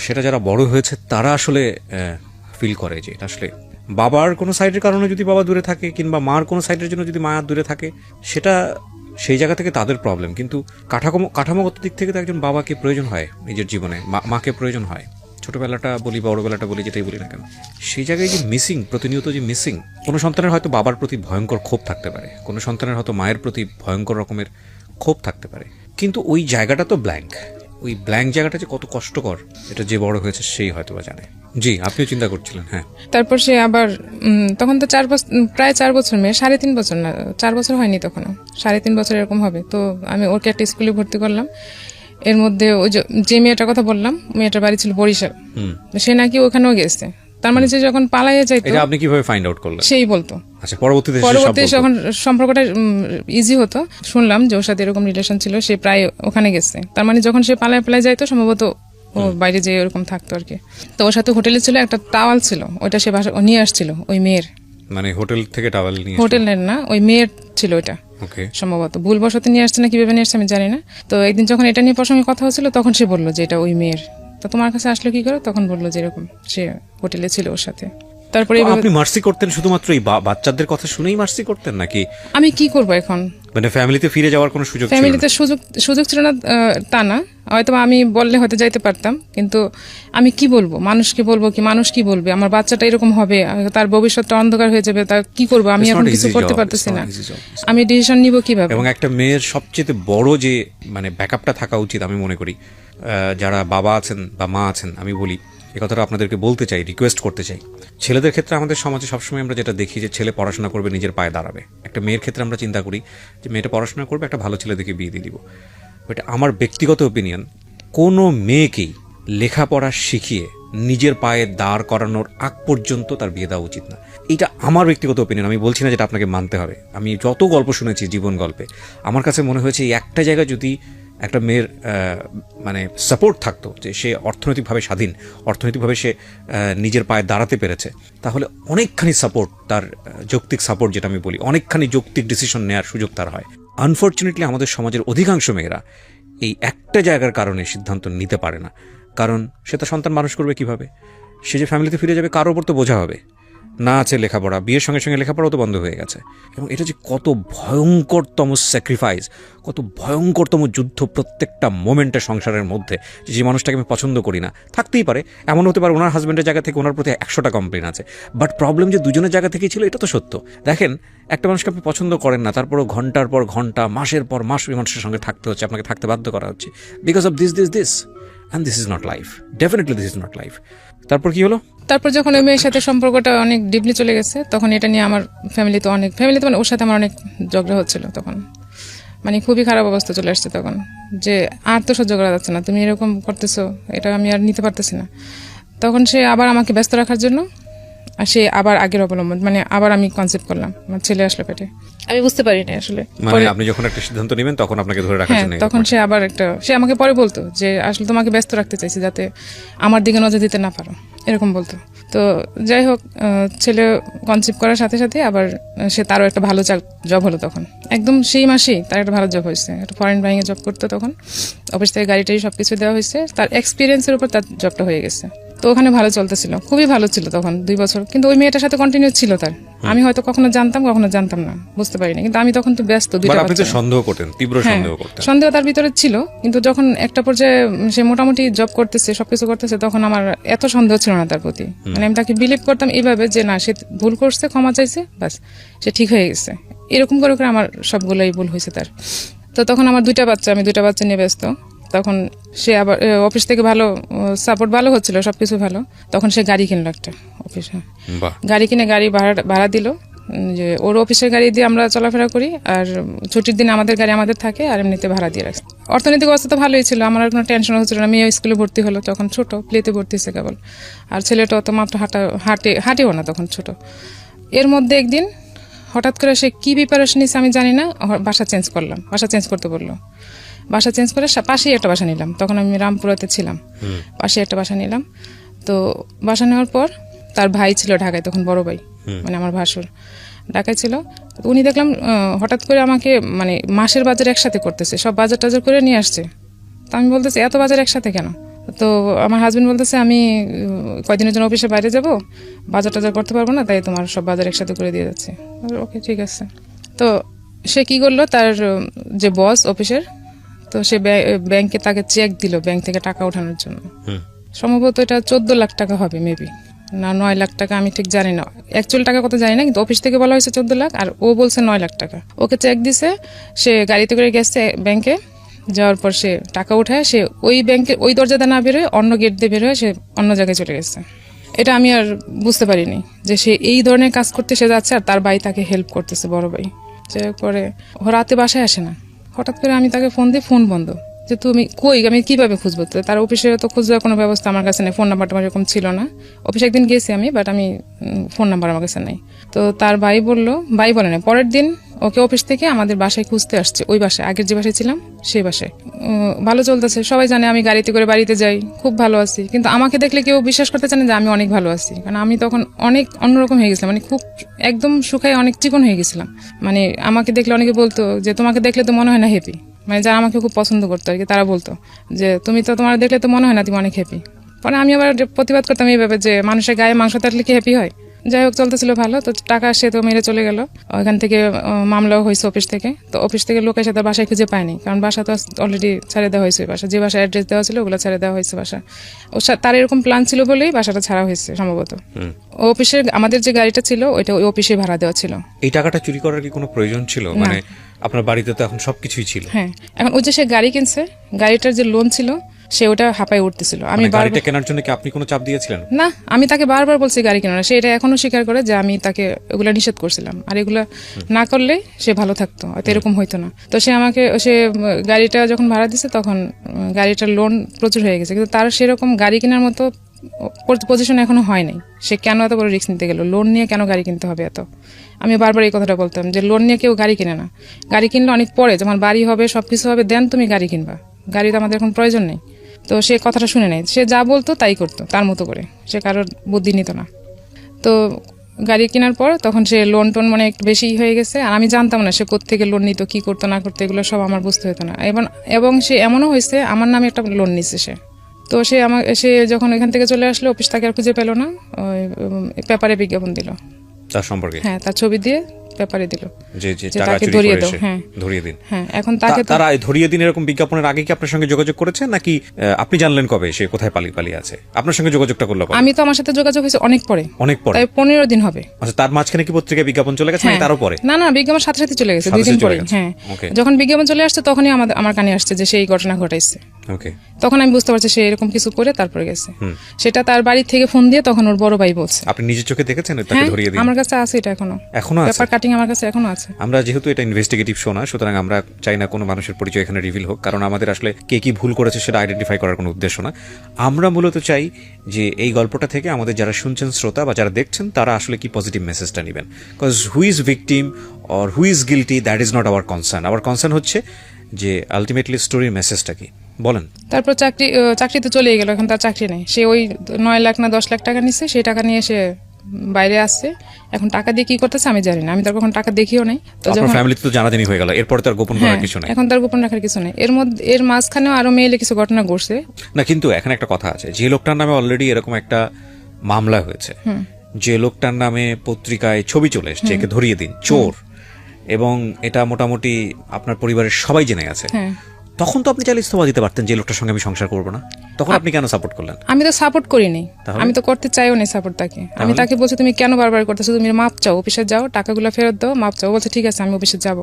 সেটা যারা বড় হয়েছে তারা আসলে ফিল করে যে এটা আসলে বাবার কোনো সাইডের কারণে যদি বাবা দূরে থাকে, কিংবা মার কোনো সাইডের জন্য যদি মা দূরে থাকে, সেটা সেই জায়গা থেকে তাদের প্রবলেম। কিন্তু কাঠামোগত দিক থেকে তো একজন বাবাকে প্রয়োজন হয় নিজের জীবনে, মাকে প্রয়োজন হয়। ছোটবেলাটা বলি, বড়বেলাটা বলি, যেটাই বলি না কেন, সেই জায়গায় যে মিসিং, প্রতিনিয়ত যে মিসিং। কোনো সন্তানের হয়তো বাবার প্রতি ভয়ঙ্কর ক্ষোভ থাকতে পারে, কোনো সন্তানের হয়তো মায়ের প্রতি ভয়ঙ্কর রকমের ক্ষোভ থাকতে পারে, কিন্তু ওই জায়গাটা তো ব্ল্যাঙ্ক। ওই ব্ল্যাঙ্ক জায়গাটা যে কত কষ্টকর, এটা যে বড় হয়েছে সেই হয়তো বা জানে। জি, আপনিও চিন্তা করছিলেন। হ্যাঁ, তারপর সে আবার তখন তো প্রায় 4 বছর, মেয়ে 3.5 বছর না, 4 বছর হয়নি তখনও, 3.5 বছর এরকম হবে। তো আমি ওকে একটা স্কুলে ভর্তি করলাম। এর মধ্যে ওই যে মেয়েটার কথা বললাম, মেয়েটার বাড়ি ছিল বরিশাল, সে নাকি ওখানেও গেছে। তার মানে যে যখন পালাইয়া যাইতো, এটা আপনি কিভাবে ফাইন্ড আউট করলেন? সেই বলতো। আচ্ছা, পরবর্তীতে যখন সম্পর্কটা ইজি হতো, শুনলাম যে ওর সাথে এরকম রিলেশন ছিল, সে প্রায় ওখানে গেছে। তার মানে যখন সে পালায় যাইতো, সম্ভবত ও বাইরে যেয়ে ওরকম থাকতো আর কি। তো ওর সাথে হোটেলে ছিল একটা টাওয়াল ছিল, ওইটা সে নিয়ে আসছিল ওই মেয়ের, মানে হোটেল থেকে টাওয়াল নিয়ে, হোটেলের না, ওই মেয়ের ছিল ওইটা সম্ভবত, ভুলবশত নিয়ে আসছে না কিভাবে নিয়ে আসছে আমি জানি না। তো একদিন যখন এটা নিয়ে প্রসঙ্গে কথা হচ্ছিল, তখন সে বললো যে এটা ওই মেয়ের। তো তোমার কাছে আসলো কি করে? তখন বললো যে এরকম সে হোটেলে ছিল ওর সাথে। তারপরে আপনি মার্সি করতেন শুধুমাত্র এই বাচ্চাদের কথা শুনেই মার্সি করতেন, নাকি আমি কি করবো এখন? মানে ফ্যামিলিতে ফিরে যাওয়ার কোনো সুযোগ ছিল না? ফ্যামিলিতে সুযোগ ছিল না তা না, হয়তো আমি বললে হয়তো যাইতে পারতাম, কিন্তু আমি কি বলবো মানুষকে? বলবো কি, মানুষ কি বলবে? আমার বাচ্চাটা এরকম হবে, তার ভবিষ্যৎটা অন্ধকার হয়ে যাবে, তার কি করবো? আমি এখন কিছু করতে পারতেছি না, আমি ডিসিশন নিব কিভাবে? এবং একটা মেয়ের সবচেয়ে বড় যে মানে ব্যাকআপটা থাকা উচিত আমি মনে করি, যারা বাবা আছেন বা মা আছেন, আমি বলি এই কথাটা আপনাদেরকে বলতে চাই, রিকোয়েস্ট করতে চাই। ছেলেদের ক্ষেত্রে আমাদের সমাজে সবসময় আমরা যেটা দেখি যে ছেলে পড়াশোনা করবে, নিজের পায়ে দাঁড়াবে। একটা মেয়ের ক্ষেত্রে আমরা চিন্তা করি যে মেয়েটা পড়াশোনা করবে, একটা ভালো ছেলে দেখে বিয়ে দিয়ে দিব। বাট আমার ব্যক্তিগত ওপিনিয়ন, কোনো মেয়েকেই লেখাপড়া শিখিয়ে নিজের পায়ে দাঁড় করানোর আগ পর্যন্ত তার বিয়ে দেওয়া উচিত না। এটা আমার ব্যক্তিগত ওপিনিয়ন, আমি বলছি না যেটা আপনাকে মানতে হবে। আমি যত গল্প শুনেছি জীবন গল্পে, আমার কাছে মনে হয়েছে এই একটা জায়গায় যদি একটা মেয়ের মানে সাপোর্ট থাকতো, যে সে অর্থনৈতিকভাবে স্বাধীন, অর্থনৈতিকভাবে সে নিজের পায়ে দাঁড়াতে পেরেছে, তাহলে অনেকখানি সাপোর্ট, তার যৌক্তিক সাপোর্ট যেটা আমি বলি, অনেকখানি যৌক্তিক ডিসিশন নেওয়ার সুযোগ তার হয়। আনফর্চুনেটলি আমাদের সমাজের অধিকাংশ মেয়েরা এই একটা জায়গার কারণে সিদ্ধান্ত নিতে পারে না। কারণ সে তার সন্তান মানুষ করবে কিভাবে, সে যে ফ্যামিলিতে ফিরে যাবে কারোর ওপর তো বোঝা হবে না, আছে লেখাপড়া, বিয়ের সঙ্গে সঙ্গে লেখাপড়াও তো বন্ধ হয়ে গেছে। এবং এটা যে কত ভয়ঙ্করতম স্যাক্রিফাইস, কত ভয়ঙ্করতম যুদ্ধ প্রত্যেকটা মোমেন্টে সংসারের মধ্যে। যে মানুষটাকে আমি পছন্দ করি না, থাকতেই পারে, এমন হতে পারে ওনার হাজব্যান্ডের জায়গা থেকে ওনার প্রতি 100টা কমপ্লেন আছে, বাট প্রবলেম যে দুজনের জায়গা থেকেই ছিল এটা তো সত্য। দেখেন, একটা মানুষকে আপনি পছন্দ করেন না, তারপরও ঘন্টার পর ঘন্টা, মাসের পর মাস ওই মানুষের সঙ্গে থাকতে হচ্ছে, আপনাকে থাকতে বাধ্য করা হচ্ছে because of this and this is not life, definitely this is not life. তারপর কি হলো? তারপর যখন ওই মেয়ের সাথে সম্পর্কটা অনেক ডিপলি চলে গেছে, তখন এটা নিয়ে আমার ফ্যামিলিতে মানে ওর সাথে আমার অনেক ঝগড়া হচ্ছিল তখন, মানে খুবই খারাপ অবস্থা চলে আসছে তখন, যে আর তো সহ্য করা যাচ্ছে না, তুমি এরকম করতেছো, এটা আমি আর নিতে পারতেছি না। তখন সে আবার আমাকে ব্যস্ত রাখার জন্য, আর সে আবার আগের অবলম্বন, মানে আবার আমি কনসেপ্ট করলাম, আমার ছেলে আসলো পেটে, আমি বুঝতে পারিনি আসলে। মানে আপনি যখন একটা সিদ্ধান্ত নেবেন তখন আপনাকে ধরে রাখার জন্য, তখন সে আবার সে আমাকে পরে বলতো যে আসলে তোমাকে ব্যস্ত রাখতে চাইছি যাতে আমার দিকে নজর দিতে না পারো, এরকম বলতো। তো যাই হোক, ছেলে কনসেপ্ট করার সাথে সাথে আবার সে তারও একটা ভালো জব হলো তখন, একদম সেই মাসেই তার একটা ভালো জব হয়েছে, একটা ফরেন বাইংয়ে জব করতো তখন, অফিস থেকে গাড়িটাই সবকিছু দেওয়া হয়েছে, তার এক্সপিরিয়েন্সের উপর তার জবটা হয়ে গেছে। তো ওখানে ভালো চলতেছিল, খুবই ভালো ছিল তখন 2 বছর, কিন্তু ওই মেয়েটার সাথে কন্টিনিউ ছিল তার। আমি হয়তো কখনো জানতাম না, বুঝতে পারিনি, কিন্তু আমি তখন তো ব্যস্ত, সন্দেহ করতেন, তীব্র সন্দেহ করতেন, সন্দেহ তার ভিতরে ছিল। কিন্তু যখন একটা পর্যায়ে সে মোটামুটি জব করতেছে, সবকিছু করতেছে, তখন আমার এত সন্দেহ ছিল না তার প্রতি। মানে আমি তাকে বিলিভ করতাম এইভাবে যে না, সে ভুল করছে, ক্ষমা চাইছে, বাস সে ঠিক হয়ে গেছে, এরকম করে করে আমার সবগুলোই ভুল হয়েছে তার। তো তখন আমার 2টা বাচ্চা, আমি 2টা বাচ্চা নিয়ে ব্যস্ত। তখন সে আবার অফিস থেকে ভালো সাপোর্ট ভালো হচ্ছিল, সবকিছু ভালো। তখন সে গাড়ি কিনলো একটা অফিসে, গাড়ি কিনে গাড়ি ভাড়া দিল, যে ওর অফিসের গাড়ি দিয়ে আমরা চলাফেরা করি, আর ছুটির দিন আমাদের গাড়ি আমাদের থাকে, আর এমনিতে ভাড়া দিয়ে রাখছি। অর্থনৈতিক অবস্থা তো ভালোই ছিল, আমার আর কোনো টেনশন হচ্ছিল না। মেয়ে স্কুলে ভর্তি হলো তখন, ছোট প্লেতে ভর্তি হয়েছে কেবল, আর ছেলেটা অত মাত্র হাঁটেও না তখন, ছোট। এর মধ্যে একদিন হঠাৎ করে সে কি প্রিপারেশন নিয়েছে আমি জানি না, বাসা চেঞ্জ করতে বললো। বাসা চেঞ্জ করে পাশেই একটা বাসা নিলাম, তখন আমি রামপুরাতে ছিলাম, পাশে একটা বাসা নিলাম। তো বাসা নেওয়ার পর তার ভাই ছিল ঢাকায় তখন, বড় ভাই, মানে আমার ভাসুর ঢাকায় ছিল। উনি দেখলাম হঠাৎ করে আমাকে মানে মাসের বাজার একসাথে করতেছে, সব বাজার টাজার করে নিয়ে আসছে। তো আমি বলতেছি এত বাজার একসাথে কেন? তো আমার হাজবেন্ড বলতেছে আমি কয়দিনের জন্য অফিসে বাইরে যাব, বাজার টাজার করতে পারবো না, তাই তোমার সব বাজার একসাথে করে দিয়ে যাচ্ছে। ওকে, ঠিক আছে। তো সে কি করলো, তার যে বস অফিসের, তো সে ব্যাংকে তাকে চেক দিল ব্যাংক থেকে টাকা ওঠানোর জন্য। সম্ভবত এটা 14 লাখ টাকা হবে, মেবি না 9 লাখ টাকা, আমি ঠিক জানি না, অ্যাকচুয়াল টাকা কত জানি না, কিন্তু অফিস থেকে বলা হয়েছে 14 লাখ, আর ও বলছে 9 লাখ টাকা। ওকে চেক দিছে, সে গাড়িতে করে গেছে ব্যাংকে, যাওয়ার পর সে টাকা উঠায়, সে ওই ব্যাংকের ওই দরজাতে না বেরোয়, অন্য গেট দিয়ে বেরোয়, সে অন্য জায়গায় চলে গেছে। এটা আমি আর বুঝতে পারিনি যে সে এই ধরনের কাজ করতে সে যাচ্ছে, আর তার ভাই তাকে হেল্প করতেছে, বড় ভাই। যে করে ও রাতে বাসায় আসে না, হঠাৎ করে আমি তাকে ফোন দিই, ফোন বন্ধ, যে তুমি কই, আমি কিভাবে খুঁজবো? তো তার অফিসে তো খুঁজবার কোনো ব্যবস্থা আমার কাছে নেই, ফোন নাম্বারটা আমার এরকম ছিল না। অফিসে একদিন গেছি আমি, বাট আমি ফোন নাম্বার আমার কাছে নেই। তো তার ভাই বলে না, পরের দিন ওকে অফিস থেকে আমাদের বাসায় খুঁজতে আসছে, ওই বাসায়, আগের যে বাসায় ছিলাম সেই বাসায়। ভালো চলতেছে, সবাই জানে আমি গাড়িতে করে বাড়িতে যাই, খুব ভালো আছি, কিন্তু আমাকে দেখলে কেউ বিশ্বাস করতে চায় না যে আমি অনেক ভালো আছি, কারণ আমি তখন অনেক অন্যরকম হয়ে গেছিলাম, মানে খুব একদম শুকায় অনেক চিকন হয়ে গেছিলাম। মানে আমাকে দেখলে অনেকে বলতো যে তোমাকে দেখলে তো মনে হয় না হ্যাপি, মানে যারা আমাকে খুব পছন্দ করতো আর কি, তারা বলতো যে তুমি তো, তোমার দেখলে তো মনে হয় না তুমি অনেক হ্যাপি। পরে আমি আবার প্রতিবাদ করতাম এইভাবে যে মানুষের গায়ে মাংস থাকলে কি হ্যাপি হয়? যাই হোক, চলতেছিল ভালো। তো টাকা সে তো মেরে চলে গেল, ওইখান থেকে মামলাও হয়েছে অফিস থেকে। তো অফিস থেকে লোক এসে তার বাসায় খুঁজে পায়নি, কারণ বাসা তো অলরেডি ছেড়ে দেওয়া হয়েছে, বাসা যে বাসায় অ্যাড্রেস দেওয়া ছিল ওগুলো ছেড়ে দেওয়া হয়েছে বাসা। তার এরকম প্ল্যান ছিল বলেই বাসাটা ছাড়া হয়েছে সম্ভবত। অফিসের আমাদের যে গাড়িটা ছিল ওইটা ওই অফিসে ভাড়া দেওয়া ছিল। এই টাকাটা চুরি করার কি কোনো প্রয়োজন ছিল? মানে আপনার বাড়িতে তো এখন সবকিছুই ছিল। হ্যাঁ, এখন ওই যে সে গাড়ি কিনছে, গাড়িটার যে লোন ছিল সে ওটা হাঁপায় উঠতেছিল। আমি গাড়িটা কেনার জন্য কি আপনি কোনো চাপ দিয়েছিলেন? না, আমি তাকে বারবার বলছি গাড়ি কেনার, সে এটা এখনো স্বীকার করে যে আমি তাকে এগুলা নিষেধ করছিলাম, আর এগুলা না করলে সে ভালো থাকতো, হয়তো এরকম হইতো না। তো সে গাড়িটা যখন ভাড়া দিছে তখন গাড়িটার লোন প্রচুর হয়ে গেছে, কিন্তু তার সেরকম গাড়ি কেনার মতো পজিশন এখনো হয় নাই, সে কেন এত বড় রিস্ক নিতে গেল, লোন নিয়ে কেন গাড়ি কিনতে হবে এত। আমি বারবার এই কথাটা বলতাম যে লোন নিয়ে কেউ গাড়ি কিনে না, গাড়ি কিনলে অনেক পরে যখন বাড়ি হবে সবকিছু হবে দেন তুমি গাড়ি কিনবা, গাড়ি তো আমাদের এখন প্রয়োজন নেই। তো সে কথাটা শুনে নেয়, সে যা বলতো তাই করতো তার মতো করে, সে কারোর বুদ্ধি নিত না। তো গাড়ি কেনার পর তখন সে লোন টোন মানে একটু বেশি হয়ে গেছে, আর আমি জানতাম না সে কোত্থেকে লোন নিত, কি করতো না করতো, এগুলো সব আমার বুঝতে হতো না। এবং সে এমনও হয়েছে আমার নামে একটা লোন নিচ্ছে সে। তো সে যখন এখান থেকে চলে আসলো, অফিস তাকে আর খুঁজে পেল না, ওই পেপারে বিজ্ঞাপন দিল তার সম্পর্কে, হ্যাঁ তার ছবি দিয়ে পেপারে দিল যে তাকে ধরিয়ে দাও, হ্যাঁ ধরিয়ে দিন। হ্যাঁ এখন তাকে তারা ধরিয়ে দিন এরকম বিজ্ঞাপনের আগে কি আপনার সঙ্গে যোগাযোগ করেছে, নাকি আপনি জানলেন কবে সে কোথায় পালিয়ে আছে? আপনার সঙ্গে যোগাযোগটা করলো? আমি তো আমার সাথে যোগাযোগ হয়েছে অনেক পরে, তাই 15 দিন হবে। আচ্ছা, তার মাঝখানে কি পত্রিকায় বিজ্ঞাপন চলে গেছে নাকি তারও পরে? না বিজ্ঞাপন সাথে সাথে চলে গেছে, 2 দিন পরে। হ্যাঁ, যখন বিজ্ঞাপন চলে আসছে তখনই আমার কানে আসছে যে সেই ঘটনা ঘটাইছে। তখন আমি বুঝতে পারছি সে এরকম কিছু করে তারপরে গেছে। সেটা তার বাড়ি থেকে ফোন দিয়ে তখন ওর বড় ভাই বলছে। আপনি নিজের চোখে দেখেছেন তাকে ধরিয়ে দিন? আমার কাছে আছে, এটা এখনো আছে, পেপার কাটিং আমার কাছে এখনো আছে। আমরা যেহেতু এটা ইনভেস্টিগেটিভ শো না, সুতরাং আমরা চাই না কোনো মানুষের পরিচয় এখানে রিভিল হোক, কারণ আমাদের আসলে কে কি ভুল করেছে সেটা আইডেন্টিফাই করার কোনো উদ্দেশ্য না। আমরা মূলত চাই যে এই গল্পটা থেকে আমাদের যারা শুনছেন শ্রোতা বা যারা দেখছেন তারা আসলে কি পজিটিভ মেসেজটা নেবেন। Because who is victim or who is guilty, that is not our concern. Hour concern হচ্ছে যে আলটিমেটলি স্টোরির মেসেজটা কি। বলেন। তারপর চাকরিতে চলে গেল, এখন তার চাকরি নেই। সে ওই 9 লাখ না 10 লাখ টাকা নিচ্ছে, সেই টাকা নিয়ে সে বাইরে আসছে। এখন টাকা দিয়ে কি করতেছে আমি জানি না, আমি তার কখন টাকা দেখিও নাই। তো আপনার ফ্যামিলিতে তো জানাজানি হয়ে গেল, এরপর তার গোপন করার কিছু নাই। এখন তার গোপন রাখার কিছু নেই। এর মাঝখানেও আরো মেইলে কিছু ঘটনা ঘটছে না, কিন্তু এখানে একটা কথা আছে, যে লোকটার নামে অলরেডি এরকম একটা মামলা হয়েছে, যে লোকটার নামে পত্রিকায় ছবি চলে এসছে একে ধরিয়ে দিন চোর, এবং এটা মোটামুটি আপনার পরিবারের সবাই জেনে গেছে, তখন তো আপনি চাইলে ইস্তফা দিতে পারতেন যে লোকটার সঙ্গে আমি সংসার করবো না। তখন আপনি কেন সাপোর্ট করলেন? আমি তো সাপোর্ট করিনি, আমি তো করতে চাইও না সাপোর্ট তাকে। আমি তাকে বলছি তুমি কেন বারবার করতেছো, তুমি মাপ চাও, অফিসে যাও, টাকাগুলো ফেরত দাও, মাপ চাও। বলছে ঠিক আছে আমি অফিসে যাব,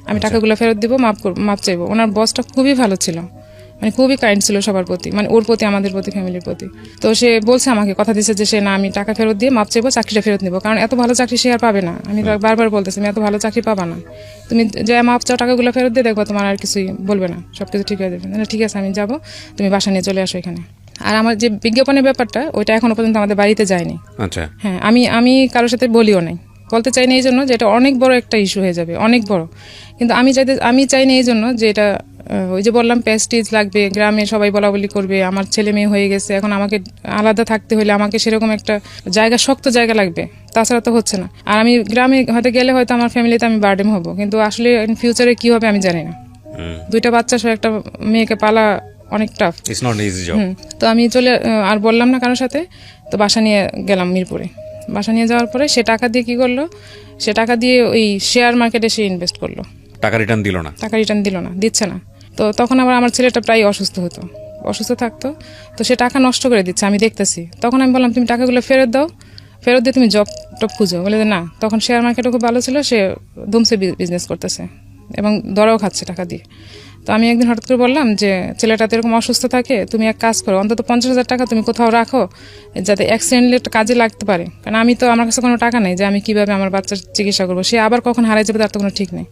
আমি টাকাগুলো ফেরত দিব, মাপ চাইবো। ওনার বসটা খুবই ভালো ছিল, মানে খুবই কাইন্ড ছিল সবার প্রতি, মানে ওর প্রতি, আমাদের প্রতি, ফ্যামিলির প্রতি। তো সে বলছে আমাকে, কথা দিচ্ছে যে সে না, আমি টাকা ফেরত দিয়ে মাপ চাইবো, চাকরিটা ফেরত নিবো, কারণ এত ভালো চাকরি সে আর পাবে না। আমি বারবার বলতেছি আমি এত ভালো চাকরি পাবা না, তুমি যে মাপ চাও, টাকাগুলো ফেরত দিয়ে দেখবো তোমার আর কিছুই বলবে না, সবকিছু ঠিক হয়ে যাবে। ঠিক আছে আমি যাবো, তুমি বাসা নিয়ে চলে আসো এখানে। আর আমার যে বিজ্ঞাপনের ব্যাপারটা, ওইটা এখনো পর্যন্ত আমাদের বাড়িতে যায়নি। আচ্ছা, হ্যাঁ, আমি কারোর সাথে বলিও নাই, বলতে চাই না এই জন্য যে এটা অনেক বড় একটা ইস্যু হয়ে যাবে, অনেক বড়। কিন্তু আমি চাই না এই জন্য যে এটা, ওই যে বললাম প্রেস্টিজ লাগবে, গ্রামে সবাই বলা বলি করবে, আমার ছেলে মেয়ে হয়ে গেছে, এখন আমাকে আলাদা থাকতে হলে আমাকে সেরকম একটা জায়গা, শক্ত জায়গা লাগবে, তাছাড়া তো হচ্ছে না। আর আমি গ্রামে হয়তো গেলে হয়তো আমার ফ্যামিলিতে আমি বার্ডেন হব, কিন্তু আসলে ইন ফিউচারে কি হবে আমি জানি না। 2টা বাচ্চা সহ একটা মেয়েকে পালা অনেক tough, it's not easy job. তো আমি আর বললাম না কারোর সাথে, তো বাসা নিয়ে গেলাম মিরপুরে। বাসা নিয়ে যাওয়ার পরে সে টাকা দিয়ে কি করলো, সে টাকা দিয়ে ওই শেয়ার মার্কেটে সে ইনভেস্ট করলো। টাকা রিটার্ন দিল না, দিচ্ছে না। তো তখন আবার আমার ছেলেটা প্রায় অসুস্থ থাকতো, তো সে টাকা নষ্ট করে দিচ্ছে, আমি দেখতেছি। তখন আমি বললাম তুমি টাকাগুলো ফেরত দাও, ফেরত দিয়ে তুমি জব টব খুঁজো। বলে যে না, তখন শেয়ার মার্কেটও খুব ভালো ছিল, সে ধুমসে বিজনেস করতেছে এবং দরাও খাচ্ছে টাকা দিয়ে। তো আমি একদিন হঠাৎ করে বললাম যে ছেলেটা তো এরকম অসুস্থ থাকে, তুমি এক কাজ করো, অন্তত 50,000 টাকা তুমি কোথাও রাখো, যাতে অ্যাক্সিডেন্টলি একটা কাজে লাগতে পারে। কারণ আমার কাছে কোনো টাকা নেই যে আমি কিভাবে আমার বাচ্চার চিকিৎসা করবো, সে আবার কখন হারাই যাবে তার তো কোনো ঠিক নেই।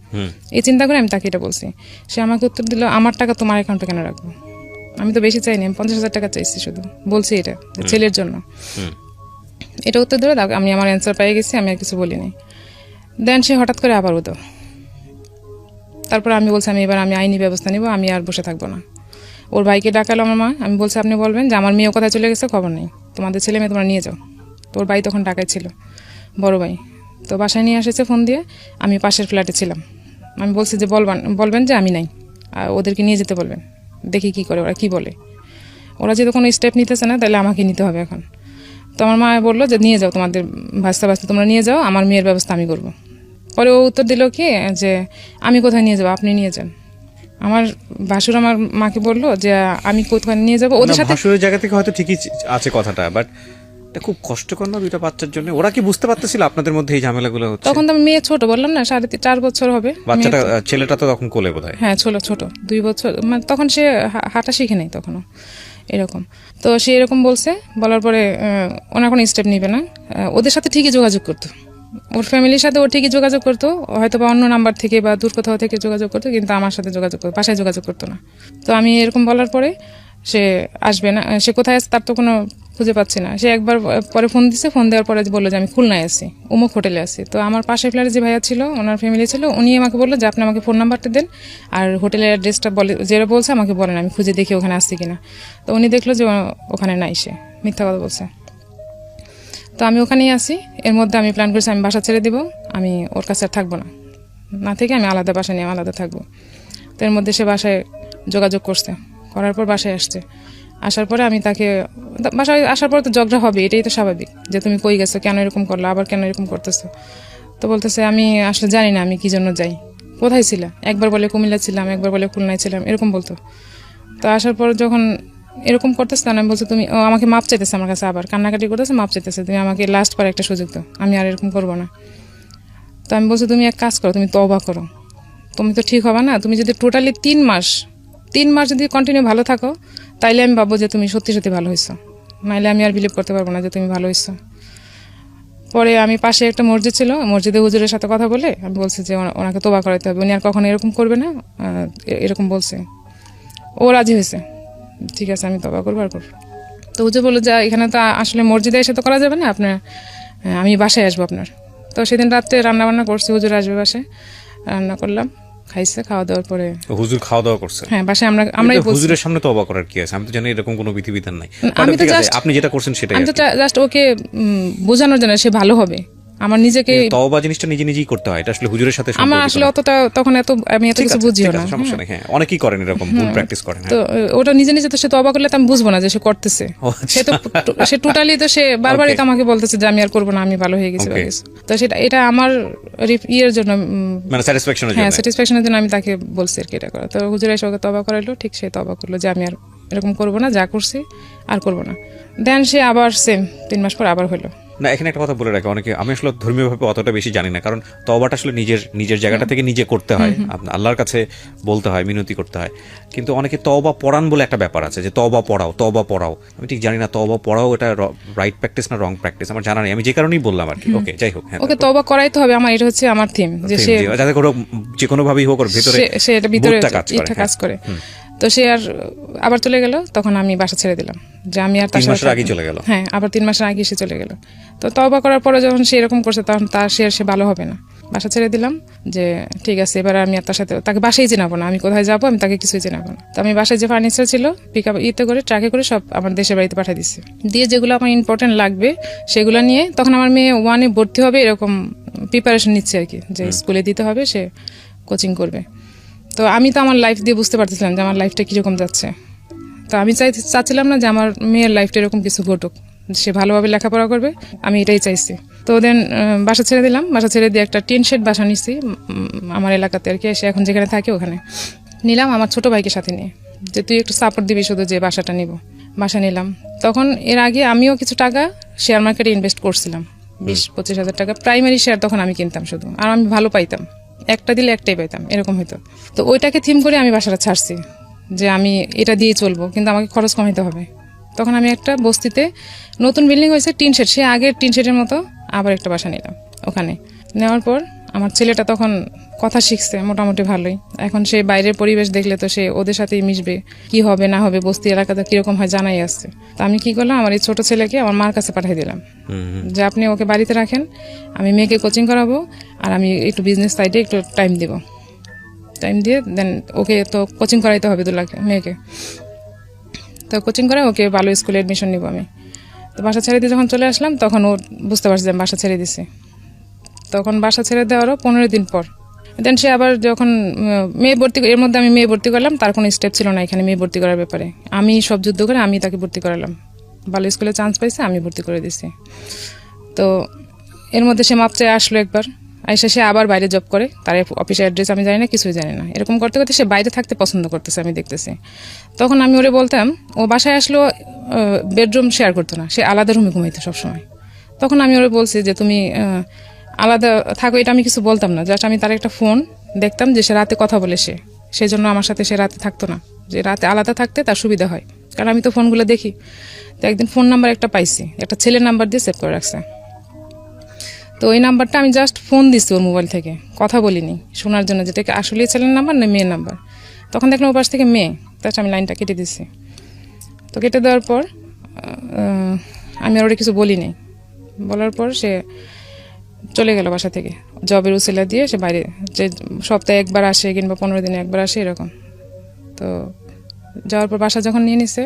এই চিন্তা করে আমি তাকে এটা বলছি। সে আমাকে উত্তর দিল, আমার টাকা তোমার অ্যাকাউন্টে কেন রাখবো? আমি তো বেশি চাইনি, আমি 50,000 টাকা চাইছি, শুধু বলছি এটা ছেলের জন্য। এটা উত্তর ধরে আমি আমার অ্যান্সার পেয়ে গেছি, আমি আর কিছু বলিনি। দেন সে হঠাৎ করে আবার উদো। তারপর আমি বলছি আমি আইনি ব্যবস্থা নিব, আমি আর বসে থাকবো না। ওর ভাইকে ডাকালো আমার মা, আমি বলছি আপনি বলবেন যে আমার মেয়ে কোথায় চলে গেছে, খবর নেই, তোমাদের ছেলে মেয়ে তোমরা নিয়ে যাও। তো ওর ভাই তখন ঢাকায় ছিল, বড় ভাই। তো বাসায় নিয়ে এসেছে ফোন দিয়ে, আমি পাশের ফ্ল্যাটে ছিলাম। আমি বলছি যে বলবেন যে আমি নাই, আর ওদেরকে নিয়ে যেতে বলবেন, দেখি কি করে, ওরা কি বলে। ওরা যেহেতু কোনো স্টেপ নিতেছে না, তাহলে আমাকে নিতে হবে এখন। তো আমার মা বললো যে নিয়ে যাও, তোমাদের ভাস্তা তোমরা নিয়ে যাও, আমার মেয়ের ব্যবস্থা আমি করবো। পরে ও উত্তর দিল কি যে আমি কোথায় নিয়ে যাবো, আপনি নিয়ে যান। আমার ভাসুর আমার মাকে বললো যে আমি কোথায় নিয়ে যাবো, ওদের সাথে। ভাসুরের জায়গা থেকে হয়তো ঠিকই আছে কথাটা, বাট এটা খুব কষ্টকর না 2টা বাচ্চার জন্য? ওরা কি বুঝতে পারতেছিল আপনাদের মধ্যে এই ঝামেলাগুলো হচ্ছে? তখন তো মেয়ে ছোট, বললাম না 4.5 বছর হবে বাচ্চাটা, ছেলেটা তো তখন কোলে বোধহয়। হ্যাঁ ছোট 2 বছর, মানে তখন সে হাঁটা শিখে নেই তখনও এরকম। তো সে এরকম বলছে, বলার পরে ওনার কোনো স্টেপ নিবে না। ওদের সাথে ঠিকই যোগাযোগ করতো, ওর ফ্যামিলির সাথে ও ঠিকই যোগাযোগ করতো, হয়তো বা অন্য নাম্বার থেকে বা দূর কোথাও থেকে যোগাযোগ করতো, কিন্তু আমার সাথে যোগাযোগ করতো, বাসায় যোগাযোগ করতো না। তো আমি এরকম বলার পরে সে আসবে না, সে কোথায় আছে তার তো কোনো খুঁজে পাচ্ছি না। সে একবার পরে ফোন দিছে, ফোন দেওয়ার পরে বললো যে আমি খুলনায় আছি, অমুক হোটেলে আছি। তো আমার পাশের ফ্ল্যাটে যে ভাইয়া ছিল, ওনার ফ্যামিলি ছিল, উনি আমাকে বললো যে আপনি আমাকে ফোন নাম্বারটা দেন আর হোটেলের অ্যাড্রেসটা বলে, যেটা বলছে আমাকে বলেন, আমি খুঁজে দেখি ওখানে আসছি কিনা। তো উনি দেখলো যে ওখানে নাই, সে মিথ্যা কথা বলছে। তো আমি ওখানেই আছি। এর মধ্যে আমি প্ল্যান করছি আমি বাসা ছেড়ে দিব, আমি ওর কাছে আর থাকবো না, না থেকে আমি আলাদা বাসা নিয়ে আলাদা থাকবো। তো এর মধ্যে সে বাসায় যোগাযোগ করছে, করার পর বাসায় আসছে। আসার পরে আমি তাকে, বাসায় আসার পর তো ঝগড়া হবে, এটাই তো স্বাভাবিক, যে তুমি কই গেছো, কেন এরকম করলো, আবার কেন এরকম করতেছো। তো বলতেছে আমি আসলে জানি না আমি কি জন্য যাই, কোথায় ছিলাম, একবার বলে কুমিল্লা ছিলাম, একবার বলে খুলনায় ছিলাম, এরকম বলতো। তো আসার পর যখন এরকম করতেছে, তখন আমি বলছি তুমি, আমাকে মাপ চাইতেছে আমার কাছে, আবার কান্নাকাটি করতেছে, মাপ চাইতেছে, তুমি আমাকে লাস্ট বার একটা সুযোগ দাও, আমি আর এরকম করবো না। তো আমি বলছি তুমি এক কাজ করো, তুমি তওবা করো, তুমি তো ঠিক হবে না, তুমি যদি টোটালি 3 মাস যদি কন্টিনিউ ভালো থাকো, তাইলে আমি ভাববো যে তুমি সত্যি সত্যি ভালো হয়েছো, নাইলে আমি আর বিলিভ করতে পারবো না যে তুমি ভালো হয়েছো। পরে আমি পাশে একটা মসজিদ ছিল, মসজিদে হুজুরের সাথে কথা বলে আমি বলছি যে ওনাকে তওবা করাইতে হবে, উনি আর কখনো এরকম করবে না, এরকম বলছে। ও রাজি হয়েছে, ঠিক আছে আমি তওবা করবো আর করবো। তো হুজুর বললো যে এখানে তো আসলে মসজিদে এসে তো করা যাবে না, আপনার আমি বাসায় আসবো আপনার। তো সেদিন রাত্রে রান্না করছি, হুজুর আসবে বাসায়, রান্না করলাম, খাইছে, খাওয়া দাওয়ার পরে হুজুর খাওয়া দাওয়া করছে। হ্যাঁ, বাসায় আমরাই হুজুরের সামনে তওবা করার কি আছে? আমি তো জানি এরকম কোনো বিধিবিধান নাই, আপনি যেটা করছেন সেটাই। আমি তো জাস্ট ওকে বোঝানোর জন্য সে ভালো হবে, আমার নিজেকে তওবা জিনিসটা নিজেই করতে হয়, এটা আসলে হুজুরের সাথে আমার আসলে অতটা তখন আমি এত কিছু বুঝিও না, সমস্যা নেই। হ্যাঁ, অনেকেই করেন এরকম, ভুল প্র্যাকটিস করেন। তো ওটা নিজে তো সে তওবা করলে তো আমি বুঝবো না যে সে করতেছে, সে টোটালি তো সে বারবারই তো আমাকে বলতেছে যে আমি আর করবো না, আমি ভালো হয়ে গেছি। তো এটা আমার ইয়ের জন্য, মানে স্যাটিসফ্যাকশনের জন্য আমি তাকে বলছি আর কি এটা করা। তো হুজুর এসে ওকে তওবা করাইলো, ঠিক সে তওবা করলো যে আমি আর এরকম করবো না, যা করছি আর করবো না। দেন সে আবার সেম 3 মাস পর আবার হলো। না, এখানে একটা কথা বলে রাখি, অনেকে, আমি আসলে ধর্মীয়ভাবে অতটা বেশি জানি না, কারণ তওবাটা আসলে নিজের জায়গাটা থেকে নিজে করতে হয়, আল্লাহর কাছে বলতে হয়, মিনতি করতে হয়। কিন্তু অনেকে তওবা পড়ান বলে একটা ব্যাপার আছে, যে তওবা পড়াও। আমি ঠিক জানি না তওবা পড়াও এটা রাইট প্র্যাকটিস না রং প্র্যাকটিস, আমার জানা নেই, আমি যে কারণেই বললাম আর কি। ওকে, যাই হোক, ওকে তওবা করাইতে হবে, আমার এটা হচ্ছে আমার থিম, যে সে যাতে করে যে কোনো ভাবেই হোক ওর ভিতরে সে এটা ভিতরে কাজ করে। তো সে আবার চলে গেল, তখন আমি বাসা ছেড়ে দিলাম, যে আমি আর 3 মাসের আগে চলে গেল। হ্যাঁ, আবার 3 মাসের আগে সে চলে গেল। তো তওবা করার পরে যখন সে এরকম করছে, তখন সে ভালো হবে না, বাসা ছেড়ে দিলাম, যে ঠিক আছে এবার আমি আর তাকে বাসায় চেনাবো না, আমি কোথায় যাবো আমি তাকে কিছুই চেনাবো না। তো আমি বাসায় যে ফার্নিচার ছিল পিক আপ করে ট্রাকে করে সব আমার দেশের বাড়িতে পাঠিয়ে দিচ্ছি, দিয়ে যেগুলো আমার ইম্পর্টেন্ট লাগবে সেগুলো নিয়ে, তখন আমার মেয়ে 1-এ ভর্তি হবে, এরকম প্রিপারেশন নিচ্ছে আর কি, যে স্কুলে দিতে হবে, সে কোচিং করবে। তো আমি তো আমার লাইফ দিয়ে বুঝতে পারতেছিলাম যে আমার লাইফটা কীরকম যাচ্ছে। তো আমি চাচ্ছিলাম না যে আমার মেয়ের লাইফটা এরকম কিছু ঘটুক, সে ভালোভাবে লেখাপড়া করবে, আমি এটাই চাইছি। তো দেন বাসা ছেড়ে দিলাম, বাসা ছেড়ে দিয়ে একটা টিন শেড বাসা নিচ্ছি আমার এলাকাতে আর কি, সে এখন যেখানে থাকে ওখানে নিলাম, আমার ছোট ভাইকে সাথে নিয়ে, যে তুই একটু সাপোর্ট দিবি শুধু, যে বাসাটা নিব। বাসা নিলাম। তখন এর আগে আমিও কিছু টাকা শেয়ার মার্কেটে ইনভেস্ট করছিলাম, 20-25 হাজার টাকা প্রাইমারি শেয়ার তখন আমি কিনতাম শুধু, আর আমি ভালো পাইতাম, একটা দিলে একটাই পাইতাম, এরকম হইতো। তো ওইটাকে থিম করে আমি বাসাটা ছাড়ছি, যে আমি এটা দিয়ে চলবো, কিন্তু আমাকে খরচ কমাইতে হবে। তখন আমি একটা বস্তিতে, নতুন বিল্ডিং হয়েছে, টিন শেড, সে আগের টিন শেডের মতো আবার একটা বাসা নিলাম। ওখানে নেওয়ার পর আমার ছেলেটা তখন কথা শিখছে মোটামুটি ভালোই, এখন সে বাইরের পরিবেশ দেখলে তো সে ওদের সাথেই মিশবে, কি হবে না হবে, বস্তি এলাকাতে কিরকম হয় জানাই আসছে। তো আমি কি করলাম, আমার এই ছোট ছেলেকে আমার মার কাছে পাঠিয়ে দিলাম, যে আপনি ওকে বাড়িতে রাখেন, আমি মেয়েকে কোচিং করাবো, আর আমি একটু বিজনেস সাইডে একটু টাইম দিয়ে দেন ওকে তো কোচিং করাইতে হবে 2 লাখ মেয়েকে। তো কোচিং করে ওকে ভালো স্কুলে অ্যাডমিশন নিব আমি। তো বাসা ছেড়ে দিয়ে যখন চলে আসলাম, তখন ও বুঝতে পারছে যে আমি বাসা ছেড়ে দিছি। তখন বাসা ছেড়ে দেওয়ারও 15 দিন পর দেন সে আবার যখন মেয়ে ভর্তি, এর মধ্যে আমি মেয়ে ভর্তি করলাম, তার কোনো স্টেপ ছিল না এখানে মেয়ে ভর্তি করার ব্যাপারে, আমি সব যুদ্ধ করে আমি তাকে ভর্তি করালাম, ভালো স্কুলে চান্স পাইছে, আমি ভর্তি করে দিছি। তো এর মধ্যে সে মাপ চেয়ে আসলো একবার, আইসা সে আবার বাইরে জব করে, তার অফিসের অ্যাড্রেস আমি জানি না, কিছুই জানি না, এরকম করতে করতে সে বাইরে থাকতে পছন্দ করতেছে, আমি দেখতেছি। তখন আমি ওরে বলতাম, ও বাসায় আসলেও বেডরুম শেয়ার করতো না, সে আলাদা রুমে ঘুমাইতো সবসময়। তখন আমি ওরে বলছি যে তুমি আলাদা থাকো, এটা আমি কিছু বলতাম না, জাস্ট আমি তার একটা ফোন দেখতাম যে সে রাতে কথা বলে, সেই জন্য আমার সাথে সে রাতে থাকতো না, যে রাতে আলাদা থাকতে তার সুবিধা হয়, কারণ আমি তো ফোনগুলো দেখি। তো একদিন ফোন নাম্বার একটা পাইছি, একটা ছেলের নাম্বার দিয়ে সেভ করে রাখছে। তো ওই নাম্বারটা আমি জাস্ট ফোন দিচ্ছি ওর মোবাইল থেকে, কথা বলিনি, শোনার জন্য যেটাকে আসলেই ছেলের নাম্বার না মেয়ের নাম্বার। তখন দেখলাম ওপাশ থেকে মেয়ে, জাস্ট আমি লাইনটা কেটে দিচ্ছি। তো কেটে দেওয়ার পর আমি আর ওটা কিছু বলিনি। বলার পর সে চলে গেল বাসা থেকে, জবের উসিলা দিয়ে সে বাইরে, যে সপ্তাহে একবার আসে কিংবা 15 দিনে একবার আসে এরকম। তো যাওয়ার পর বাসা যখন নিয়ে নিছে,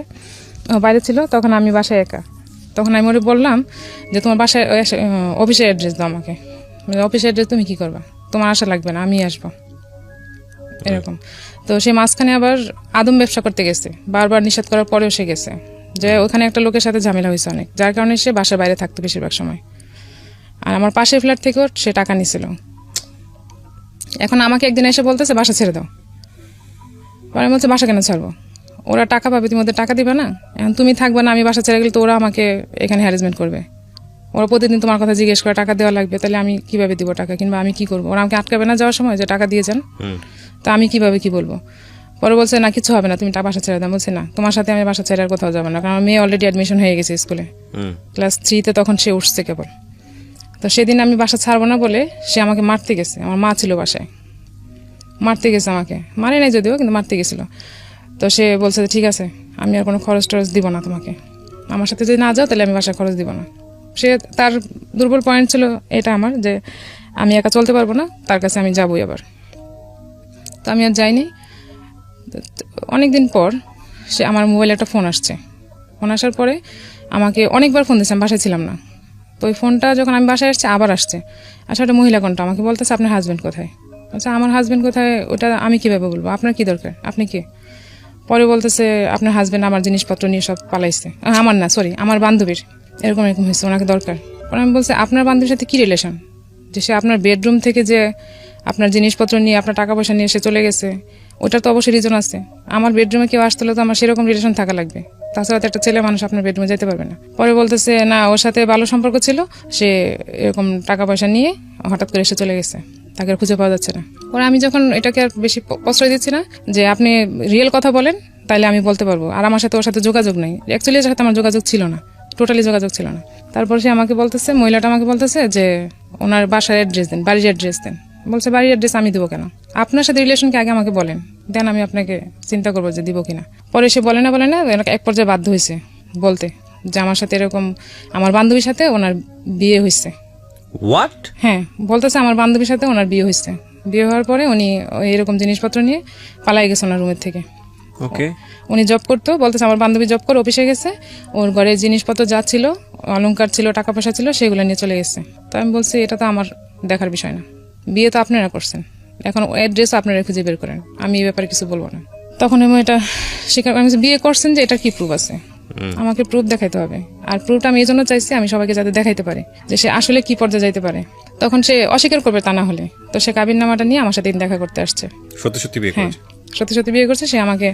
বাইরে ছিল, তখন আমি বাসায় একা। তখন আমি ওরে বললাম যে তোমার বাসায় অফিসের অ্যাড্রেস দাও আমাকে। অফিসের অ্যাড্রেস তুমি কি করবা, তোমার আসা লাগবে না, আমি আসবো এরকম। তো সে মাঝখানে আবার আদম ব্যবসা করতে গেছে, বারবার নিষেধ করার পরেও সে গেছে, যে ওখানে একটা লোকের সাথে ঝামেলা হয়েছে অনেক, যার কারণে সে বাসার বাইরে থাকতো বেশিরভাগ সময়। আর আমার পাশের ফ্ল্যাট থেকেও সে টাকা নিছিল। এখন আমাকে একদিন এসে বলতেছে বাসা ছেড়ে দাও। পরে বলছে বাসা কেন ছাড়বো, ওরা টাকা পাবে, তুমি ওদের টাকা দিবে না, এখন তুমি থাকবে না, আমি বাসা ছেড়ে গেলে তো ওরা আমাকে এখানে হ্যারাসমেন্ট করবে, ওরা প্রতিদিন তোমার কথা জিজ্ঞেস করে টাকা দেওয়া লাগবে, তাহলে আমি কিভাবে দিব টাকা, কিংবা আমি কি করবো, ওরা আমাকে আটকাবে না যাওয়ার সময় যে টাকা দিয়ে যান, তো আমি কিভাবে কি বলবো। পরে বলছে না কিছু হবে না, তুমি বাসা ছেড়ে দাও। বলছে না, তোমার সাথে আমি বাসা ছেড়ে আর কোথাও যাবো না, কারণ আমার মেয়ে অলরেডি অ্যাডমিশন হয়ে গেছে স্কুলে, ক্লাস 3-তে তখন সে উঠছে কেবল। তো সেদিন আমি বাসা ছাড়বো না বলে সে আমাকে মারতে গেছে, আমার মা ছিল বাসায়, মারতে গেছে আমাকে, মারে নাই যদিও, কিন্তু মারতে গেছিল। তো সে বলছে ঠিক আছে, আমি আর কোনো খরচ টরচ দিব না তোমাকে, আমার সাথে যদি না যাও তাহলে আমি বাসায় খরচ দিব না। সে তার দুর্বল পয়েন্ট ছিল এটা আমার, যে আমি একা চলতে পারবো না, তার কাছে আমি যাবোই আবার। তো আমি আর যাইনি। অনেকদিন পর সে আমার মোবাইলে একটা ফোন আসছে, ফোন আসার পরে আমাকে অনেকবার ফোন দিয়েছে, আমি বাসায় ছিলাম না। তো ওই ফোনটা যখন আমি বাসায় আসছে আবার আসছে, আচ্ছা একটা মহিলা কোনটা, আমাকে বলতেছে আপনার হাজব্যান্ড কোথায়। আচ্ছা আমার হাজব্যান্ড কোথায় ওটা আমি কীভাবে বলবো, আপনার কি দরকার, আপনি কে। পরে বলতেছে আপনার হাজব্যান্ড আমার জিনিসপত্র নিয়ে সব পালাইছে, আমার না সরি আমার বান্ধবীর, এরকম এরকম হয়েছে, ওনাকে দরকার। পরে আমি বলছি আপনার বান্ধবীর সাথে কী রিলেশন, যে সে আপনার বেডরুম থেকে যে আপনার জিনিসপত্র নিয়ে আপনার টাকা পয়সা নিয়ে সে চলে গেছে, ওটার তো অবশ্যই রিজন আছে। আমার বেডরুমে কেউ আসতে হলে তো আমার সেরকম রিলেশন থাকা লাগবে, তাছাড়া তো একটা ছেলে মানুষ আপনার বেডরুমে যেতে পারবে না। পরে বলতেছে না ওর সাথে ভালো সম্পর্ক ছিল, সে এরকম টাকা পয়সা নিয়ে হঠাৎ করে এসে চলে গেছে, তাকে আর খুঁজে পাওয়া যাচ্ছে না। পরে আমি যখন এটাকে আর বেশি প্রশ্রয় দিচ্ছি না, যে আপনি রিয়েল কথা বলেন তাইলে আমি বলতে পারবো, আর আমার সাথে ওর সাথে যোগাযোগ নেই, অ্যাকচুয়ালি এর সাথে আমার যোগাযোগ ছিল না, টোটালি যোগাযোগ ছিল না। তারপর সে আমাকে বলতেছে, মহিলাটা আমাকে বলতেছে যে ওনার বাসার অ্যাড্রেস দেন, বাড়ির অ্যাড্রেস দেন। বলছে বাড়ির অ্যাড্রেস আমি দেবো কেন, আপনার সাথে রিলেশনকে আগে আমাকে বলেন, দেন আমি আপনাকে চিন্তা করবো যে দিব কিনা। পরে সে বলে না এক পর্যায়ে বাধ্য হয়েছে বলতে যে আমার সাথে এরকম, আমার বান্ধবীর সাথে ওনার বিয়ে হয়েছে। হোয়াট? হ্যাঁ বলতেছে আমার বান্ধবীর সাথে ওনার বিয়ে হয়েছে, বিয়ে হওয়ার পরে উনি এরকম জিনিসপত্র নিয়ে পালাই গেছে ওনার রুমের থেকে। ওকে, উনি জব করতো, বলতেছে আমার বান্ধবী জব করে অফিসে গেছে, ওর ঘরে জিনিসপত্র যা ছিল, অলংকার ছিল, টাকা পয়সা ছিল, সেগুলো নিয়ে চলে গেছে। তো আমি বলছি এটা তো আমার দেখার বিষয় না, বিয়ে তো আপনারা করছেন, এখন অ্যাড্রেস আপনারা খুঁজে বের করেন, আমি এই ব্যাপারে কিছু বলবো না। তখন আমি এটা স্বীকার, আমি বিয়ে করছেন যে এটা কি প্রুফ আছে, আমাকে প্রুফ দেখাইতে হবে। আর প্রুফটা আমি এই জন্য চাইছি আমি সবাইকে যাতে দেখাইতে পারি যে সে আসলে কি পর্যায়ে যাইতে পারে। তখন সে অস্বীকার করবে তা না হলে, তো সে কাবিননামাটা নিয়ে আমার সাথে দেখা করতে আসছে। সত্যি সত্যি বিয়ে হ্যাঁ করেছে? সত্যি সত্যি বিয়ে করছে, সে আমাকে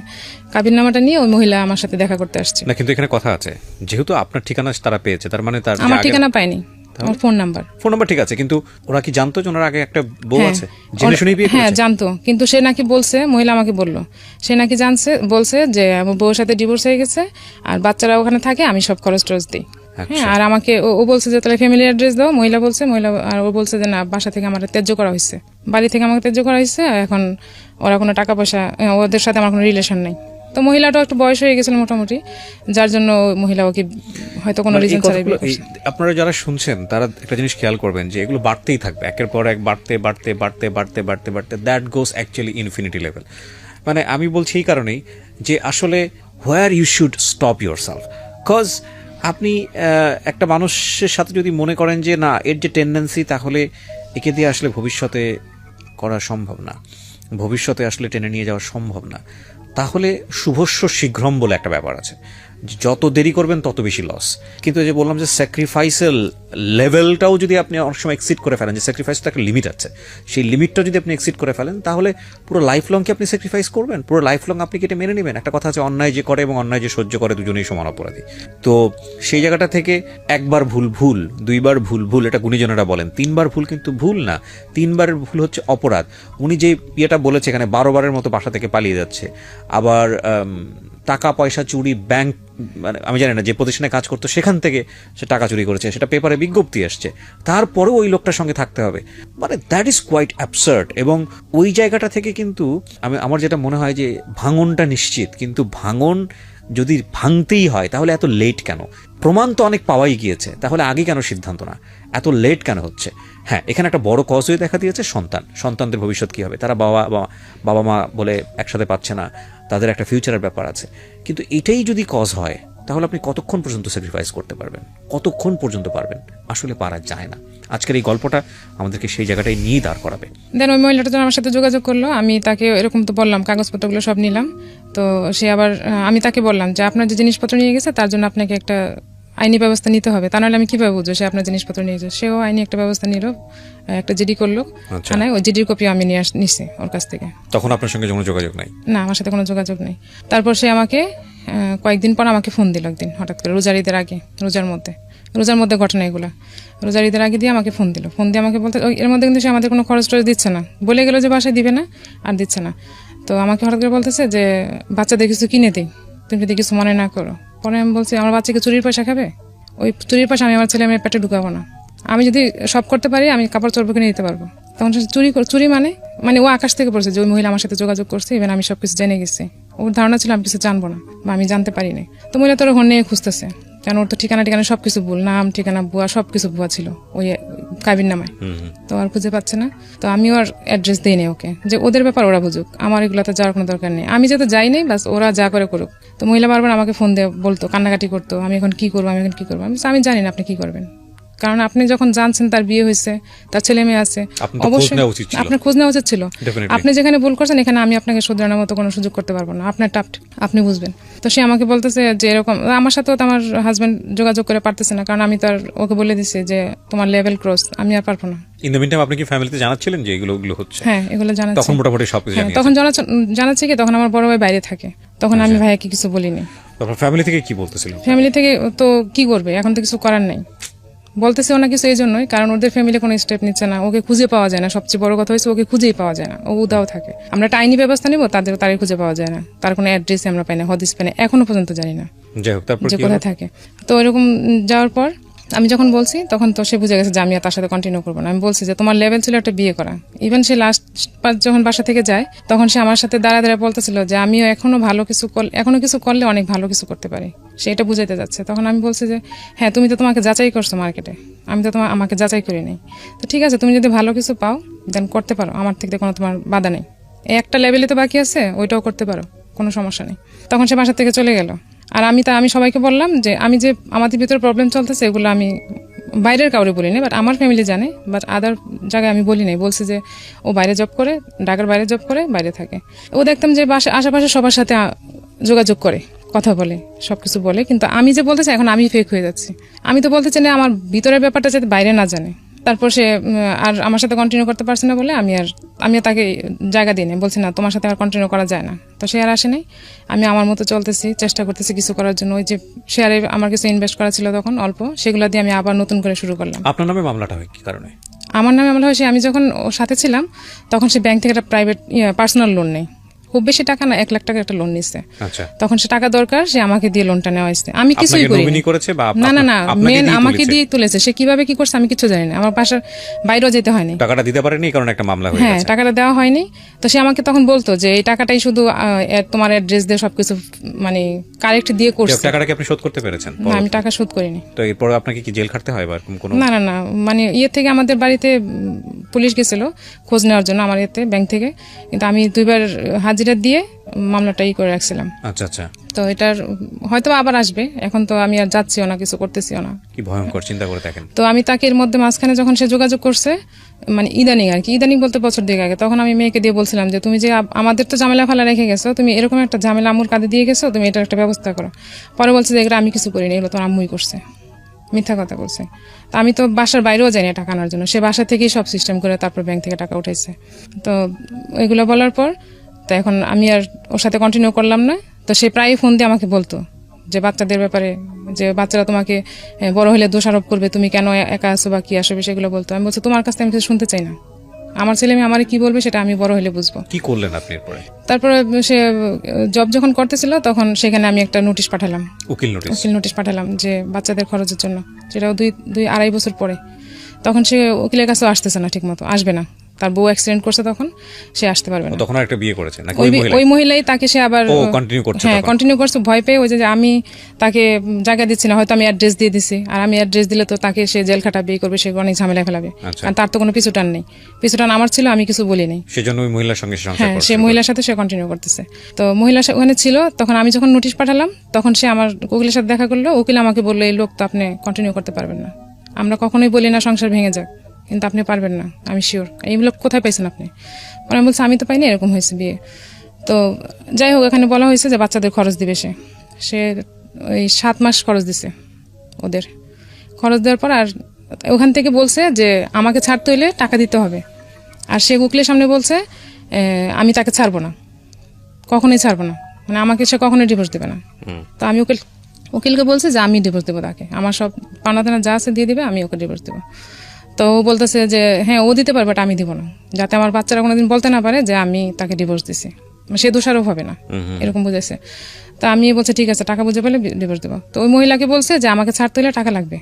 কাবিননামাটা নিয়ে ওই মহিলা আমার সাথে দেখা করতে আসছে। না কিন্তু এখানে কথা আছে, যেহেতু আপনার ঠিকানা তারা পেয়েছে, তার মানে তার আমার ঠিকানা পায়নি, আমার ফোন নাম্বার ঠিক আছে, কিন্তু ওরা কি জানতো যে ওনার আগে একটা বউ আছে, জেনে শুনেই বিয়ে করেছে? হ্যাঁ জানতো, কিন্তু সে নাকি বলছে, মহিলা আমাকে বললো, সে নাকি বলছে যে আমার বউর সাথে ডিভোর্স হয়ে গেছে আর বাচ্চারা ওখানে থাকে, আমি সব খরচ টরচ দিই। হ্যাঁ আর আমাকে ও বলছে যে তাহলে ফ্যামিলি অ্যাড্রেস দাও, মহিলা আর ও বলছে যে না বাসা থেকে আমার ত্যায্য করা হয়েছে, বাড়ি থেকে আমাকে ত্যায্য করা হয়েছে, এখন ওরা কোনো টাকা পয়সা, ওদের সাথে আমার কোনো রিলেশন নেই। তো মহিলাটাও একটু বয়স হয়ে গেছিল মোটামুটি, যার জন্য মহিলা ওকে হয়তো কোনো রিজন ছাড়াই বিয়ে করছে। আপনারা যারা শুনছেন তারা একটা জিনিস খেয়াল করবেন যে এগুলো বাড়তেই থাকবে, একের পর এক বাড়তে বাড়তে বাড়তে বাড়তে বাড়তে বাড়তে that goes actually infinity level. মানে আমি বলছি এই কারণেই যে আসলে where you should stop yourself, cause আপনি একটা মানুষের সাথে যদি মনে করেন যে না এর যে টেন্ডেন্সি, তাহলে একে দিয়ে আসলে ভবিষ্যতে করা সম্ভব না, ভবিষ্যতে আসলে টেনে নিয়ে যাওয়া সম্ভব না, তাহলে শুভস্য শীঘ্রম বলে একটা ব্যাপার আছে, যত দেরি করবেন তত বেশি লস। কিন্তু এই যে বললাম যে স্যাক্রিফাইসের লেভেলটাও যদি আপনি অনেক সময় এক্সিড করে ফেলেন, যে স্যাক্রিফাইস তো একটা লিমিট আছে, সেই লিমিটটা যদি আপনি এক্সিড করে ফেলেন, তাহলে পুরো লাইফ লং কি আপনি স্যাক্রিফাইস করবেন? পুরো লাইফ লং আপনি কি এটা মেনে নেবেন? একটা কথা আছে অন্যায় যে করে এবং অন্যায় যে সহ্য করে দুজনেই সমান অপরাধী। তো সেই জায়গাটা থেকে একবার ভুল, দুইবার ভুল, এটা গুণীজনেরা বলেন, 3বার ভুল কিন্তু ভুল না, 3বারের ভুল হচ্ছে অপরাধ। উনি যে ইয়েটা বলেছে এখানে 12 বারের মতো বাসা থেকে পালিয়ে যাচ্ছে, আবার টাকা পয়সা চুরি, ব্যাংক, মানে আমি জানি না যে প্রতিষ্ঠানে কাজ করতো সেখান থেকে সে টাকা চুরি করেছে, সেটা পেপারে বিজ্ঞপ্তি আসছে, তারপরেও ওই লোকটার সঙ্গে থাকতে হবে, মানে দ্যাট ইজ কোয়াইট অ্যাবসার্ড। এবং ওই জায়গাটা থেকে কিন্তু আমার যেটা মনে হয় যে ভাঙনটা নিশ্চিত, কিন্তু ভাঙন যদি ভাঙতেই হয় তাহলে এত লেট কেন? প্রমাণ তো অনেক পাওয়াই গিয়েছে, তাহলে আগে কেন সিদ্ধান্ত না? এত লেট কেন হচ্ছে? হ্যাঁ, এখানে একটা বড় কজ হয়ে দেখা দিয়েছে সন্তানদের ভবিষ্যৎ কী হবে, তারা বাবা মা বলে একসাথে পাচ্ছে না, তাদের একটা ফিউচারের ব্যাপার আছে। কিন্তু এটাই যদি কজ হয় তাহলে আপনি কতক্ষণ পর্যন্ত স্যাক্রিফাইস করতে পারবেন, কতক্ষণ পর্যন্ত পারবেন? আসলে পারা যায় না। আজকের এই গল্পটা আমাদেরকে সেই জায়গাটাই নিয়ে দাঁড় করাবে। দেন ওই মহিলাটা যখন আমার সাথে যোগাযোগ করলো, আমি তাকে এরকম তো বললাম, কাগজপত্রগুলো সব নিলাম। তো সে আবার আমি তাকে বললাম যে আপনার যে জিনিসপত্র নিয়ে গেছে তার জন্য আপনাকে একটা আইনি ব্যবস্থা নিতে হবে, তা নাহলে আমি কিভাবে বুঝবো সে আপনার জিনিসপত্র নিয়ে গেছে। সেও আইনি একটা ব্যবস্থা নিল, একটা জিডি করলো থানায়। ওই জিডির কপি আমি নিছি ওর কাছ থেকে। তখন আপনার সঙ্গে কোনো যোগাযোগ নাই? না, আমার সাথে কোনো যোগাযোগ নেই। তারপর সে আমাকে কয়েকদিন পর আমাকে ফোন দিল একদিন হঠাৎ করে, রোজার ঈদের আগে, রোজার মধ্যে ঘটনা এগুলা। রোজার ঈদের আগে দিয়ে আমাকে ফোন দিয়ে আমাকে বলতে, এর মধ্যে কিন্তু সে আমাদের কোনো খরচ টরচ দিচ্ছে না, বলে গেল যে বাসায় দিবে না, আর দিচ্ছে না। তো আমাকে হঠাৎ করে বলতেছে যে বাচ্চাদের কিছু কিনে দিই, তুমি যদি কিছু মনে না করো। পরে আমি বলছি আমার বাচ্চাকে চুরির পয়সা খাবে? ওই চুরির পয়সা আমি আমার ছেলে মেয়ের পেটে ঢুকাবো না। আমি যদি সব করতে পারি, আমি কাপড় চোপড় কিনে দিতে পারবো। তখন সে চুরি মানে ও আকাশ থেকে পড়ছে যে ওই মহিলা আমার সাথে যোগাযোগ করছে, ইভেন আমি সবকিছু জেনে গেছি। ওর ধারণা ছিল আমি কিছু জানবো না বা আমি জানতে পারি না। তো মহিলা তোর ঘর নিয়ে খুঁজতেছে, কারণ ওর তো ঠিকানা সবকিছু ভুল, নাম ঠিকানা ভুয়া, সবকিছু ভুয়া ছিল ওই কাবির নামায়। তো আর খুঁজে পাচ্ছে না। তো আমি ওর অ্যাড্রেস দিই নাই ওকে, যে ওদের ব্যাপার ওরা বুঝুক, আমার এগুলোতে যাওয়ার কোনো দরকার নেই। আমি যাতে যাই নাই, বাস ওরা যা করে করুক। তো মহিলা বারবার আমাকে ফোন দিয়ে বলতো, কান্নাকাটি করতো, আমি এখন কি করবো। আমি জানি না আপনি কি করবেন, কারণ আপনি যখন জানছেন তার বিয়ে হয়েছে, তার ছেলে মেয়ে আছে, অবশ্যই আপনার খোঁজ নেওয়া উচিত ছিল। আপনি যেখানে ভুল করছেন এখানে আমি আপনাকে শুধরানোর মতো কোনো সুযোগ করতে পারবো না, আপনার আপনি বুঝবেন। তো সে আমাকে বলতেছে যে এরকম, আমার সাথেও তো আমার হাজবেন্ড যোগাযোগ করে পারতেছে না, কারণ আমি তো আর ওকে বলে দিছি যে তোমার লেভেল ক্রস, আমি আর পারবো না। ইন দ্য মিনটাইম আপনি কি ফ্যামিলিতে জানাচ্ছিলেন যে এগুলো হচ্ছে? হ্যাঁ, এগুলো জানাচ্ছি। তখন মোটামুটি সবকিছু জানিয়েছেন? তখন জানাচ্ছি কি, তখন আমার বড় ভাই বাইরে থাকে, তখন আমি ভাইয়াকে কিছু বলিনি। তারপর ফ্যামিলি থেকে কি বলতেছিলেন? ফ্যামিলি থেকে তো কি করবে, এখন তো কিছু করার নাই। বলতেছে না কিছু এই জন্যই, কারণ ওদের ফ্যামিলি কোনো স্টেপ নিচ্ছে না, ওকে খুঁজে পাওয়া যায় না। সবচেয়ে বড় কথা হয়েছে ওকে খুঁজেই পাওয়া যায় না, ও উদাও থাকে। আমরা একটা আইনি ব্যবস্থা নিব, তারই খুঁজে পাওয়া যায় না, তার কোনো অ্যাড্রেস আমরা পাই না, হদিস পাই না, এখনো পর্যন্ত জানি না যে কোথায় থাকে। তো এরকম যাওয়ার পর আমি যখন বলছি তখন তো সে বুঝে গেছে যে আমি আর তার সাথে কন্টিনিউ করবো না। আমি বলছি যে তোমার লেভেল ছিল একটা বিয়ে করা। ইভেন সে লাস্ট যখন বাসা থেকে যায় তখন সে আমার সাথে দাঁড়া বলতেছিল যে আমিও এখনো কিছু করলে অনেক ভালো কিছু করতে পারি, সে এটা বুঝাইতে যাচ্ছে। তখন আমি বলছি যে হ্যাঁ, তুমি তো তোমাকে যাচাই করছো মার্কেটে, আমি তো আমাকে যাচাই করি নাই। তো ঠিক আছে, তুমি যদি ভালো কিছু পাও দেন করতে পারো, আমার থেকে কোনো তোমার বাধা নেই। একটা লেভেলে তো বাকি আছে, ওইটাও করতে পারো, কোনো সমস্যা নেই। তখন সে বাসা থেকে চলে গেল। আর আমি সবাইকে বললাম যে আমি যে আমাদের ভিতরে প্রবলেম চলতেছে এগুলো আমি বাইরের কাউরে বলি না, বাট আমার ফ্যামিলি জানে, বাট আদার জায়গায় আমি বলি নাই। বলছি যে ও বাইরে জব করে, ঢাকার বাইরে জব করে, বাইরে থাকে। ও দেখতাম যে আশেপাশে সবার সাথে যোগাযোগ করে, কথা বলে, সবকিছু বলে, কিন্তু আমি যে বলতেছি এখন আমি ফেক হয়ে যাচ্ছি। আমি তো বলতে চাই না আমার ভিতরের ব্যাপারটা যাতে বাইরে না জানে। তারপর সে আর আমার সাথে কন্টিনিউ করতে পারছে না বলে আমি তাকে জায়গা দিই নাই, বলছি না তোমার সাথে আর কন্টিনিউ করা যায় না। তো সে আর আসে নাই, আমি আমার মতো চলতেছি, চেষ্টা করতেছি কিছু করার জন্য। ওই যে শেয়ারে আমার কিছু ইনভেস্ট করা ছিল তখন অল্প, সেগুলো দিয়ে আমি আবার নতুন করে শুরু করলাম। আপনার নামে মামলাটা হয় কি কারণে? আমার নামে মামলা হয়েছে, আমি যখন ওর সাথে ছিলাম তখন সে ব্যাংক থেকে একটা প্রাইভেট পার্সোনাল লোন নেই, খুব বেশি টাকা না, 1 লাখ টাকা একটা লোন নিচ্ছে। তখন সে টাকা দরকার, সে আমাকে দিয়ে লোনটা নেওয়া হয়েছে। আমি কিছুই করিনি। না, মেন আমাকে দিয়ে তুলেছে। সে কিভাবে কি করছে আমি কিছু জানি না, আমার বাসার বাইরেও যেতে হয়নি। টাকাটা দিতে পারেনি কারণ একটা মামলা হয়ে গেছে। হ্যাঁ, টাকাটা দেওয়া হয়নি। তো সে আমাকে তখন বলতো যে এই টাকাটাই শুধু তোমার অ্যাড্রেস দিয়ে সবকিছু মানে কারেক্ট দিয়ে করছে। টাকাটা কি আপনি শোধ করতে পেরেছেন? না, আমি টাকা শোধ করিনি। তো এরপর আপনাকে কি জেল খাটতে হয় বা এরকম কোনো? না, মানে থেকে আমাদের বাড়িতে পুলিশ গেছিল খোঁজ নেওয়ার জন্য আমার ব্যাংক থেকে, কিন্তু আমি 2বার হাজিরা দিয়ে মামলাটাই করে রাখছিলাম। আচ্ছা। তো এটার হয়তো আবার আসবে, এখন তো আমি আর যাচ্ছিও না, কিছু করতেছিও না। কি ভয়ঙ্কর, চিন্তা করে দেখেন। তো আমি তাকে এর মধ্যে মাঝখানে যখন সে যোগাযোগ করছে, মানে ইদানিং বলতে বছর 2 আগে, তখন আমি মেয়েকে দিয়ে বলছিলাম যে তুমি যে আমাদের তো ঝামেলা ফালা রেখে গেছো, তুমি এরকম একটা ঝামেলা আম্মুর কাঁধে দিয়ে গেছো, তুমি এটার একটা ব্যবস্থা করো। পরে বলছে যে এগুলো আমি কিছু করিনি, এগুলো তো আম্মুই করছে, মিথ্যা কথা বলছে। তো আমি তো বাসার বাইরেও যাই না টাকা আনার জন্য, সে বাসা থেকেই সব সিস্টেম করে তারপর ব্যাংক থেকে টাকা উঠাইছে। তো এগুলো বলার পর তো এখন আমি আর ওর সাথে কন্টিনিউ করলাম না। তো সে প্রায় ফোন দিয়ে আমাকে বলতো যে বাচ্চাদের ব্যাপারে, যে বাচ্চারা তোমাকে বড় হলে দোষারোপ করবে, তুমি কেন একা আসো বা কি আসবে, সেগুলো বলতো। আমি বলছি তোমার কাছ থেকে আমি কিছু শুনতে চাই না, আমার ছেলে মেয়ে আমার কি বলবে সেটা আমি বড় হলে বুঝবো। কি করলেন আপনি এরপরে? তারপরে সে জব যখন করতেছিল তখন সেখানে আমি একটা নোটিশ পাঠালাম, উকিল নোটিশ পাঠালাম যে বাচ্চাদের খরচের জন্য, সেটাও 2-2.5 বছর পরে। তখন সে উকিলের কাছেও আসতেছে না, ঠিক মতো আসবে না, তার বউ অ্যাক্সিডেন্ট করছে, তখন সে আসতে পারবে না। তখন একটা বিয়ে করেছে নাকি ওই মহিলাই তাকে সে আবার কন্টিনিউ করছে? হ্যাঁ, কন্টিনিউ করছে, ভয় পেয়ে। ওই যে আমি তাকে জায়গা দিচ্ছি না, হয়তো আমি অ্যাড্রেস দিয়ে দিছি, আর আমি অ্যাড্রেস দিলে তো তাকে সে জেল খাটাবে, বিয়ে করবে, সে অনেক ঝামেলা ফেলাবে, কারণ তার তো কোনো পিছুটান নেই। পিছুটান আমার ছিল, আমি কিছু বলি নাই, সেজন্য ওই মহিলার সঙ্গে হ্যাঁ, সে মহিলার সাথে সে কন্টিনিউ করতেছে। তো মহিলা ওখানে ছিল, তখন আমি যখন নোটিশ পাঠালাম, তখন সে আমার উকিলের সাথে দেখা করলো। উকিল আমাকে বললো, এই লোক তো আপনি কন্টিনিউ করতে পারবেন না, আমরা কখনোই বলি না সংসার ভেঙে যাক, কিন্তু আপনি পারবেন না, আমি শিওর। এই লোক কোথায় পাইছেন আপনি? আমি বলছি আমি তো পাইনি, এরকম হয়েছে বিয়ে। তো যাই হোক, এখানে বলা হয়েছে যে বাচ্চাদের খরচ দিবে সে ওই 7 মাস খরচ দিছে ওদের। খরচ দেওয়ার পর আর ওখান থেকে বলছে যে আমাকে ছাড়তে হইলে টাকা দিতে হবে, আর সে উকিলের সামনে বলছে আমি তাকে ছাড়বো না, কখনোই ছাড়বো না, মানে আমাকে সে কখনোই ডিভোর্স দেবে না। তো আমি উকিলকে বলছি যে আমি ডিভোর্স দেবো তাকে, আমার সব পাওনা যা আছে দিয়ে দিবে, আমি ওকে ডিভোর্স দেবো। তো ও বলতেছে যে হ্যাঁ ও দিতে পারবে, বাট আমি দিব না, যাতে আমার বাচ্চারা কোনোদিন বলতে না পারে যে আমি তাকে ডিভোর্স দিছি, সে দোষারোপ হবে না, এরকম বুঝেছে। তো আমি বলছি ঠিক আছে, টাকা বুঝে পেলে ডিভোর্স দেবো। তো ওই মহিলাকে বলছে যে আমাকে ছাড়তে হলে টাকা লাগবে।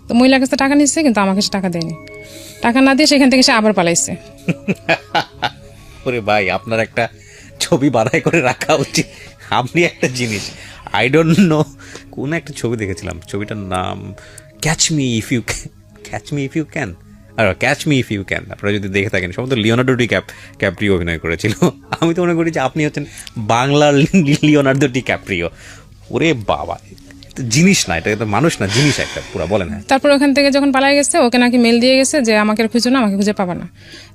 তো মহিলার কাছে টাকা নিচ্ছে, কিন্তু আমাকে সে টাকা দেয়নি। টাকা না দিয়ে সেখান থেকে সে আবার পালাইছে। ওরে ভাই, আপনার একটা ছবি বাধাই করে রাখা উচিত। আপনি একটা জিনিস, আই ডোন্ট নো, কোন একটা ছবি দেখেছিলাম, ছবিটার নাম catch me if you can, আর catch me if you can, আপনারা যদি দেখে থাকেন, সম্ভবত লিওনার্দো ক্যাপ্রিও অভিনয় করেছিল। আমি তো মনে করি যে আপনি হচ্ছেন বাংলার লিওনার্দো ক্যাপ্রিও। ওরে বাবা, জিনিস না, এটা তো মানুষ না, জিনিস একটা পুরো। বলেন। হ্যাঁ, তারপর ওখান থেকে যখন পালাই গেছে, ওকে নাকি মেল দিয়ে গেছে যে আমাকে খুঁজো না, আমাকে খুঁজে পাবা না।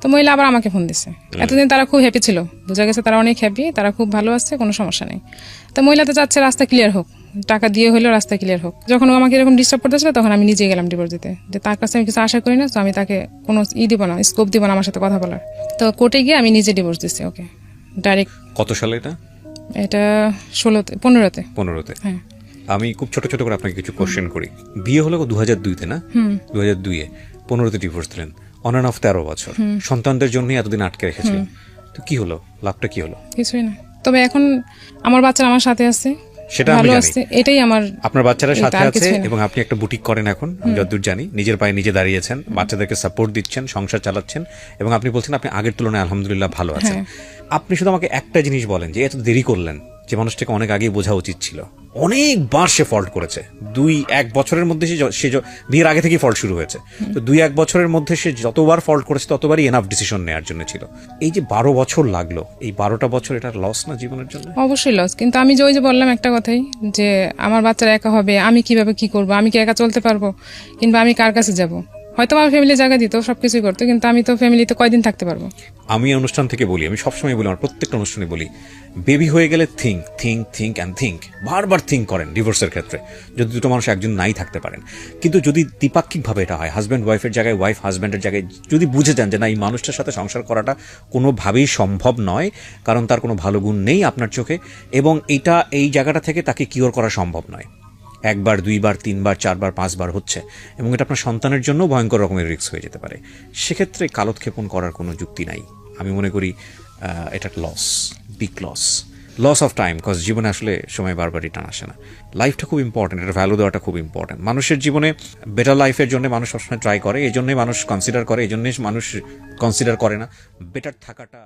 তো মহিলা আবার আমাকে ফোন দিছে। এতদিন তারা খুব হ্যাপি ছিল, বোঝা গেছে তারা অনেক হ্যাপি, তারা খুব ভালো আছে, কোনো সমস্যা নেই। তো মহিলা তো চাচ্ছে রাস্তা ক্লিয়ার হোক, টাকা দিয়ে হলেও রাস্তা ক্লিয়ার হোক। যখন ও আমাকে এরকম ডিস্টার্ব করতেছিল, তখন আমি নিজে গেলাম ডিভোর্স দিতে, যে তার কাছে আমি কিছু আশা করি না, তো আমি তাকে কোনো দিব না, স্কোপ দিব না আমার সাথে কথা বলার। তো কোর্টে গিয়ে আমি নিজে ডিভোর্স দিচ্ছি ওকে ডাইরেক্ট। কত সালে এটা? এটা 15তে। হ্যাঁ। আমি খুব ছোট ছোট করে আপনাকে কিছু কোশ্চেন করি। বিয়ে হলো 2002-তে না? 2002-এ 15তে ডিভোর্স দিলেন, অন অ্যান্ড অফ 13 বছর, সন্তানদের জন্য এতদিন আটকে রেখেছিলেন। তো কি হলো, লাভটা কি হলো? কিছুই না, তবে এখন আমার বাচ্চারা আমার সাথে আছে, সেটা আমি জানি, এটাই আপনার বাচ্চারা সাথে আছে, এবং আপনি একটা বুটিক করেন এখন, আমি যতদূর জানি, নিজের পায়ে নিজে দাঁড়িয়েছেন, বাচ্চাদেরকে সাপোর্ট দিচ্ছেন, সংসার চালাচ্ছেন, এবং আপনি বলছেন আপনি আগের তুলনায় আলহামদুলিল্লাহ ভালো আছেন। আপনি শুধু আমাকে একটা জিনিস বলেন, যে এত দেরি করলেন, যে মানুষটাকে অনেক আগেই বোঝা উচিত ছিল। অনেকবার সে ফল্ট করেছে, 2-1 বছরের মধ্যে সে বিয়ের আগে থেকেই ফল্ট শুরু হয়েছে। তো 2-1 বছরের মধ্যে সে যতবার ফল্ট করেছে, ততবারই এনাফ ডিসিশন নেওয়ার জন্য ছিল। এই যে 12 বছর লাগলো, এই 12টা বছর এটা লস না জীবনের জন্য? অবশ্যই লস, কিন্তু আমি যে ওই যে বললাম একটা কথাই, যে আমার বাচ্চারা একা হবে, আমি কিভাবে কি করবো, আমি কি একা চলতে পারবো, কিংবা আমি কার কাছে যাব? হয়তো আমার ফ্যামিলি জায়গা দিত, সবকিছুই করতো, কিন্তু আমি তো ফ্যামিলিতে কয়দিন থাকতে পারবো? আমি অনুষ্ঠান থেকে বলি, আমি সবসময় বলি, আমার প্রত্যেকটা অনুষ্ঠানে বলি, বেবি হয়ে গেলে থিঙ্ক, বারবার থিঙ্ক করেন ডিভোর্সের ক্ষেত্রে, যদি দুটো মানুষ একজন নাই থাকতে পারেন। কিন্তু যদি দ্বিপাক্ষিকভাবে এটা হয়, হাজব্যান্ড ওয়াইফের জায়গায়, ওয়াইফ হাজব্যান্ডের জায়গায়, যদি বুঝে যান যে না, এই মানুষটার সাথে সংসার করাটা কোনোভাবেই সম্ভব নয়, কারণ তার কোনো ভালো গুণ নেই আপনার চোখে, এবং এই জায়গাটা থেকে তাকে কিওর করা সম্ভব নয়, 1বার 2বার 3বার 4বার 5বার হচ্ছে, এবং এটা আপনার সন্তানের জন্য ভয়ঙ্কর রকমের রিস্ক হয়ে যেতে পারে, সেক্ষেত্রে কালোক্ষেপণ করার কোনো যুক্তি নাই। আমি মনে করি এটা big loss of time, cause জীবনে আসলে সময় বারবার রিটার্ন আসে না। লাইফটা খুব ইম্পর্টেন্ট, এটা ভ্যালু দেওয়াটা খুব ইম্পর্টেন্ট। মানুষের জীবনে বেটার লাইফের জন্য মানুষ সবসময় ট্রাই করে, এই জন্যই মানুষ কনসিডার করে, এই জন্যই মানুষ কনসিডার করে না বেটার থাকাটা।